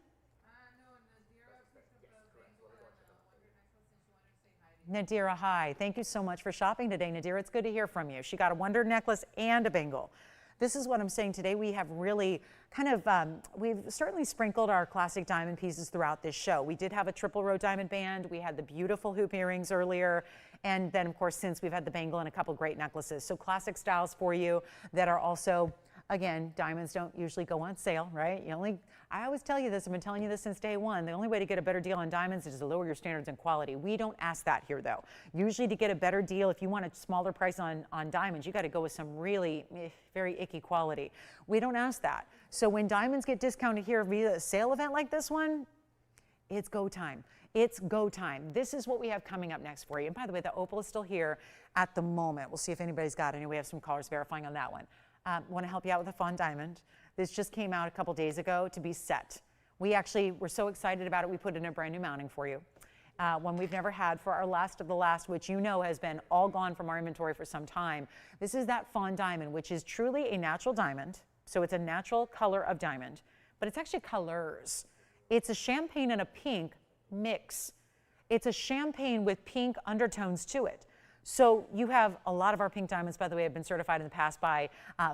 Nadira, hi. Thank you so much for shopping today, Nadira. It's good to hear from you. She got a wonder necklace and a bangle. This is what I'm saying today. We have really kind of, we've certainly sprinkled our classic diamond pieces throughout this show. We did have a triple row diamond band. We had the beautiful hoop earrings earlier. And then, of course, since we've had the bangle and a couple great necklaces. So classic styles for you that are also, again, diamonds don't usually go on sale, right? I always tell you this, I've been telling you this since day one. The only way to get a better deal on diamonds is to lower your standards and quality. We don't ask that here, though. Usually to get a better deal, if you want a smaller price on diamonds, you got to go with some really very icky quality. We don't ask that. So when diamonds get discounted here via a sale event like this one, it's go time. It's go time. This is what we have coming up next for you. And by the way, the Opal is still here at the moment. We'll see if anybody's got any. We have some callers verifying on that one. Want to help you out with a Fawn diamond. This just came out a couple days ago to be set. We actually were so excited about it, we put in a brand new mounting for you. One we've never had for our last of the last, which you know has been all gone from our inventory for some time. This is that Fawn diamond, which is truly a natural diamond. So it's a natural color of diamond, but it's actually colors. It's a champagne and a pink mix. It's a champagne with pink undertones to it. So you have a lot of our pink diamonds, by the way, have been certified in the past by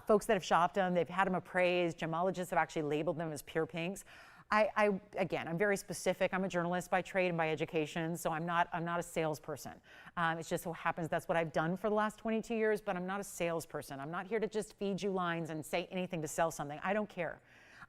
folks that have shopped them. They've had them appraised. Gemologists have actually labeled them as pure pinks. Again, I'm very specific. I'm a journalist by trade and by education, so I'm not a salesperson. It just so happens that's what I've done for the last 22 years, but I'm not a salesperson. I'm not here to just feed you lines and say anything to sell something. I don't care.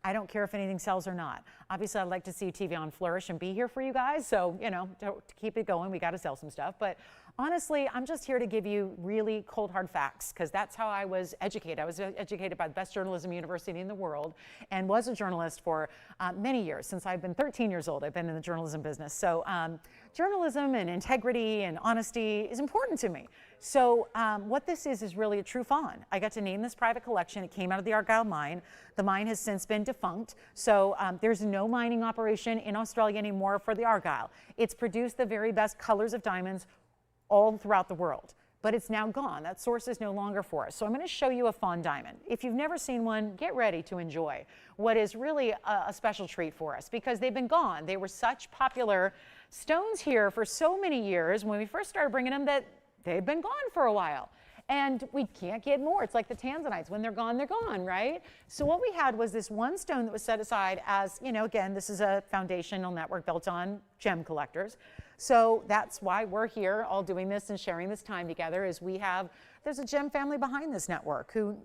I don't care if anything sells or not. Obviously, I'd like to see TVON flourish and be here for you guys. So, to keep it going, we got to sell some stuff. But honestly, I'm just here to give you really cold, hard facts because that's how I was educated. I was educated by the best journalism university in the world and was a journalist for many years. Since I've been 13 years old, I've been in the journalism business. So journalism and integrity and honesty is important to me. So what this is really a true fawn. I got to name this private collection. It came out of the Argyle mine. The mine has since been defunct. So there's no mining operation in Australia anymore for the Argyle. It's produced the very best colors of diamonds all throughout the world. But it's now gone. That source is no longer for us. So I'm going to show you a fawn diamond. If you've never seen one, get ready to enjoy what is really a special treat for us because they've been gone. They were such popular stones here for so many years when we first started bringing them that they've been gone for a while. And we can't get more. It's like the Tanzanites. When they're gone, right? So what we had was this one stone that was set aside as, again, this is a foundational network built on gem collectors. So that's why we're here all doing this and sharing this time together is there's a gem family behind this network who,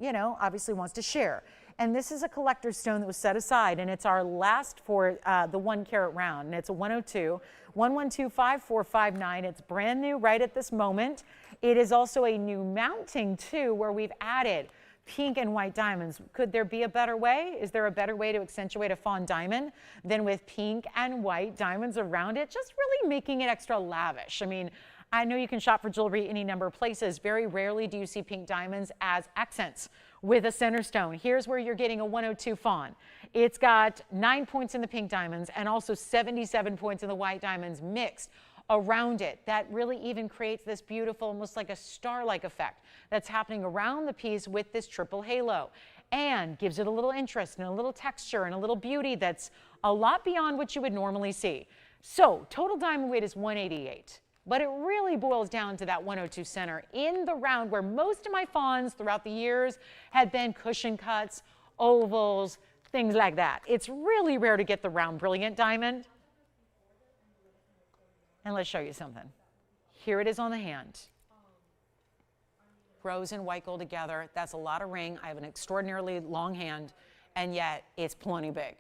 obviously wants to share. And this is a collector's stone that was set aside, and it's our last for the 1 carat round, and it's a 102, 1125459. It's brand new right at this moment. It is also a new mounting too, where we've added pink and white diamonds. Could there be a better way? Is there a better way to accentuate a fawn diamond than with pink and white diamonds around it? Just really making it extra lavish. I mean, I know you can shop for jewelry any number of places. Very rarely do you see pink diamonds as accents with a center stone. Here's where you're getting a 102 fawn. It's got 9 points in the pink diamonds and also 77 points in the white diamonds mixed around it. That really even creates this beautiful, almost like a star-like effect that's happening around the piece with this triple halo and gives it a little interest and a little texture and a little beauty that's a lot beyond what you would normally see. So total diamond weight is 188. But it really boils down to that 102 center in the round where most of my fawns throughout the years had been cushion cuts, ovals, things like that. It's really rare to get the round brilliant diamond. And let's show you something. Here it is on the hand. Rose and white gold together. That's a lot of ring. I have an extraordinarily long hand, and yet it's plenty big.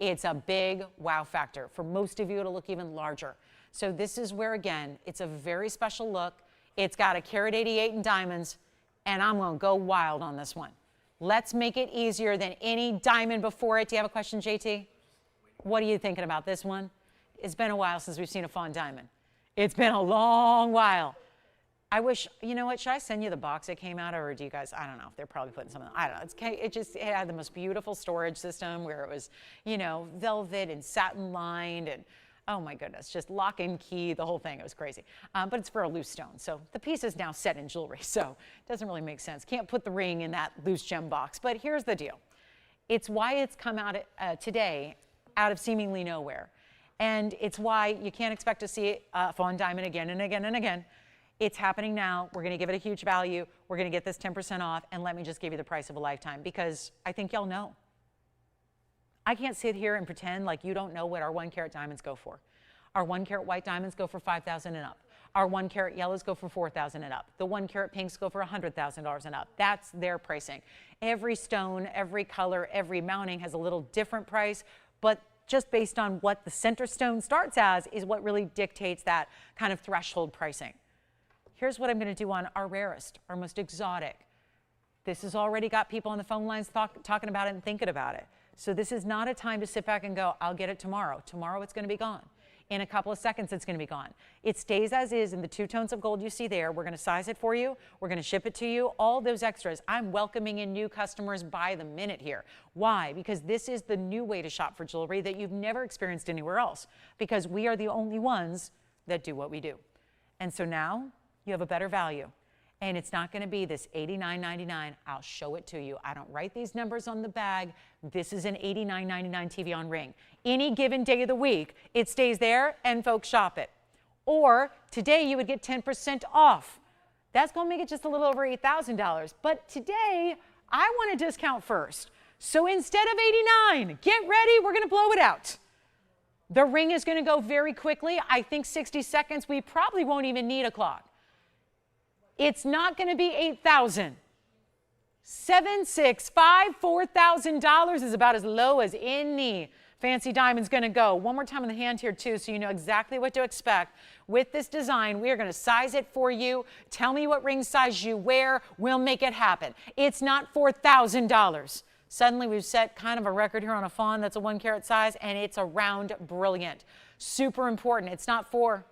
It's a big wow factor. For most of you, it'll look even larger. So this is where, again, it's a very special look. It's got a carat 88 in diamonds, and I'm going to go wild on this one. Let's make it easier than any diamond before it. Do you have a question, JT? What are you thinking about this one? It's been a while since we've seen a fawn diamond. It's been a long while. I wish, you know what, should I send you the box it came out of, or do you guys, I don't know if they're probably putting something, I don't know. It had the most beautiful storage system where it was, velvet and satin lined and, oh my goodness, just lock and key, the whole thing. It was crazy. But it's for a loose stone. So the piece is now set in jewelry. So it doesn't really make sense. Can't put the ring in that loose gem box. But here's the deal. It's why it's come out today out of seemingly nowhere. And it's why you can't expect to see Fawn diamond again and again and again. It's happening now. We're going to give it a huge value. We're going to get this 10% off. And let me just give you the price of a lifetime, because I think y'all know. I can't sit here and pretend like you don't know what our 1 carat diamonds go for. Our 1 carat white diamonds go for $5,000 and up. Our 1 carat yellows go for $4,000 and up. The 1 carat pinks go for $100,000 and up. That's their pricing. Every stone, every color, every mounting has a little different price, but just based on what the center stone starts as is what really dictates that kind of threshold pricing. Here's what I'm going to do on our rarest, our most exotic. This has already got people on the phone lines talking about it and thinking about it. So this is not a time to sit back and go, I'll get it tomorrow. Tomorrow it's going to be gone. In a couple of seconds, it's going to be gone. It stays as is in the 2 tones of gold you see there. We're going to size it for you. We're going to ship it to you. All those extras. I'm welcoming in new customers by the minute here. Why? Because this is the new way to shop for jewelry that you've never experienced anywhere else, because we are the only ones that do what we do. And so now you have a better value. And it's not going to be this $89.99. I'll show it to you. I don't write these numbers on the bag. This is an $89.99 TVON ring. Any given day of the week, it stays there and folks shop it. Or today you would get 10% off. That's going to make it just a little over $8,000. But today I want a discount first. So instead of $89, get ready. We're going to blow it out. The ring is going to go very quickly. I think 60 seconds. We probably won't even need a clock. It's not going to be $8,000. $4,000 is about as low as any fancy diamond's going to go. One more time on the hand here too, so you know exactly what to expect. With this design, we are going to size it for you. Tell me what ring size you wear. We'll make it happen. It's not $4,000. Suddenly we've set kind of a record here on a Fawn that's a 1 carat size, and it's around brilliant. Super important. It's not for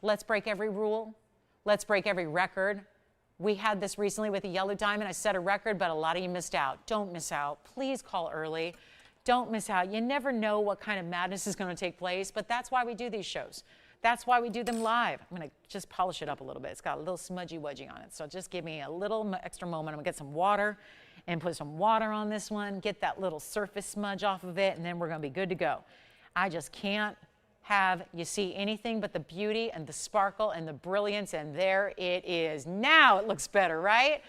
let's break every rule. Let's break every record. We had this recently with a yellow diamond. I set a record, but a lot of you missed out. Don't miss out. Please call early. Don't miss out. You never know what kind of madness is going to take place, but that's why we do these shows. That's why we do them live. I'm going to just polish it up a little bit. It's got a little smudgy-wudgy on it, so just give me a little extra moment. I'm going to get some water and put some water on this one, get that little surface smudge off of it, and then we're going to be good to go. I just can't have you see anything but the beauty and the sparkle and the brilliance, and there it is. Now it looks better, right?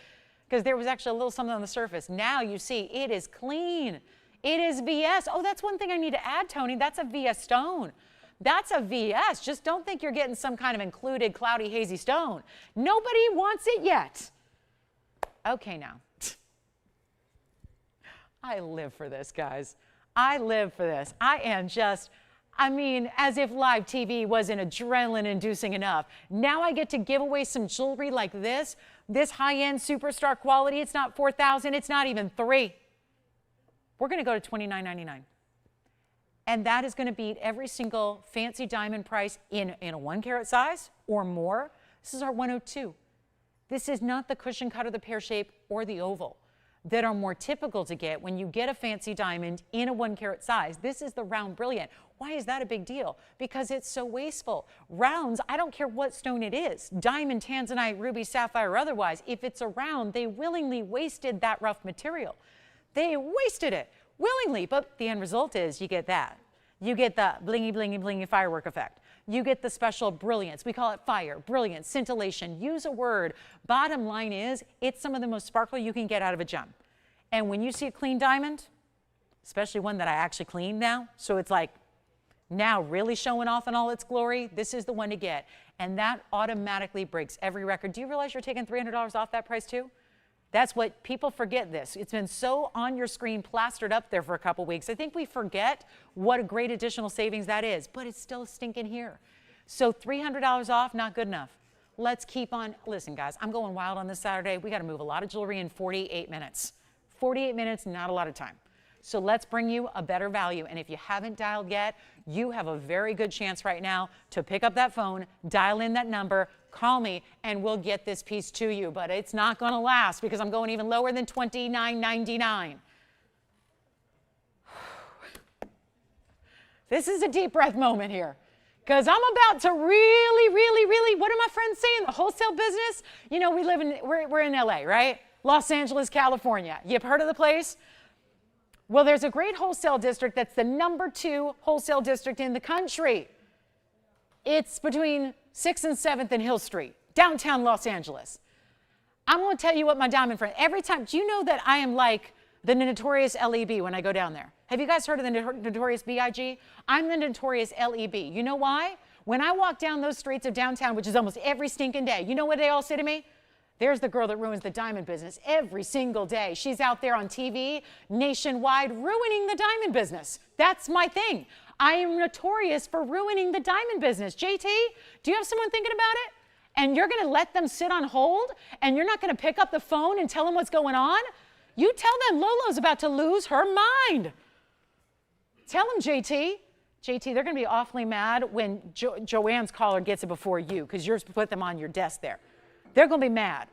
Because there was actually a little something on the surface. Now you see it is clean. It is VS. Oh, that's one thing I need to add, Tony. That's a VS stone. That's a VS. Just don't think you're getting some kind of included cloudy, hazy stone. Nobody wants it yet. Okay, now. I live for this, guys. I live for this. I am just... I mean, as if live TV wasn't adrenaline-inducing enough. Now I get to give away some jewelry like this high-end superstar quality. It's not $4,000. It's not even $3,000. We're going to go to $29.99. And that is going to beat every single fancy diamond price in a 1 carat size or more. This is our 102. This is not the cushion cut or the pear shape or the oval that are more typical to get when you get a fancy diamond in a 1 carat size. This is the round brilliant. Why is that a big deal? Because it's so wasteful. Rounds, I don't care what stone it is, diamond, tanzanite, ruby, sapphire, or otherwise, if it's a round, they willingly wasted that rough material. They wasted it willingly, but the end result is you get that. You get the blingy, blingy, blingy firework effect. You get the special brilliance. We call it fire, brilliance, scintillation. Use a word. Bottom line is, it's some of the most sparkle you can get out of a gem. And when you see a clean diamond, especially one that I actually cleaned now, so it's like now really showing off in all its glory, this is the one to get. And that automatically breaks every record. Do you realize you're taking $300 off that price too? That's what people forget this. It's been so on your screen, plastered up there for a couple weeks. I think we forget what a great additional savings that is, but it's still stinking here. So $300 off, not good enough. Let's keep on. Listen, guys, I'm going wild on this Saturday. We got to move a lot of jewelry in 48 minutes. 48 minutes, not a lot of time. So let's bring you a better value. And if you haven't dialed yet, you have a very good chance right now to pick up that phone, dial in that number, call me, and we'll get this piece to you. But it's not going to last because I'm going even lower than $29.99. This is a deep breath moment here because I'm about to really, what are my friends saying? The wholesale business? You know, we're in LA, right? Los Angeles, California. You've heard of the place? Well, there's a great wholesale district that's the #2 wholesale district in the country. It's between 6th and 7th and Hill Street, downtown Los Angeles. I'm going to tell you what my diamond friend, every time, do you know that I am like the notorious LEB when I go down there? Have you guys heard of the notorious BIG? I'm the notorious LEB. You know why? When I walk down those streets of downtown, which is almost every stinking day, you know what they all say to me? There's the girl that ruins the diamond business every single day. She's out there on TV, nationwide, ruining the diamond business. That's my thing. I am notorious for ruining the diamond business. JT, do you have someone thinking about it? And you're going to let them sit on hold? And you're not going to pick up the phone and tell them what's going on? You tell them Lolo's about to lose her mind. Tell them, JT. JT, they're going to be awfully mad when Joanne's caller gets it before you because yours put them on your desk there. They're going to be mad.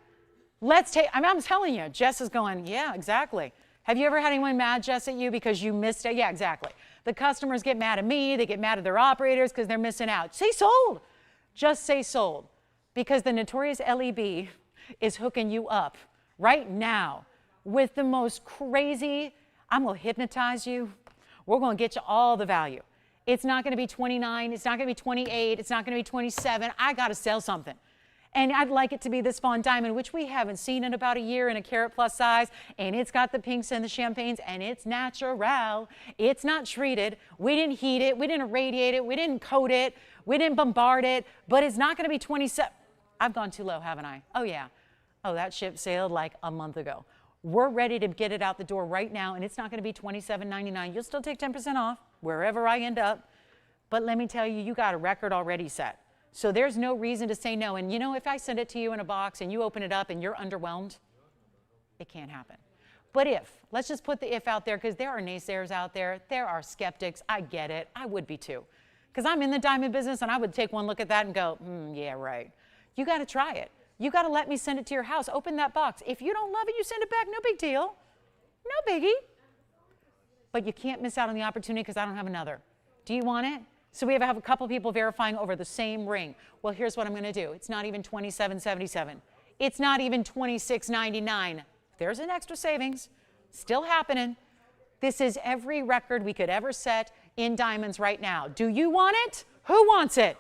I'm telling you, Jess is going, yeah, exactly. Have you ever had anyone mad, Jess, at you because you missed it? Yeah, exactly. The customers get mad at me. They get mad at their operators because they're missing out. Say sold. Just say sold. Because the notorious LEB is hooking you up right now with the most crazy, I'm going to hypnotize you. We're going to get you all the value. It's not going to be 29. It's not going to be 28. It's not going to be 27. I got to sell something. And I'd like it to be this Fawn diamond, which we haven't seen in about a year in a carat plus size. And it's got the pinks and the champagnes, and it's natural. It's not treated. We didn't heat it. We didn't irradiate it. We didn't coat it. We didn't bombard it. But it's not going to be 27. I've gone too low, haven't I? Oh, yeah. Oh, that ship sailed like a month ago. We're ready to get it out the door right now, and it's not going to be $27.99. You'll still take 10% off wherever I end up. But let me tell you, you got a record already set. So there's no reason to say no. And you know, if I send it to you in a box and you open it up and you're underwhelmed, it can't happen. But if, let's just put the if out there because there are naysayers out there. There are skeptics. I get it. I would be too. Because I'm in the diamond business and I would take one look at that and go, yeah, right. You got to try it. You got to let me send it to your house. Open that box. If you don't love it, you send it back. No big deal. No biggie. But you can't miss out on the opportunity because I don't have another. Do you want it? So we have a couple people verifying over the same ring. Well, here's what I'm going to do. It's not even $27.77. It's not even $26.99. There's an extra savings. Still happening. This is every record we could ever set in diamonds right now. Do you want it? Who wants it?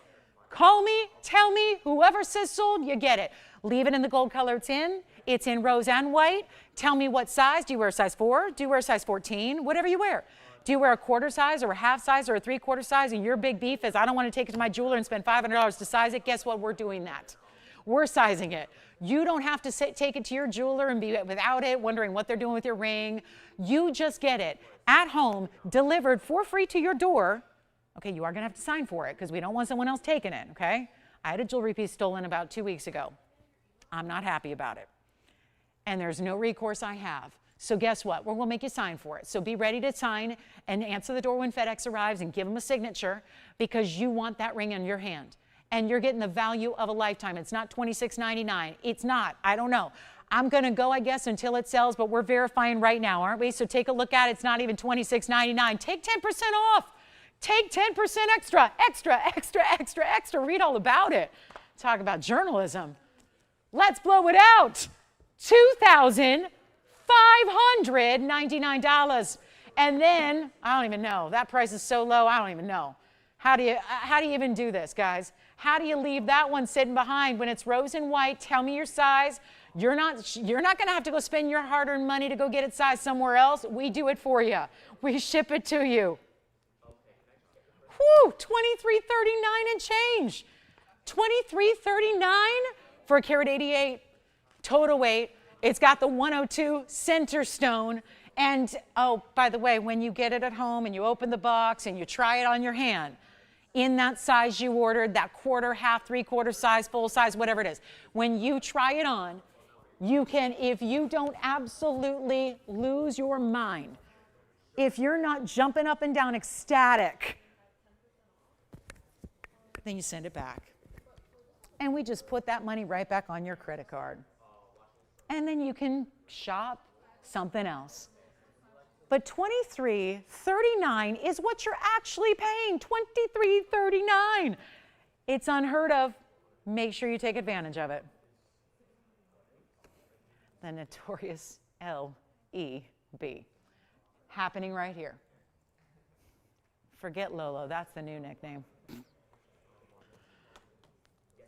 Call me, tell me, whoever says sold, you get it. Leave it in the gold color it's in. It's in rose and white. Tell me what size. Do you wear a size 4? Do you wear a size 14? Whatever you wear. Do you wear a quarter size or a half size or a 3/4 size? And your big beef is, I don't want to take it to my jeweler and spend $500 to size it. Guess what? We're doing that. We're sizing it. You don't have to take it to your jeweler and be without it, wondering what they're doing with your ring. You just get it at home, delivered for free to your door. Okay, you are going to have to sign for it because we don't want someone else taking it, okay? I had a jewelry piece stolen about 2 weeks ago. I'm not happy about it. And there's no recourse I have. So guess what? We'll make you sign for it. So be ready to sign and answer the door when FedEx arrives and give them a signature because you want that ring in your hand. And you're getting the value of a lifetime. It's not $26.99. It's not. I don't know. I'm going to go, I guess, until it sells, but we're verifying right now, aren't we? So take a look at it. It's not even $26.99. Take 10% off. Take 10% extra, extra, extra, extra, extra. Read all about it. Talk about journalism. Let's blow it out. $2,599. And then, I don't even know. That price is so low, I don't even know. How do you even do this, guys? How do you leave that one sitting behind when it's rose and white? Tell me your size. You're not going to have to go spend your hard-earned money to go get it sized somewhere else. We do it for you. We ship it to you. Whew, $23.39 and change. $23.39 for a carat 88 total weight. It's got the 102 center stone. And, oh, by the way, when you get it at home and you open the box and you try it on your hand, in that size you ordered, that quarter, half, 3/4 size, full size, whatever it is, when you try it on, you can, if you don't absolutely lose your mind, if you're not jumping up and down ecstatic, then you send it back. And we just put that money right back on your credit card. And then you can shop something else. But $23.39 is what you're actually paying, $23.39. It's unheard of. Make sure you take advantage of it. The notorious LEB. happening right here. Forget Lolo, that's the new nickname.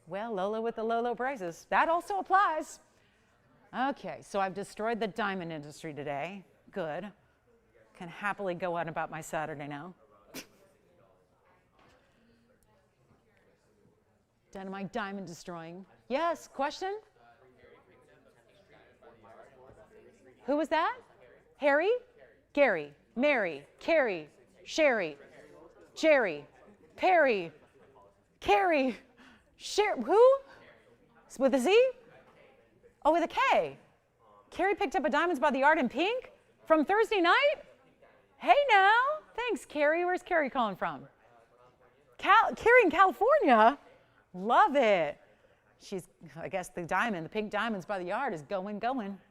Well, Lolo with the low prices. That also applies. Okay, so I've destroyed the diamond industry today. Good. Can happily go on about my Saturday now. Done my diamond destroying. Yes, question? Who was that? Harry? Gary, Mary, Carrie, Sherry, Jerry, Perry, Carrie, who? With a Z? Oh, with a K. Carrie picked up a Diamonds by the Yard in pink from Thursday night? Hey now. Thanks, Carrie. Where's Carrie calling from? Carrie in California? Love it. She's, I guess the pink Diamonds by the Yard is going,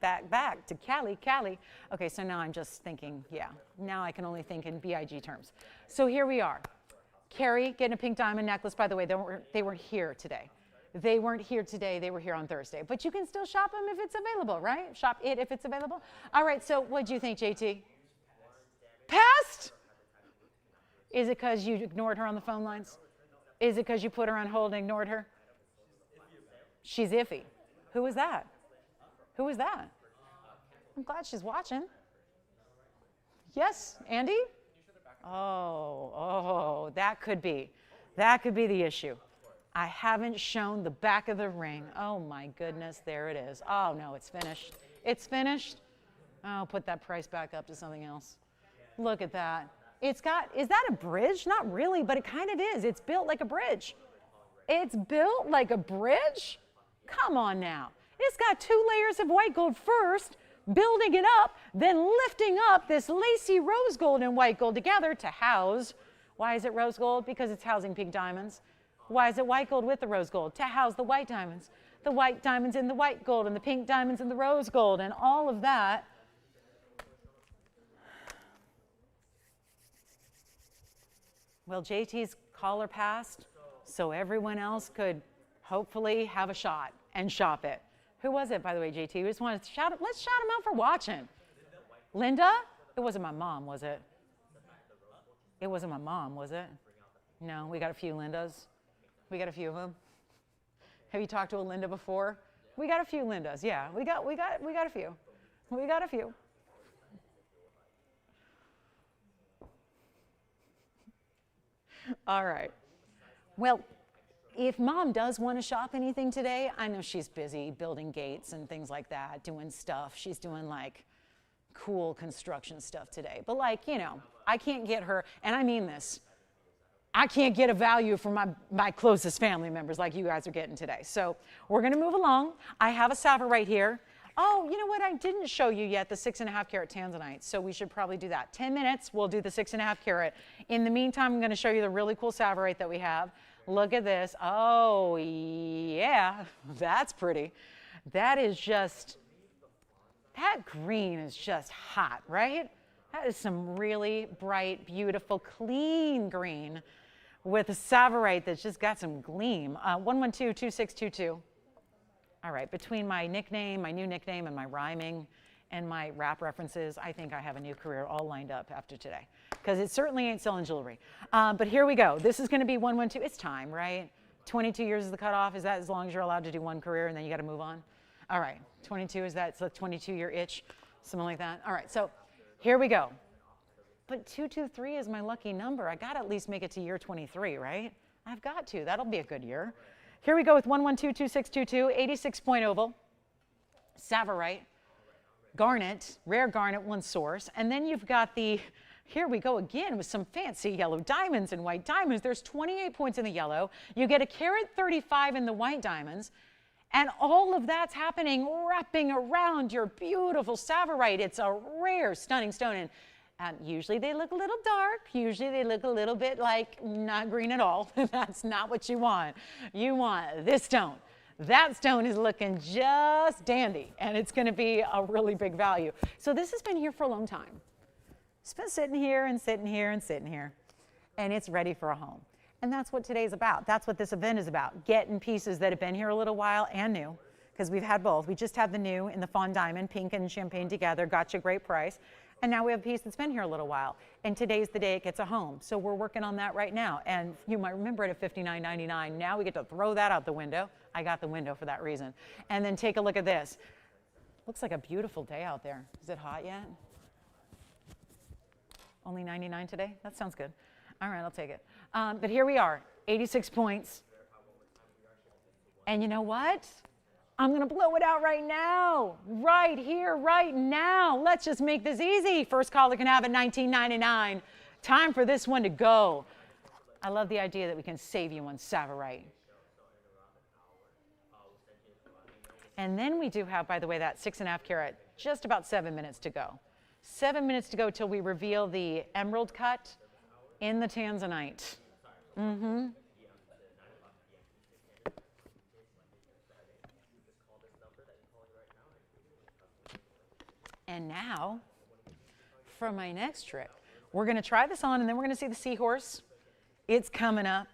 back to Cali. Okay, so now I'm just thinking, yeah, now I can only think in BIG terms. So here we are. Carrie getting a pink diamond necklace. By the way, they weren't here today. They weren't here today. They were here on Thursday. But you can still shop them if it's available, right? Shop it if it's available. All right, so what'd you think, JT? Passed? Is it because you ignored her on the phone lines? Is it because you put her on hold and ignored her? She's iffy. Who was that? Who was that? I'm glad she's watching. Yes, Andy? Oh, that could be the issue. I haven't shown the back of the ring. Oh my goodness, there it is. Oh no, it's finished. It's finished. I'll put that price back up to something else. Look at that. Is that a bridge? Not really, but it kind of is. It's built like a bridge. It's built like a bridge? Come on now. It's got 2 layers of white gold first, building it up, then lifting up this lacy rose gold and white gold together to house. Why is it rose gold? Because it's housing pink diamonds. Why is it white gold with the rose gold? To house the white diamonds. The white diamonds in the white gold and the pink diamonds in the rose gold and all of that. Well, JT's caller passed, so everyone else could hopefully have a shot and shop it. Who was it, by the way, JT? We just wanted to shout it. Let's shout him out for watching. Linda? It wasn't my mom, was it? It wasn't my mom, was it? No, we got a few Lindas. We got a few of them. Have you talked to a Linda before? We got a few Lindas. Yeah, we got a few. We got a few. All right. Well, if mom does want to shop anything today, I know she's busy building gates and things like that, doing stuff. She's doing like cool construction stuff today. But like, you know, I can't get her, and I mean this, I can't get a value from my closest family members like you guys are getting today. So we're going to move along. I have a Savorite right here. Oh, you know what? I didn't show you yet the 6.5 carat Tanzanite, so we should probably do that. 10 minutes, we'll do the 6.5 carat. In the meantime, I'm going to show you the really cool Savorite that we have. Look at this. Oh, yeah, that's pretty. That is just, that green is just hot, right? That is some really bright, beautiful, clean green with a Savorite that's just got some gleam. 112-2622. All right, between my nickname, my new nickname, and my rhyming and my rap references, I think I have a new career all lined up after today, because it certainly ain't selling jewelry. But here we go. This is going to be 112. It's time, right? 22 years is the cutoff. Is that as long as you're allowed to do one career and then you got to move on? All right, 22 is that? It's a 22-year itch, something like that. All right, so here we go. But 223 is my lucky number. I got to at least make it to year 23, right? I've got to. That'll be a good year. Here we go with 112-2622, 86-point oval, Savorite, garnet, rare garnet, one source. And then you've got the, here we go again with some fancy yellow diamonds and white diamonds. There's 28 points in the yellow. You get a carat 35 in the white diamonds. And all of that's happening wrapping around your beautiful Savorite. It's a rare, stunning stone. And usually they look a little dark. Usually they look a little bit like not green at all. That's not what you want. You want this stone. That stone is looking just dandy, and it's going to be a really big value. So this has been here for a long time. It's been sitting here and sitting here and sitting here, and it's ready for a home. And that's what today's about. That's what this event is about, getting pieces that have been here a little while and new, because we've had both. We just had the new in the Fawn diamond, pink and champagne together, got you a great price. And now we have a piece that's been here a little while. And today's the day it gets a home. So we're working on that right now. And you might remember it at $59.99. Now we get to throw that out the window. I got the window for that reason. And then take a look at this. Looks like a beautiful day out there. Is it hot yet? Only 99 today? That sounds good. All right, I'll take it. But here we are, 86 points. And you know what? I'm going to blow it out right now. Right here, right now. Let's just make this easy. First caller can have it, $19.99. Time for this one to go. I love the idea that we can save you on Savorite. And then we do have, by the way, that 6.5 carat, just about 7 minutes to go. 7 minutes to go till we reveal the emerald cut in the Tanzanite. And now, for my next trick, we're going to try this on, and then we're going to see the seahorse. It's coming up.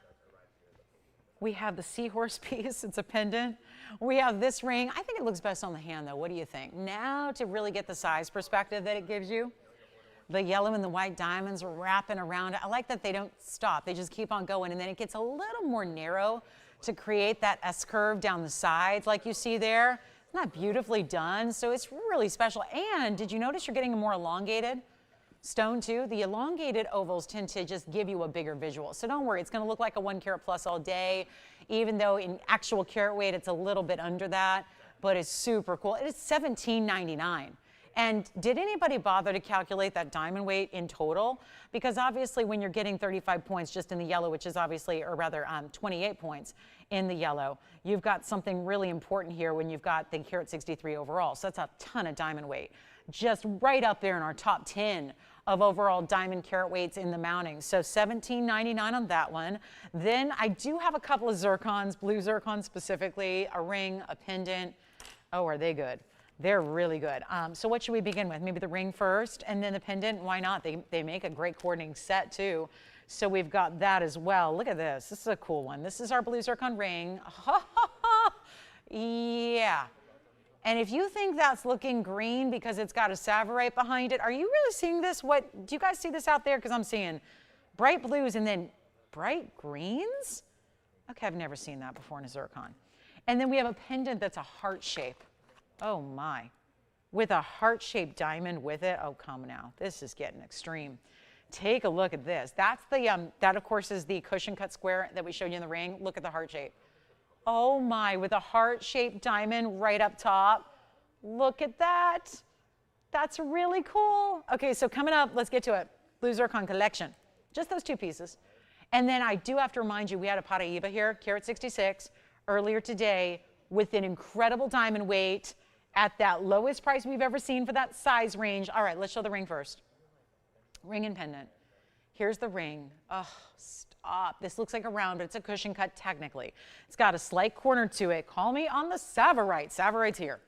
We have the seahorse piece. It's a pendant. We have this ring. I think it looks best on the hand, though. What do you think? Now, to really get the size perspective that it gives you, the yellow and the white diamonds wrapping around it. I like that they don't stop. They just keep on going, and then it gets a little more narrow to create that S-curve down the sides like you see there. Isn't that beautifully done? So it's really special. And did you notice you're getting a more elongated stone too? The elongated ovals tend to just give you a bigger visual. So don't worry, it's going to look like a 1 carat plus all day, even though in actual carat weight it's a little bit under that, but it's super cool. It is $17.99. And did anybody bother to calculate that diamond weight in total? Because obviously when you're getting 35 points just in the yellow, which is obviously, or rather 28 points in the yellow, you've got something really important here when you've got the carat 63 overall. So that's a ton of diamond weight. Just right up there in our top 10 of overall diamond carat weights in the mounting. So $17.99 on that one. Then I do have a couple of zircons, blue zircons specifically, a ring, a pendant. Oh, are they good? They're really good. So what should we begin with? Maybe the ring first and then the pendant. Why not? They make a great coordinating set too. So we've got that as well. Look at this. This is a cool one. This is our blue zircon ring. Yeah. And if you think that's looking green because it's got a Savorite behind it, are you really seeing this? Do you guys see this out there? Because I'm seeing bright blues and then bright greens. Okay, I've never seen that before in a zircon. And then we have a pendant that's a heart shape. Oh my, with a heart-shaped diamond with it. Oh, come now, this is getting extreme. Take a look at this. That's the, that of course is the cushion cut square that we showed you in the ring. Look at the heart shape. Oh my, with a heart-shaped diamond right up top. Look at that. That's really cool. Okay, so coming up, let's get to it. Blue Zircon collection, just those two pieces. And then I do have to remind you, we had a Paraiba here, carat 66, earlier today with an incredible diamond weight, at that lowest price we've ever seen for that size range. All right, let's show the ring first. Ring and pendant. Here's the ring. Oh, stop. This looks like a round, but it's a cushion cut technically. It's got a slight corner to it. Call me on the Savorite. Savorite's here.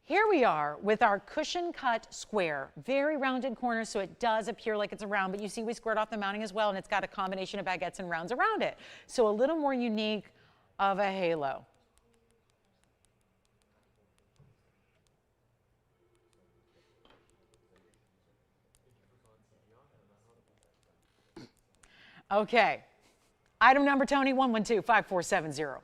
Here we are with our cushion cut square. Very rounded corners, so it does appear like it's a round, but you see we squared off the mounting as well, and it's got a combination of baguettes and rounds around it. So a little more unique of a halo. Okay, item number, Tony, 112-5470.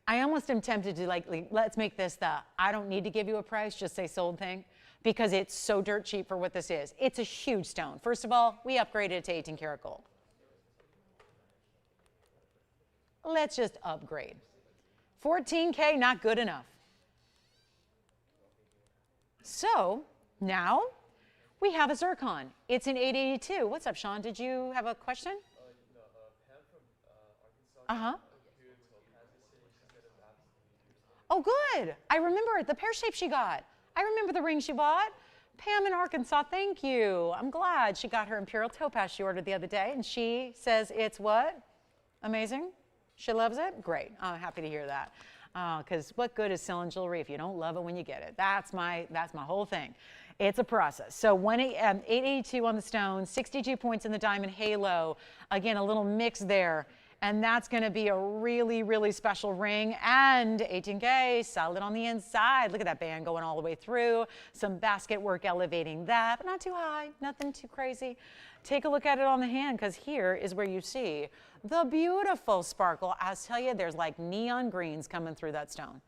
I almost am tempted to let's make this the I don't need to give you a price, just say sold thing, because it's so dirt cheap for what this is. It's a huge stone. First of all, we upgraded it to 18 karat gold. Let's just upgrade. 14K, not good enough. So now we have a zircon. It's an 882. What's up, Sean? Did you have a question? No, Pam from Arkansas. Oh, good. I remember the pear shape she got. I remember the ring she bought. Pam in Arkansas, thank you. I'm glad she got her Imperial Topaz she ordered the other day, and she says it's what? Amazing? She loves it? Great. I'm happy to hear that. Because what good is selling jewelry if you don't love it when you get it? That's my whole thing. It's a process. So 882 on the stone, 62 points in the diamond halo. Again, a little mix there. And that's going to be a really, really special ring, and 18K, solid on the inside. Look at that band going all the way through. Some basket work elevating that, but not too high, nothing too crazy. Take a look at it on the hand, because here is where you see the beautiful sparkle. I'll tell you, there's like neon greens coming through that stone.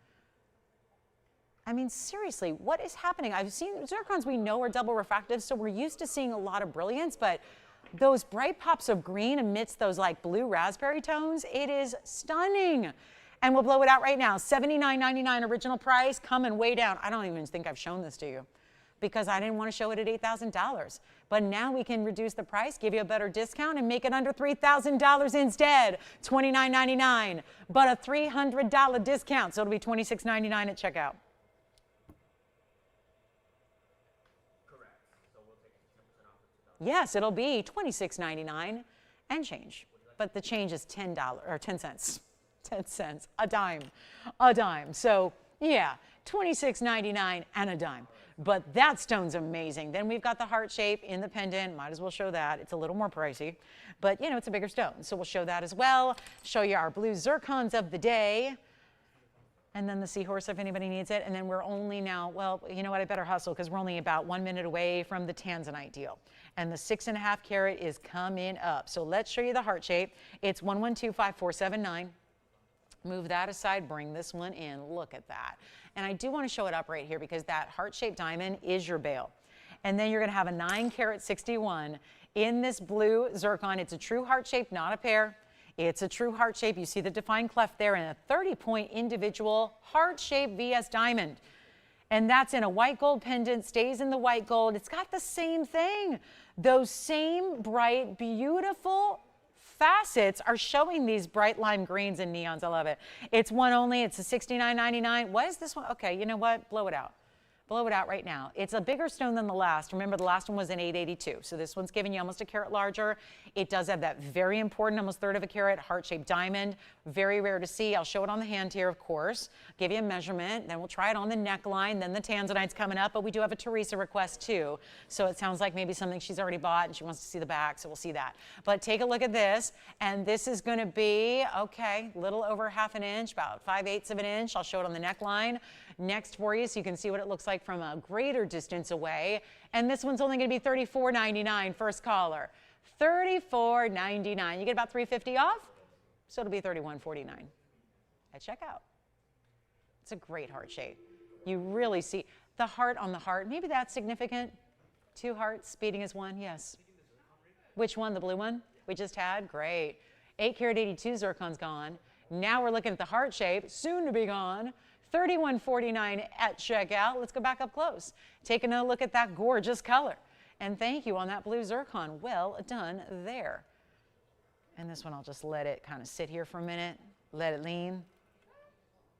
I mean, seriously, what is happening? I've seen zircons we know are double refractive, so we're used to seeing a lot of brilliance, but those bright pops of green amidst those like blue raspberry tones, it is stunning. And we'll blow it out right now. $79.99 original price, coming way down. I don't even think I've shown this to you because I didn't want to show it at $8,000. But now we can reduce the price, give you a better discount, and make it under $3,000 instead. $29.99, but a $300 discount, so it'll be $26.99 at checkout. Yes, it'll be $26.99 and change, but the change is $10 or 10 cents, 10 cents, a dime. So yeah, $26.99 and a dime. But that stone's amazing. Then we've got the heart shape in the pendant. Might as well show that. It's a little more pricey, but you know, it's a bigger stone. So we'll show that as well. Show you our blue zircons of the day. And then the seahorse if anybody needs it. And then we're only now, well, you know what, I better hustle because we're only about 1 minute away from the Tanzanite deal. And the 6.5 carat is coming up. So let's show you the heart shape. It's 1125,479. Move that aside, bring this one in. Look at that. And I do want to show it up right here because that heart-shaped diamond is your bail. And then you're going to have a 9 carat 61 in this blue zircon. It's a true heart shape, not a pair. It's a true heart shape. You see the defined cleft there, and a 30-point individual heart-shaped VS diamond. And that's in a white gold pendant, stays in the white gold. It's got the same thing. Those same bright, beautiful facets are showing these bright lime greens and neons. I love it. It's one only. It's a $69.99. What is this one? Okay, you know what? Blow it out. Blow it out right now. It's a bigger stone than the last. Remember, the last one was an 882. So this one's giving you almost a carat larger. It does have that very important, almost third of a carat heart-shaped diamond. Very rare to see. I'll show it on the hand here, of course. Give you a measurement. Then we'll try it on the neckline. Then the Tanzanite's coming up. But we do have a Teresa request, too. So it sounds like maybe something she's already bought and she wants to see the back. So we'll see that. But take a look at this. And this is going to be, okay, little over ½ an inch, about 5/8 of an inch. I'll show it on the neckline next for you so you can see what it looks like from a greater distance away. And this one's only going to be $34.99, first caller. $34.99. You get about $3.50 off, so it'll be $31.49 at checkout. It's a great heart shape. You really see the heart on the heart. Maybe that's significant. 2 hearts beating as one, yes. Which one, the blue one we just had? Great. 8 carat 82 zircon's gone. Now we're looking at the heart shape, soon to be gone. $31.49 at checkout. Let's go back up close. Taking a look at that gorgeous color. And thank you on that blue zircon. Well done there. And this one, I'll just let it kind of sit here for a minute. Let it lean.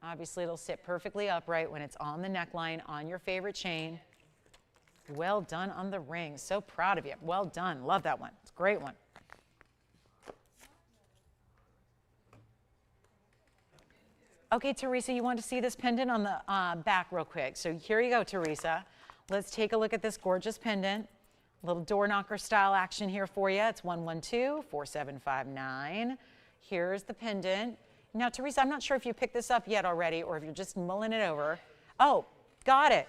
Obviously, it'll sit perfectly upright when it's on the neckline, on your favorite chain. Well done on the ring. So proud of you. Well done. Love that one. It's a great one. Okay, Teresa, you want to see this pendant on the back real quick. So here you go, Teresa. Let's take a look at this gorgeous pendant. A little door knocker style action here for you. It's 112-4759. Here's the pendant. Now, Teresa, I'm not sure if you picked this up yet already or if you're just mulling it over. Oh, got it.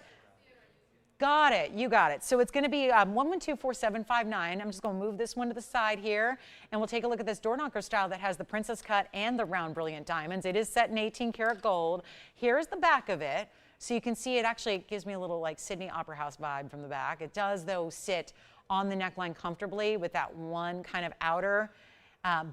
Got it. You got it. So it's going to be 112-4759. I'm just going to move this one to the side here, and we'll take a look at this door knocker style that has the princess cut and the round brilliant diamonds. It is set in 18 karat gold. Here's the back of it. So you can see it actually gives me a little like Sydney Opera House vibe from the back. It does, though, sit on the neckline comfortably with that one kind of outer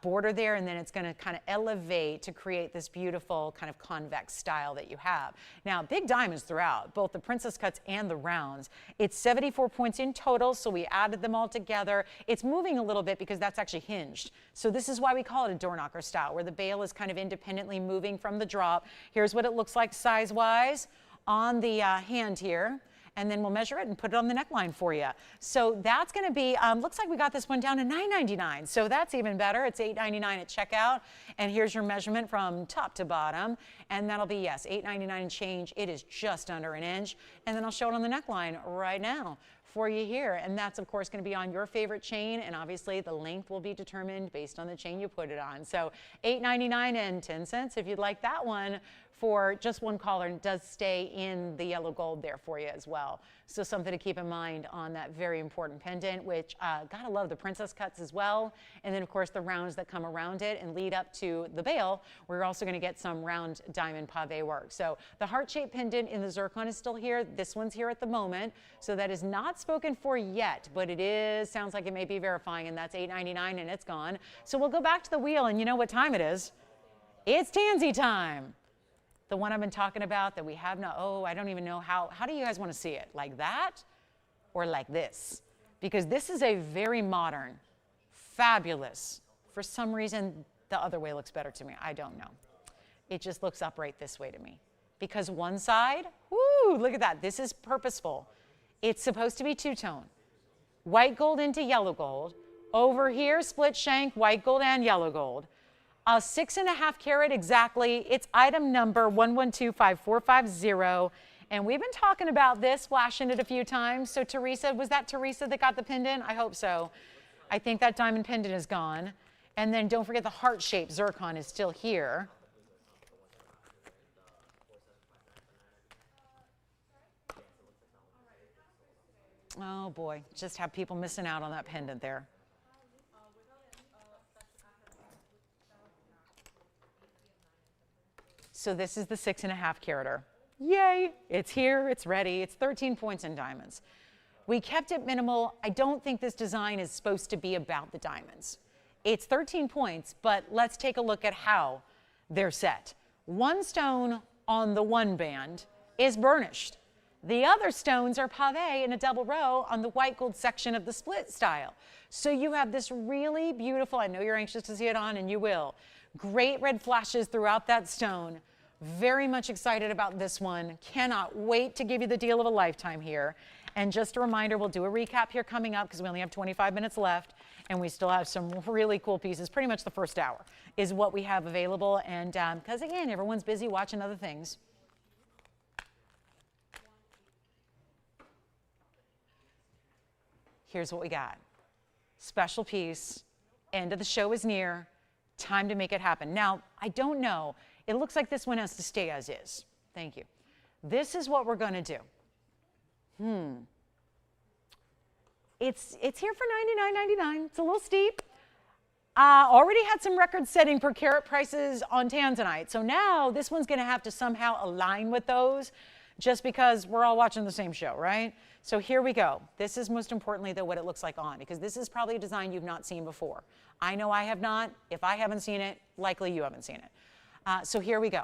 border there, and then it's going to kind of elevate to create this beautiful kind of convex style that you have. Now, big diamonds throughout, both the princess cuts and the rounds. It's 74 points in total, so we added them all together. It's moving a little bit because that's actually hinged. So this is why we call it a door knocker style, where the bail is kind of independently moving from the drop. Here's what it looks like size-wise on the hand here. And then we'll measure it and put it on the neckline for you. So that's going to be, looks like we got this one down to $9.99. So that's even better. It's $8.99 at checkout. And here's your measurement from top to bottom. And that'll be, yes, $8.99 and change. It is just under an inch. And then I'll show it on the neckline right now for you here. And that's, of course, going to be on your favorite chain. And obviously, the length will be determined based on the chain you put it on. So $8.99 and 10 cents if you'd like that one for just one collar, and it does stay in the yellow gold there for you as well. So something to keep in mind on that very important pendant, which gotta love the princess cuts as well. And then of course the rounds that come around it and lead up to the bail. We're also gonna get some round diamond pave work. So the heart-shaped pendant in the Zircon is still here. This one's here at the moment. So that is not spoken for yet, but it is, sounds like it may be verifying, and that's $8.99 and it's gone. So we'll go back to the wheel, and you know what time it is? It's Tansy time. The one I've been talking about that we have now, oh, I don't even know how do you guys want to see it? Like that or like this? Because this is a very modern, fabulous, for some reason, the other way looks better to me. I don't know. It just looks upright this way to me. Because one side, woo, look at that. This is purposeful. It's supposed to be two-tone. White gold into yellow gold. Over here, split shank, white gold and yellow gold. 6.5 carat exactly. It's item number 1125450. And we've been talking about this, flashing it a few times. So Teresa, was that Teresa that got the pendant? I hope so. I think that diamond pendant is gone. And then don't forget the heart-shaped Zircon is still here. Oh boy, just have people missing out on that pendant there. So this is the 6.5 carater. Yay, it's here, it's ready, it's 13 points in diamonds. We kept it minimal. I don't think this design is supposed to be about the diamonds. It's 13 points, but let's take a look at how they're set. One stone on the one band is burnished. The other stones are pave in a double row on the white gold section of the split style. So you have this really beautiful, I know you're anxious to see it on, and you will, great red flashes throughout that stone. Very much excited about this one. Cannot wait to give you the deal of a lifetime here. And just a reminder, we'll do a recap here coming up because we only have 25 minutes left and we still have some really cool pieces. Pretty much the first hour is what we have available. And because again, everyone's busy watching other things. Here's what we got. Special piece. End of the show is near. Time to make it happen. Now, I don't know. It looks like this one has to stay as is. Thank you. This is what we're going to do. It's here for $99.99. It's a little steep. Already had some record-setting per carat prices on Tanzanite. So now this one's going to have to somehow align with those just because we're all watching the same show, right? So here we go. This is most importantly, though, what it looks like on, because this is probably a design you've not seen before. I know I have not. If I haven't seen it, likely you haven't seen it. So here we go.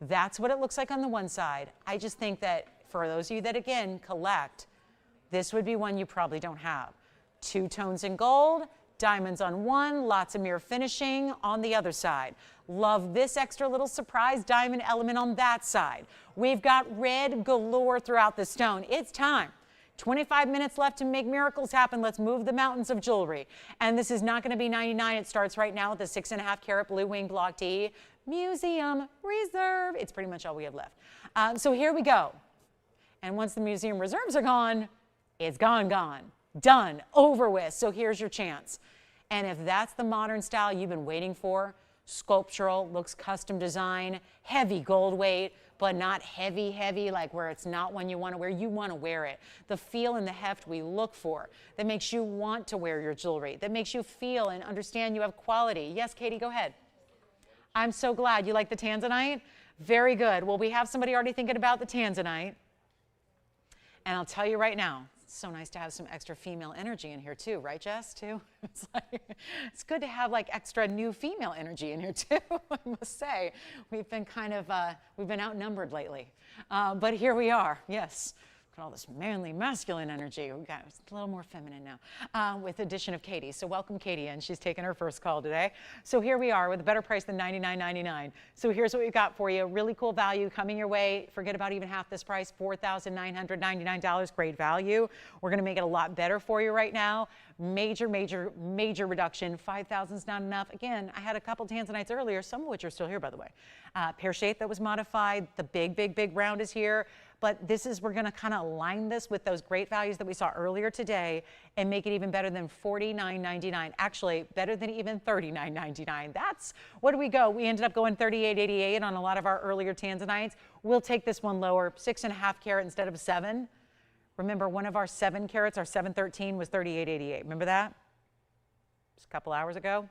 That's what it looks like on the one side. I just think that for those of you that, again, collect, this would be one you probably don't have. Two tones in gold, diamonds on one, lots of mirror finishing on the other side. Love this extra little surprise diamond element on that side. We've got red galore throughout the stone. It's time. 25 minutes left to make miracles happen. Let's move the mountains of jewelry. And this is not going to be $99. It starts right now with the 6.5 carat blue wing block D. Museum Reserve. It's pretty much all we have left. So here we go. And once the museum reserves are gone, it's gone, gone. Done, over with. So here's your chance. And if that's the modern style you've been waiting for, sculptural, looks custom design, heavy gold weight, but not heavy, heavy, like where it's not one you want to wear. You want to wear it. The feel and the heft we look for that makes you want to wear your jewelry, that makes you feel and understand you have quality. Yes, Katie, go ahead. I'm so glad you like the Tanzanite. Very good. Well, we have somebody already thinking about the Tanzanite. And I'll tell you right now, it's so nice to have some extra female energy in here too, right, Jess, too? It's good to have like extra new female energy in here too, I must say. We've been kind of, we've been outnumbered lately. But here we are, yes. Got all this manly, masculine energy. We've got a little more feminine now with the addition of Katie. So welcome Katie in. She's taking her first call today. So here we are with a better price than $99.99. So here's what we've got for you. Really cool value coming your way. Forget about even half this price, $4,999. Great value. We're going to make it a lot better for you right now. Major, major, major reduction. 5,000 is not enough. Again, I had a couple Tanzanites earlier, some of which are still here, by the way. Pear shape that was modified. The big, big, big round is here. but this is, we're gonna kind of align this with those great values that we saw earlier today and make it even better than $49.99. Actually, better than even $39.99. That's, what do we go? We ended up going $38.88 on a lot of our earlier Tanzanites. We'll take this one lower, 6.5 carat instead of 7. Remember, one of our 7 carats, our 713 was $38.88. Remember that? Just a couple hours ago.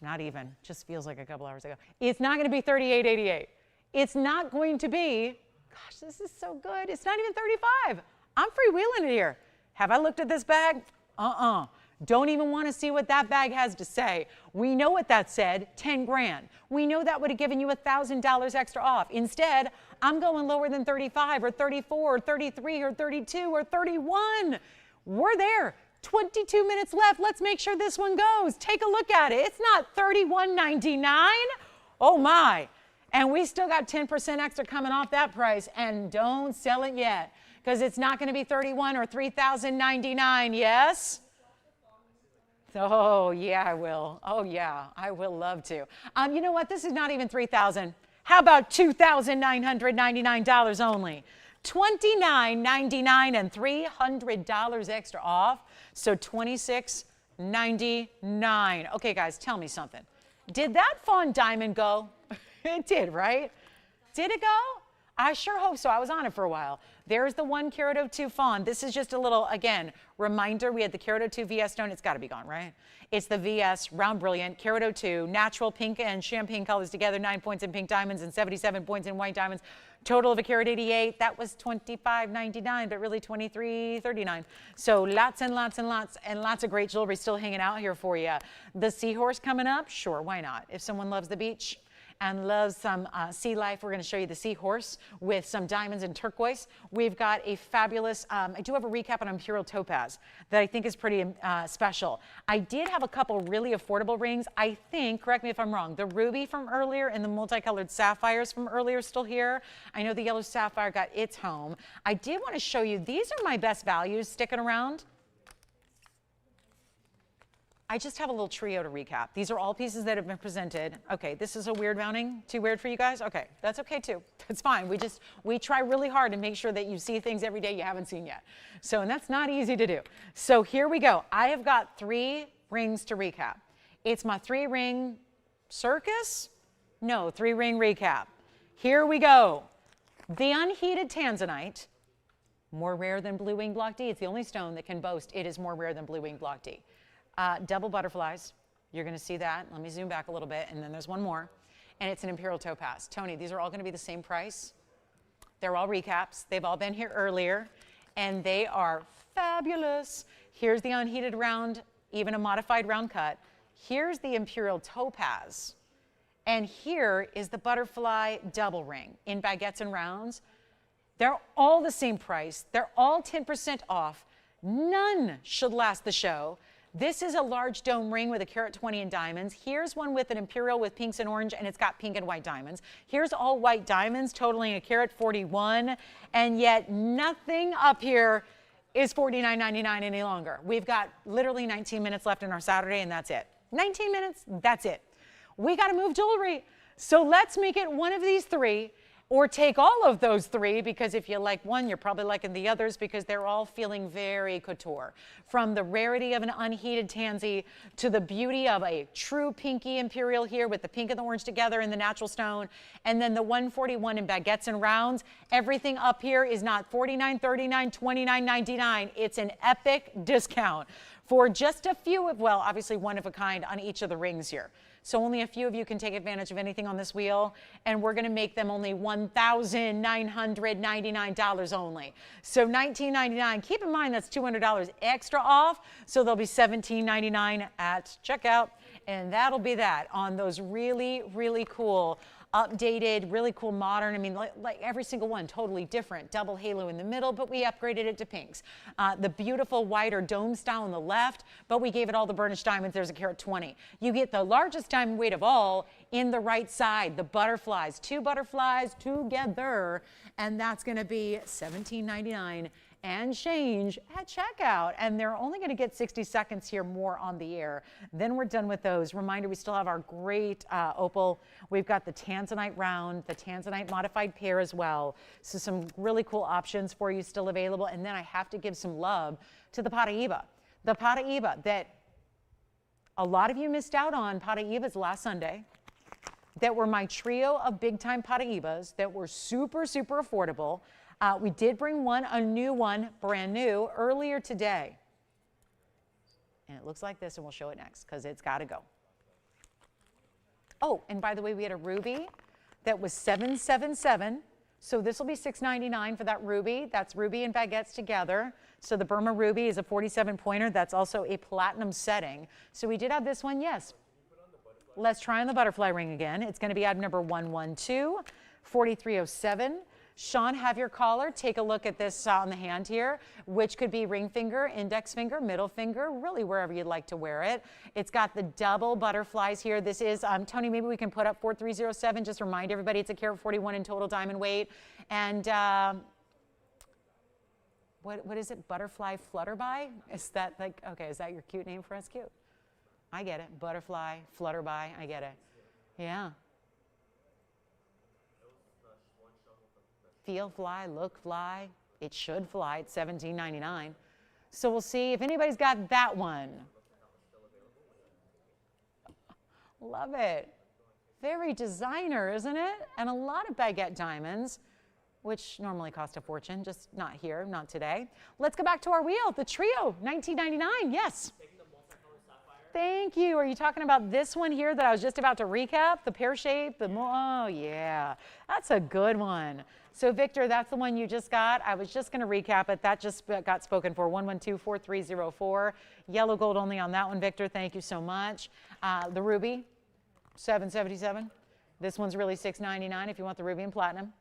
Not even, just feels like a couple hours ago. It's not going to be $38.88. It's not going to be, gosh, this is so good. It's not even $35. I'm freewheeling it here. Have I looked at this bag? Don't even want to see what that bag has to say. We know what that said, 10 grand. We know that would have given you $1,000 extra off. Instead, I'm going lower than 35 or 34 or 33 or 32 or 31. We're there. 22 minutes left. Let's make sure this one goes. Take a look at it. It's not $31.99. Oh my. And we still got 10% extra coming off that price, and don't sell it yet because it's not going to be 31 or 3,099. Yes? Oh yeah, I will. Oh yeah, I will love to. You know what? This is not even 3,000. How about $2,999 only? $29.99 and $300 extra off. So $26.99. Okay, guys, tell me something. Did that Fawn diamond go? It did, right? Did it go? I sure hope so. I was on it for a while. There's the 1 carat 02 Fawn. This is just a little, again, reminder. We had the carat 02 VS stone. It's got to be gone, right? It's the VS Round Brilliant carat 02 natural pink and champagne colors together. 9 points in pink diamonds and 77 points in white diamonds. Total of a carat 88. That was $25.99, but really $23.39. So lots and lots and lots and lots of great jewelry still hanging out here for you. The seahorse coming up, sure, why not? If someone loves the beach and loves some sea life, we're going to show you the seahorse with some diamonds and turquoise. We've got a fabulous, I do have a recap on Imperial Topaz that I think is pretty special. I did have a couple really affordable rings. I think, correct me if I'm wrong, the ruby from earlier and the multicolored sapphires from earlier still here. I know the yellow sapphire got its home. I did want to show you, these are my best values sticking around. I just have a little trio to recap. These are all pieces that have been presented. Okay, this is a weird mounting. Too weird for you guys? Okay, that's okay too. That's fine. We try really hard to make sure that you see things every day you haven't seen yet. So, and that's not easy to do. So here we go. I have got 3 rings to recap. It's my 3-ring circus? No, 3-ring recap. Here we go. The unheated Tanzanite, more rare than blue wing block D. It's the only stone that can boast it is more rare than blue wing block D. Double butterflies, you're going to see that. Let me zoom back a little bit, and then there's one more, and it's an Imperial Topaz. Tony, these are all going to be the same price. They're all recaps. They've all been here earlier, and they are fabulous. Here's the unheated round, even a modified round cut. Here's the Imperial Topaz, and here is the butterfly double ring in baguettes and rounds. They're all the same price. They're all 10% off. None should last the show. This is a large dome ring with a carat 20 in diamonds. Here's one with an Imperial with pinks and orange, and it's got pink and white diamonds. Here's all white diamonds totaling a carat 41, and yet nothing up here is $49.99 any longer. We've got literally 19 minutes left in our Saturday, and that's it. 19 minutes, that's it. We got to move jewelry. So let's make it one of these 3. Or take all of those 3, because if you like one, you're probably liking the others, because they're all feeling very couture. From the rarity of an unheated tansy to the beauty of a true pinky Imperial here with the pink and the orange together in the natural stone, and then the 141 in baguettes and rounds. Everything up here is not $49, $39, $29.99. It's an epic discount for just a few of, well, obviously one of a kind on each of the rings here. So only a few of you can take advantage of anything on this wheel, and we're going to make them only $1,999 only. So $19.99. Keep in mind that's $200 extra off, so they'll be $17.99 at checkout, and that'll be that on those really, really cool updated, really cool modern. I mean, like every single one, totally different. Double halo in the middle, but we upgraded it to pinks. The beautiful white or dome style on the left, but we gave it all the burnished diamonds. There's a carat 20. You get the largest diamond weight of all in the right side, the butterflies. 2 butterflies together, and that's going to be $17.99. and change at checkout. And they're only going to get 60 seconds here more on the air. Then we're done with those. Reminder, we still have our great opal. We've got the Tanzanite round, the Tanzanite modified pair as well. So some really cool options for you still available. And then I have to give some love to the Paraiba. The Paraiba that a lot of you missed out on. Paraibas last Sunday that were my trio of big time Paraibas that were super, super affordable. We did bring a new one, brand new, earlier today. And it looks like this, and we'll show it next because it's got to go. Oh, and by the way, we had a ruby that was $777. So this will be $699 for that ruby. That's ruby and baguettes together. So the Burma ruby is a 47 pointer. That's also a platinum setting. So we did have this one, yes. Let's try on the butterfly ring again. It's going to be item number 112, 4307. Sean, have your caller take a look at this on the hand here, which could be ring finger, index finger, middle finger, really wherever you'd like to wear it. It's got the double butterflies here. This is, Tony, maybe we can put up 4307. Just remind everybody it's a carat 41 in total diamond weight. And what is it? Butterfly Flutterby? Is that like, okay, is that your cute name for us? Cute. I get it. Butterfly, Flutterby. I get it. Yeah. Feel fly, look fly. It should fly at $17.99. So we'll see if anybody's got that one. Love it. Very designer, isn't it? And a lot of baguette diamonds, which normally cost a fortune, just not here, not today. Let's go back to our wheel. The trio, $19.99. Yes. Thank you. Are you talking about this one here that I was just about to recap? The pear shape? Oh, yeah. That's a good one. So, Victor, that's the one you just got. I was just going to recap it. That just got spoken for, 112-4304. Yellow gold only on that one, Victor. Thank you so much. The ruby, $777. This one's really $699 if you want the ruby and platinum.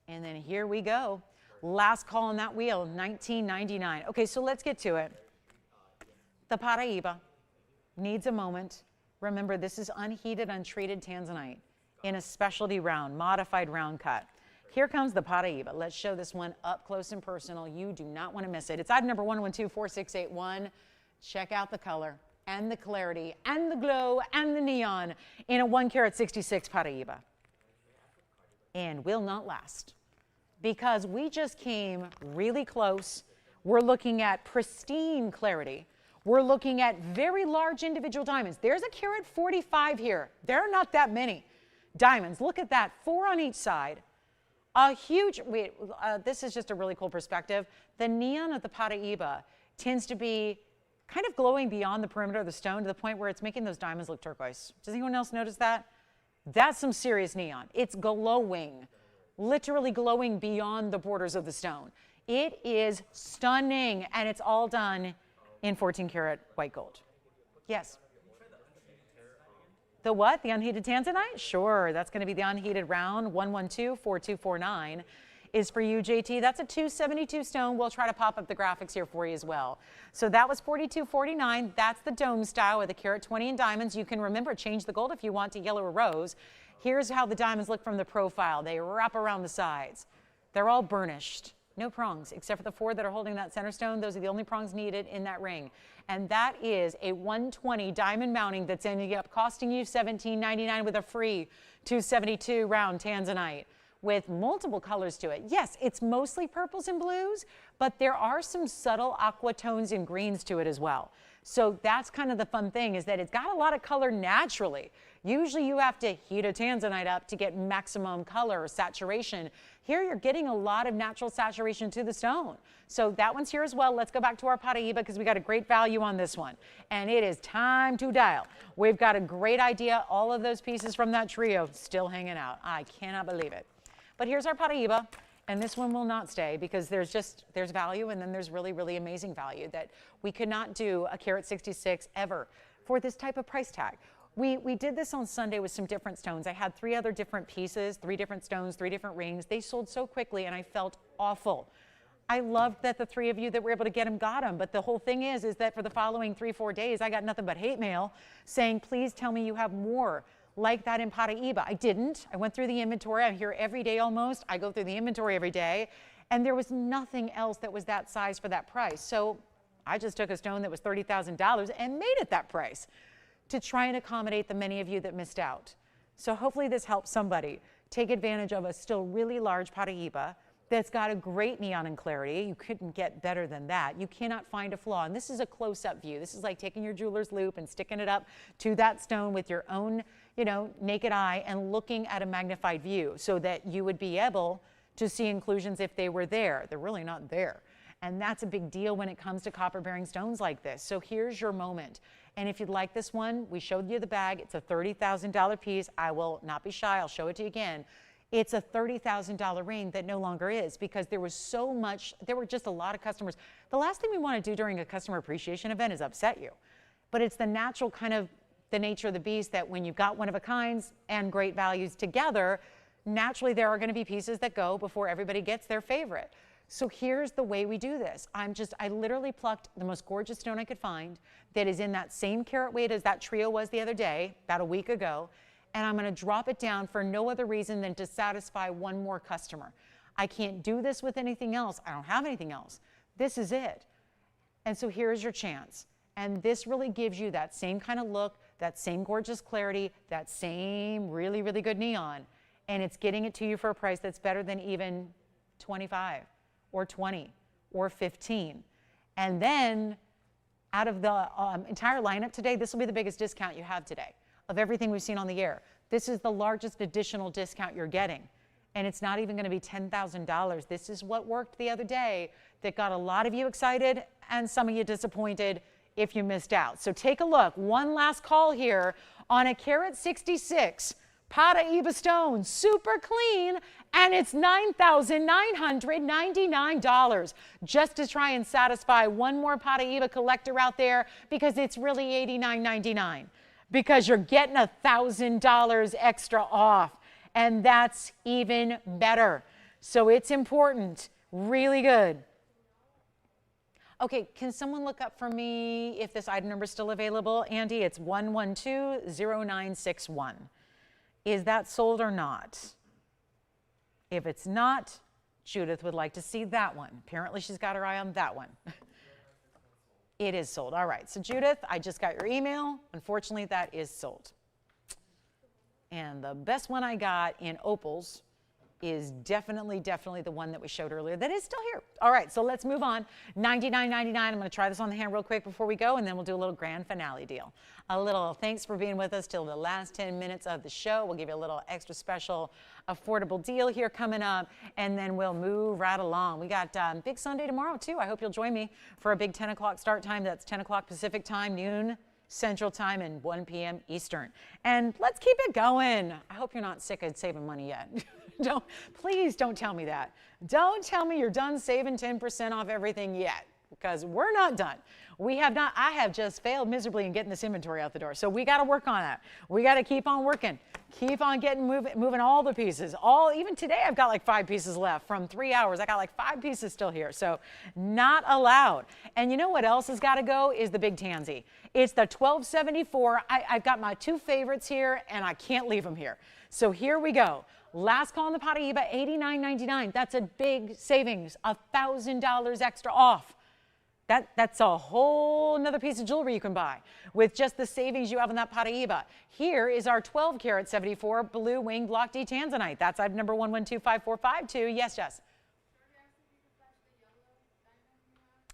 And then here we go. Last call on that wheel, $19.99. Okay, so let's get to it. The Paraiba needs a moment. Remember, this is unheated, untreated Tanzanite in a specialty round, modified round cut. Here comes the Paraiba. Let's show this one up close and personal. You do not want to miss it. It's item number 112-4681. Check out the color and the clarity and the glow and the neon in a 1 carat 66 Paraiba. And will not last because we just came really close. We're looking at pristine clarity. We're looking at very large individual diamonds. There's a carat 45 here. There are not that many diamonds. Look at that, 4 on each side. A huge, this is just a really cool perspective. The neon of the Paraiba tends to be kind of glowing beyond the perimeter of the stone to the point where it's making those diamonds look turquoise. Does anyone else notice that? That's some serious neon. It's glowing, literally glowing beyond the borders of the stone. It is stunning, and it's all done in 14 karat white gold. Yes. The what? The unheated Tanzanite? Sure, that's going to be the unheated round. 112-4249 is for you, JT. That's a 272 stone. We'll try to pop up the graphics here for you as well. So that was 4249. That's the dome style with a carat 20 in diamonds. You can remember, change the gold if you want to yellow or rose. Here's how the diamonds look from the profile. They wrap around the sides. They're all burnished. No prongs, except for the 4 that are holding that center stone. Those are the only prongs needed in that ring. And that is a 120 diamond mounting that's ending up costing you $17.99 with a free 272 round Tanzanite with multiple colors to it. Yes, it's mostly purples and blues, but there are some subtle aqua tones and greens to it as well. So that's kind of the fun thing, is that it's got a lot of color naturally. Usually you have to heat a Tanzanite up to get maximum color or saturation. Here you're getting a lot of natural saturation to the stone. So that one's here as well. Let's go back to our Paraiba because we got a great value on this one. And it is time to dial. We've got a great idea. All of those pieces from that trio still hanging out. I cannot believe it. But here's our Paraiba. And this one will not stay because there's value, and then there's really, really amazing value that we could not do a carat 66 ever for this type of price tag. We did this on Sunday with some different stones. I had 3 other different pieces, 3 different stones, 3 different rings. They sold so quickly, and I felt awful. I loved that the 3 of you that were able to get them got them, but the whole thing is that for the following 3-4 days, I got nothing but hate mail saying, please tell me you have more. like that in Paraiba. I didn't. I went through the inventory. I'm here every day almost. I go through the inventory every day. And there was nothing else that was that size for that price. So I just took a stone that was $30,000 and made it that price to try and accommodate the many of you that missed out. So hopefully this helps somebody take advantage of a still really large Paraiba that's got a great neon and clarity. You couldn't get better than that. You cannot find a flaw. And this is a close-up view. This is like taking your jeweler's loupe and sticking it up to that stone with your own, naked eye and looking at a magnified view so that you would be able to see inclusions if they were there. They're really not there. And that's a big deal when it comes to copper-bearing stones like this. So here's your moment. And if you'd like this one, we showed you the bag. It's a $30,000 piece. I will not be shy. I'll show it to you again. It's a $30,000 ring that no longer is because there was so much, there were just a lot of customers. The last thing we want to do during a customer appreciation event is upset you. But it's the natural kind of the nature of the beast that when you've got one of a kinds and great values together, naturally there are going to be pieces that go before everybody gets their favorite. So here's the way we do this. I literally plucked the most gorgeous stone I could find that is in that same carat weight as that trio was the other day, about a week ago, and I'm going to drop it down for no other reason than to satisfy one more customer. I can't do this with anything else. I don't have anything else. This is it. And so here's your chance. And this really gives you that same kind of look, that same gorgeous clarity, that same really, really good neon. And it's getting it to you for a price that's better than even 25 or 20 or 15. And then out of the entire lineup today, this will be the biggest discount you have today of everything we've seen on the air. This is the largest additional discount you're getting. And it's not even going to be $10,000. This is what worked the other day that got a lot of you excited and some of you disappointed if you missed out. So take a look. One last call here on a carat 66 Paraiba stone, super clean, and it's $9,999 just to try and satisfy one more Paraiba collector out there because it's really $89.99 because you're getting $1,000 extra off, and that's even better. So it's important, really good. Okay, can someone look up for me if this item number is still available? Andy, it's 1120961. Is that sold or not? If it's not, Judith would like to see that one. Apparently she's got her eye on that one. It is sold. All right, so Judith, I just got your email. Unfortunately, that is sold. And the best one I got in opals is definitely the one that we showed earlier that is still here. All right, so let's move on. $99.99. I'm going to try this on the hand real quick before we go, and then we'll do a little grand finale deal. A little thanks for being with us till the last 10 minutes of the show. We'll give you a little extra special affordable deal here coming up, and then we'll move right along. We got Big Sunday tomorrow, too. I hope you'll join me for a big 10 o'clock start time. That's 10 o'clock Pacific time, noon Central time, and 1 p.m. Eastern. And let's keep it going. I hope you're not sick of saving money yet. Please don't tell me that. Don't tell me you're done saving 10% off everything yet, because we're not done. We have not. I have just failed miserably in getting this inventory out the door. So we got to work on that. We got to keep on working. Keep on moving all the pieces. Even today, I've got like 5 pieces left from 3 hours. I got like 5 pieces still here. So not allowed. And you know what else has got to go is the big tansy. It's the 1274. I've got my 2 favorites here, and I can't leave them here. So here we go. Last call on the Paraiba, $89.99. That's a big savings, $1,000 extra off. That's a whole nother piece of jewelry you can buy with just the savings you have on that Paraiba. Here is our 12 karat 74 blue wing block D Tanzanite. That's item number 1125452. Yes, Jess.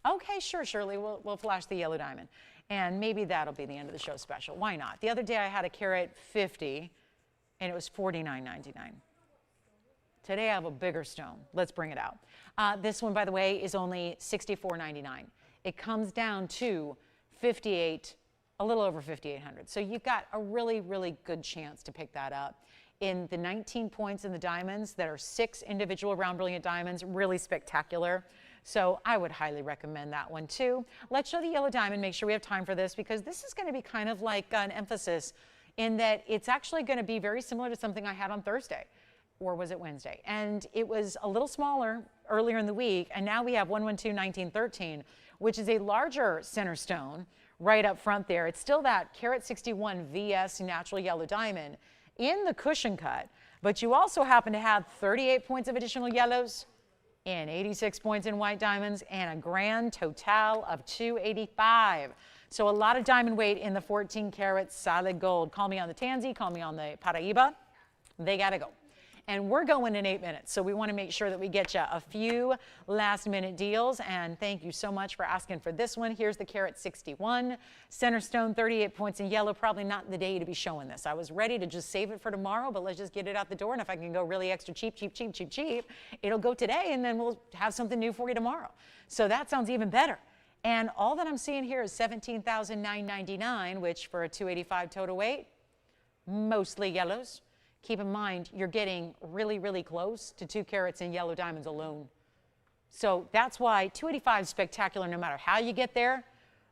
Okay, sure, Shirley. We'll flash the yellow diamond. And maybe that'll be the end of the show special. Why not? The other day I had a carat 50 and it was $49.99. Today I have a bigger stone. Let's bring it out. This one, by the way, is only $64.99. It comes down to a little over 5,800. So you've got a really, really good chance to pick that up. In the 19 points in the diamonds that are 6 individual round brilliant diamonds, really spectacular. So I would highly recommend that one too. Let's show the yellow diamond, make sure we have time for this, because this is going to be kind of like an emphasis in that it's actually going to be very similar to something I had on Thursday. Or was it Wednesday? And it was a little smaller earlier in the week, and now we have 112-1913, which is a larger center stone, right up front there. It's still that carat 61 VS natural yellow diamond in the cushion cut, but you also happen to have 38 points of additional yellows and 86 points in white diamonds and a grand total of 285. So a lot of diamond weight in the 14 karat solid gold. Call me on the Tanzi, call me on the Paraiba. They got to go. And we're going in 8 minutes, so we want to make sure that we get you a few last-minute deals. And thank you so much for asking for this one. Here's the carat 61, center stone, 38 points in yellow. Probably not the day to be showing this. I was ready to just save it for tomorrow, but let's just get it out the door. And if I can go really extra cheap, it'll go today, and then we'll have something new for you tomorrow. So that sounds even better. And all that I'm seeing here is $17,999, which for a 285 total weight, mostly yellows. Keep in mind, you're getting really, really close to 2 carats in yellow diamonds alone. So that's why 285 is spectacular no matter how you get there.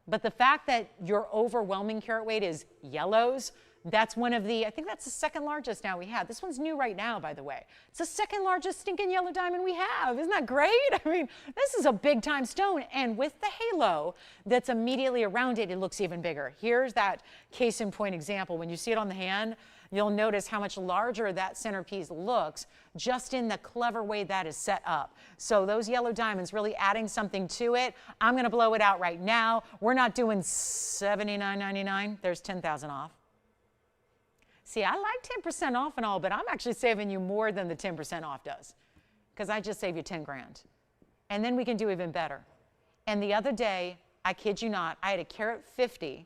But the fact that your overwhelming carat weight is yellows, that's one of the, I think that's the second largest now we have. This one's new right now, by the way. It's the second largest stinking yellow diamond we have. Isn't that great? I mean, this is a big time stone. And with the halo that's immediately around it, it looks even bigger. Here's that case in point example. When you see it on the hand, you'll notice how much larger that centerpiece looks just in the clever way that is set up. So those yellow diamonds really adding something to it. I'm going to blow it out right now. We're not doing $79.99. There's 10,000 off. See, I like 10% off and all, but I'm actually saving you more than the 10% off does because I just save you 10 grand. And then we can do even better. And the other day, I kid you not, I had a carat 50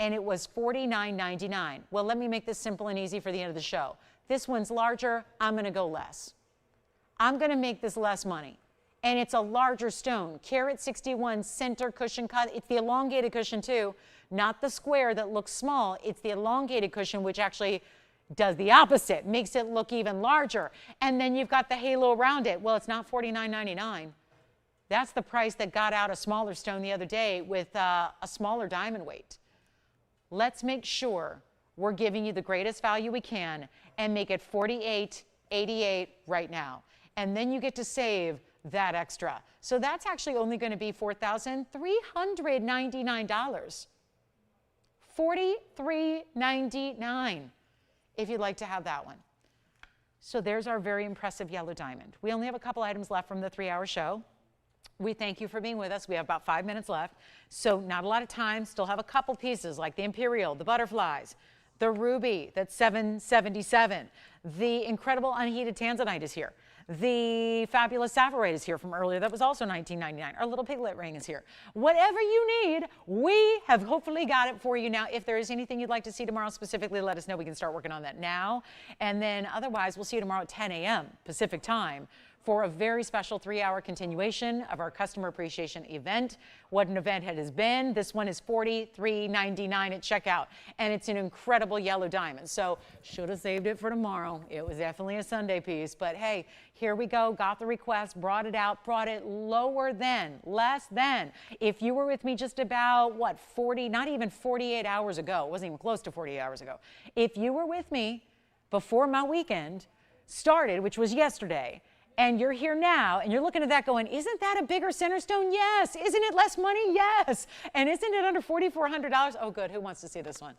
and it was $49.99. Well, let me make this simple and easy for the end of the show. This one's larger, I'm gonna go less. I'm gonna make this less money. And it's a larger stone, carat 61 center cushion cut. It's the elongated cushion too, not the square that looks small. It's the elongated cushion, which actually does the opposite, makes it look even larger. And then you've got the halo around it. Well, it's not $49.99. That's the price that got out a smaller stone the other day with a smaller diamond weight. Let's make sure we're giving you the greatest value we can and make it $48.88 right now. And then you get to save that extra. So that's actually only going to be $4,399. $43.99 if you'd like to have that one. So there's our very impressive yellow diamond. We only have a couple items left from the 3-hour show. We thank you for being with us. We have about 5 minutes left, so not a lot of time. Still have a couple pieces like the Imperial, the butterflies, the ruby that's $777. The incredible unheated Tanzanite is here. The fabulous Savorite is here from earlier. That was also $19.99. Our little piglet ring is here. Whatever you need, we have hopefully got it for you now. If there is anything you'd like to see tomorrow specifically, let us know. We can start working on that now. And then otherwise, we'll see you tomorrow at 10 a.m. Pacific time for a very special 3-hour continuation of our customer appreciation event. What an event it has been. This one is $43.99 at checkout, and it's an incredible yellow diamond. So should have saved it for tomorrow. It was definitely a Sunday piece, but hey, here we go. Got the request, brought it out, brought it lower than, less than. If you were with me just about, what, 40, not even 48 hours ago, it wasn't even close to 48 hours ago. If you were with me before my weekend started, which was yesterday, and you're here now, and you're looking at that going, isn't that a bigger center stone? Yes. Isn't it less money? Yes. And isn't it under $4,400? Oh, good. Who wants to see this one?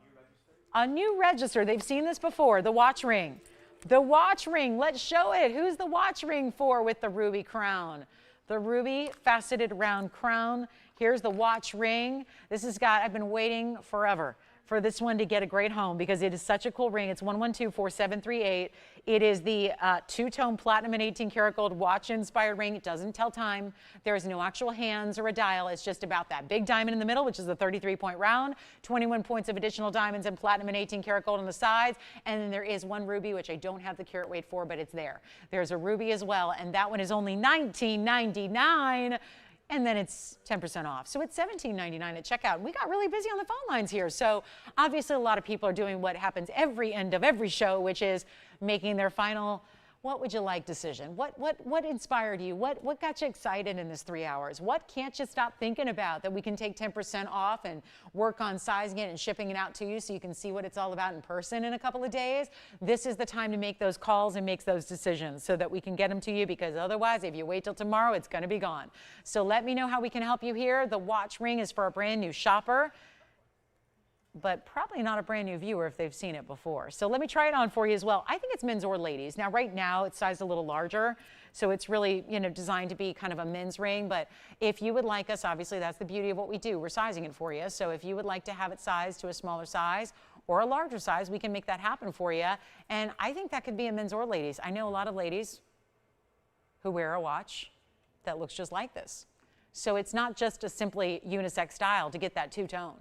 New register? A new register. They've seen this before. The watch ring. The watch ring. Let's show it. Who's the watch ring for with the ruby crown? The ruby faceted round crown. Here's the watch ring. This has got, I've been waiting forever for this one to get a great home because it is such a cool ring. It's 1124738. It is the two-tone platinum and 18 karat gold watch-inspired ring. It doesn't tell time. There is no actual hands or a dial. It's just about that big diamond in the middle, which is the 33-point round, 21 points of additional diamonds and platinum and 18 karat gold on the sides. And then there is one ruby, which I don't have the carat weight for, but it's there. There's a ruby as well, and that one is only $19.99. And then it's 10% off. So it's $17.99 at checkout. We got really busy on the phone lines here. So obviously a lot of people are doing what happens every end of every show, which is making their final What would you like decision? What inspired you? What got you excited in this 3 hours? What can't you stop thinking about that we can take 10% off and work on sizing it and shipping it out to you so you can see what it's all about in person in a couple of days? This is the time to make those calls and make those decisions so that we can get them to you, because otherwise, if you wait till tomorrow, it's going to be gone. So let me know how we can help you here. The watch ring is for a brand new shopper, but probably not a brand new viewer if they've seen it before. So let me try it on for you as well. I think it's men's or ladies. Now, right now, it's sized a little larger, so it's really, designed to be kind of a men's ring. But if you would like us, obviously, that's the beauty of what we do. We're sizing it for you. So if you would like to have it sized to a smaller size or a larger size, we can make that happen for you. And I think that could be a men's or ladies. I know a lot of ladies who wear a watch that looks just like this. So it's not just a simply unisex style to get that two-tone.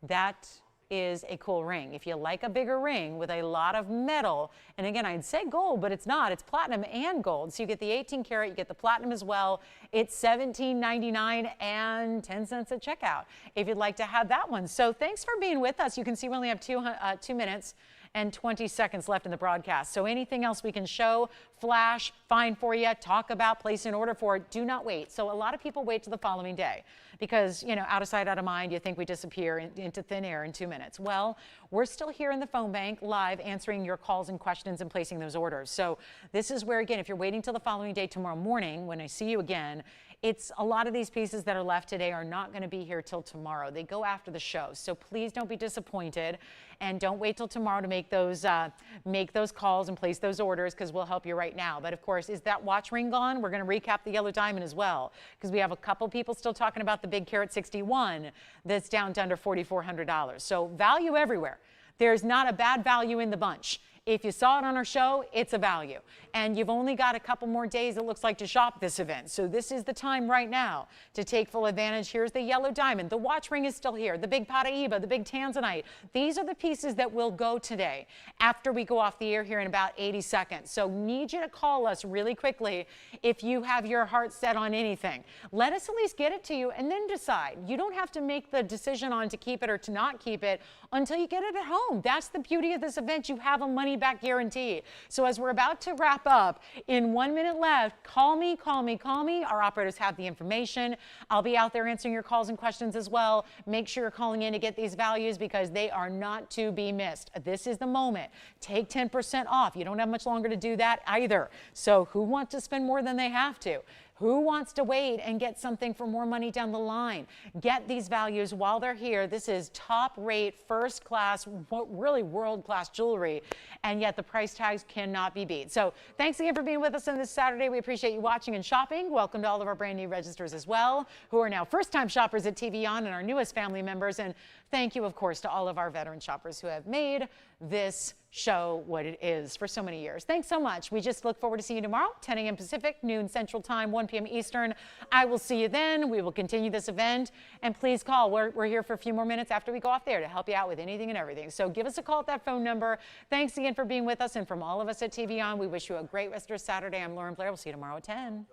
That is a cool ring. If you like a bigger ring with a lot of metal, and again, I'd say gold, but it's not. It's platinum and gold. So you get the 18 karat, you get the platinum as well. It's $17.99 and 10 cents at checkout if you'd like to have that one. So thanks for being with us. You can see we only have 2 minutes and 20 seconds left in the broadcast. So anything else we can show, flash, find for you, talk about, place an order for, do not wait. So a lot of people wait till the following day because, out of sight, out of mind, you think we disappear into thin air in 2 minutes. Well, we're still here in the phone bank live answering your calls and questions and placing those orders. So this is where, again, if you're waiting till the following day tomorrow morning when I see you again, it's a lot of these pieces that are left today are not going to be here till tomorrow. They go after the show. So please don't be disappointed and don't wait till tomorrow to make those calls and place those orders, because we'll help you right now. But of course, is that watch ring gone? We're going to recap the yellow diamond as well, because we have a couple people still talking about the big carat 61 that's down to under $4,400. So value everywhere. There's not a bad value in the bunch. If you saw it on our show, it's a value. And you've only got a couple more days, it looks like, to shop this event. So this is the time right now to take full advantage. Here's the yellow diamond. The watch ring is still here. The big Paraiba, the big Tanzanite. These are the pieces that will go today after we go off the air here in about 80 seconds. So need you to call us really quickly if you have your heart set on anything. Let us at least get it to you and then decide. You don't have to make the decision on to keep it or to not keep it until you get it at home. That's the beauty of this event. You have a money back guarantee. So as we're about to wrap up, in 1 minute left, call me. Our operators have the information. I'll be out there answering your calls and questions as well. Make sure you're calling in to get these values because they are not to be missed. This is the moment. Take 10% off. You don't have much longer to do that either. So who wants to spend more than they have to? Who wants to wait and get something for more money down the line? Get these values while they're here. This is top rate, first class, really world class jewelry, and yet the price tags cannot be beat. So thanks again for being with us on this Saturday. We appreciate you watching and shopping. Welcome to all of our brand new registers as well, who are now first time shoppers at TVON and our newest family members. And thank you, of course, to all of our veteran shoppers who have made this show what it is for so many years. Thanks so much. We just look forward to seeing you tomorrow, 10 a.m. Pacific, noon Central Time, 1 p.m. Eastern. I will see you then. We will continue this event. And please call. We're here for a few more minutes after we go off there to help you out with anything and everything. So give us a call at that phone number. Thanks again for being with us. And from all of us at TVON, we wish you a great rest of your Saturday. I'm Lauren Blair. We'll see you tomorrow at 10.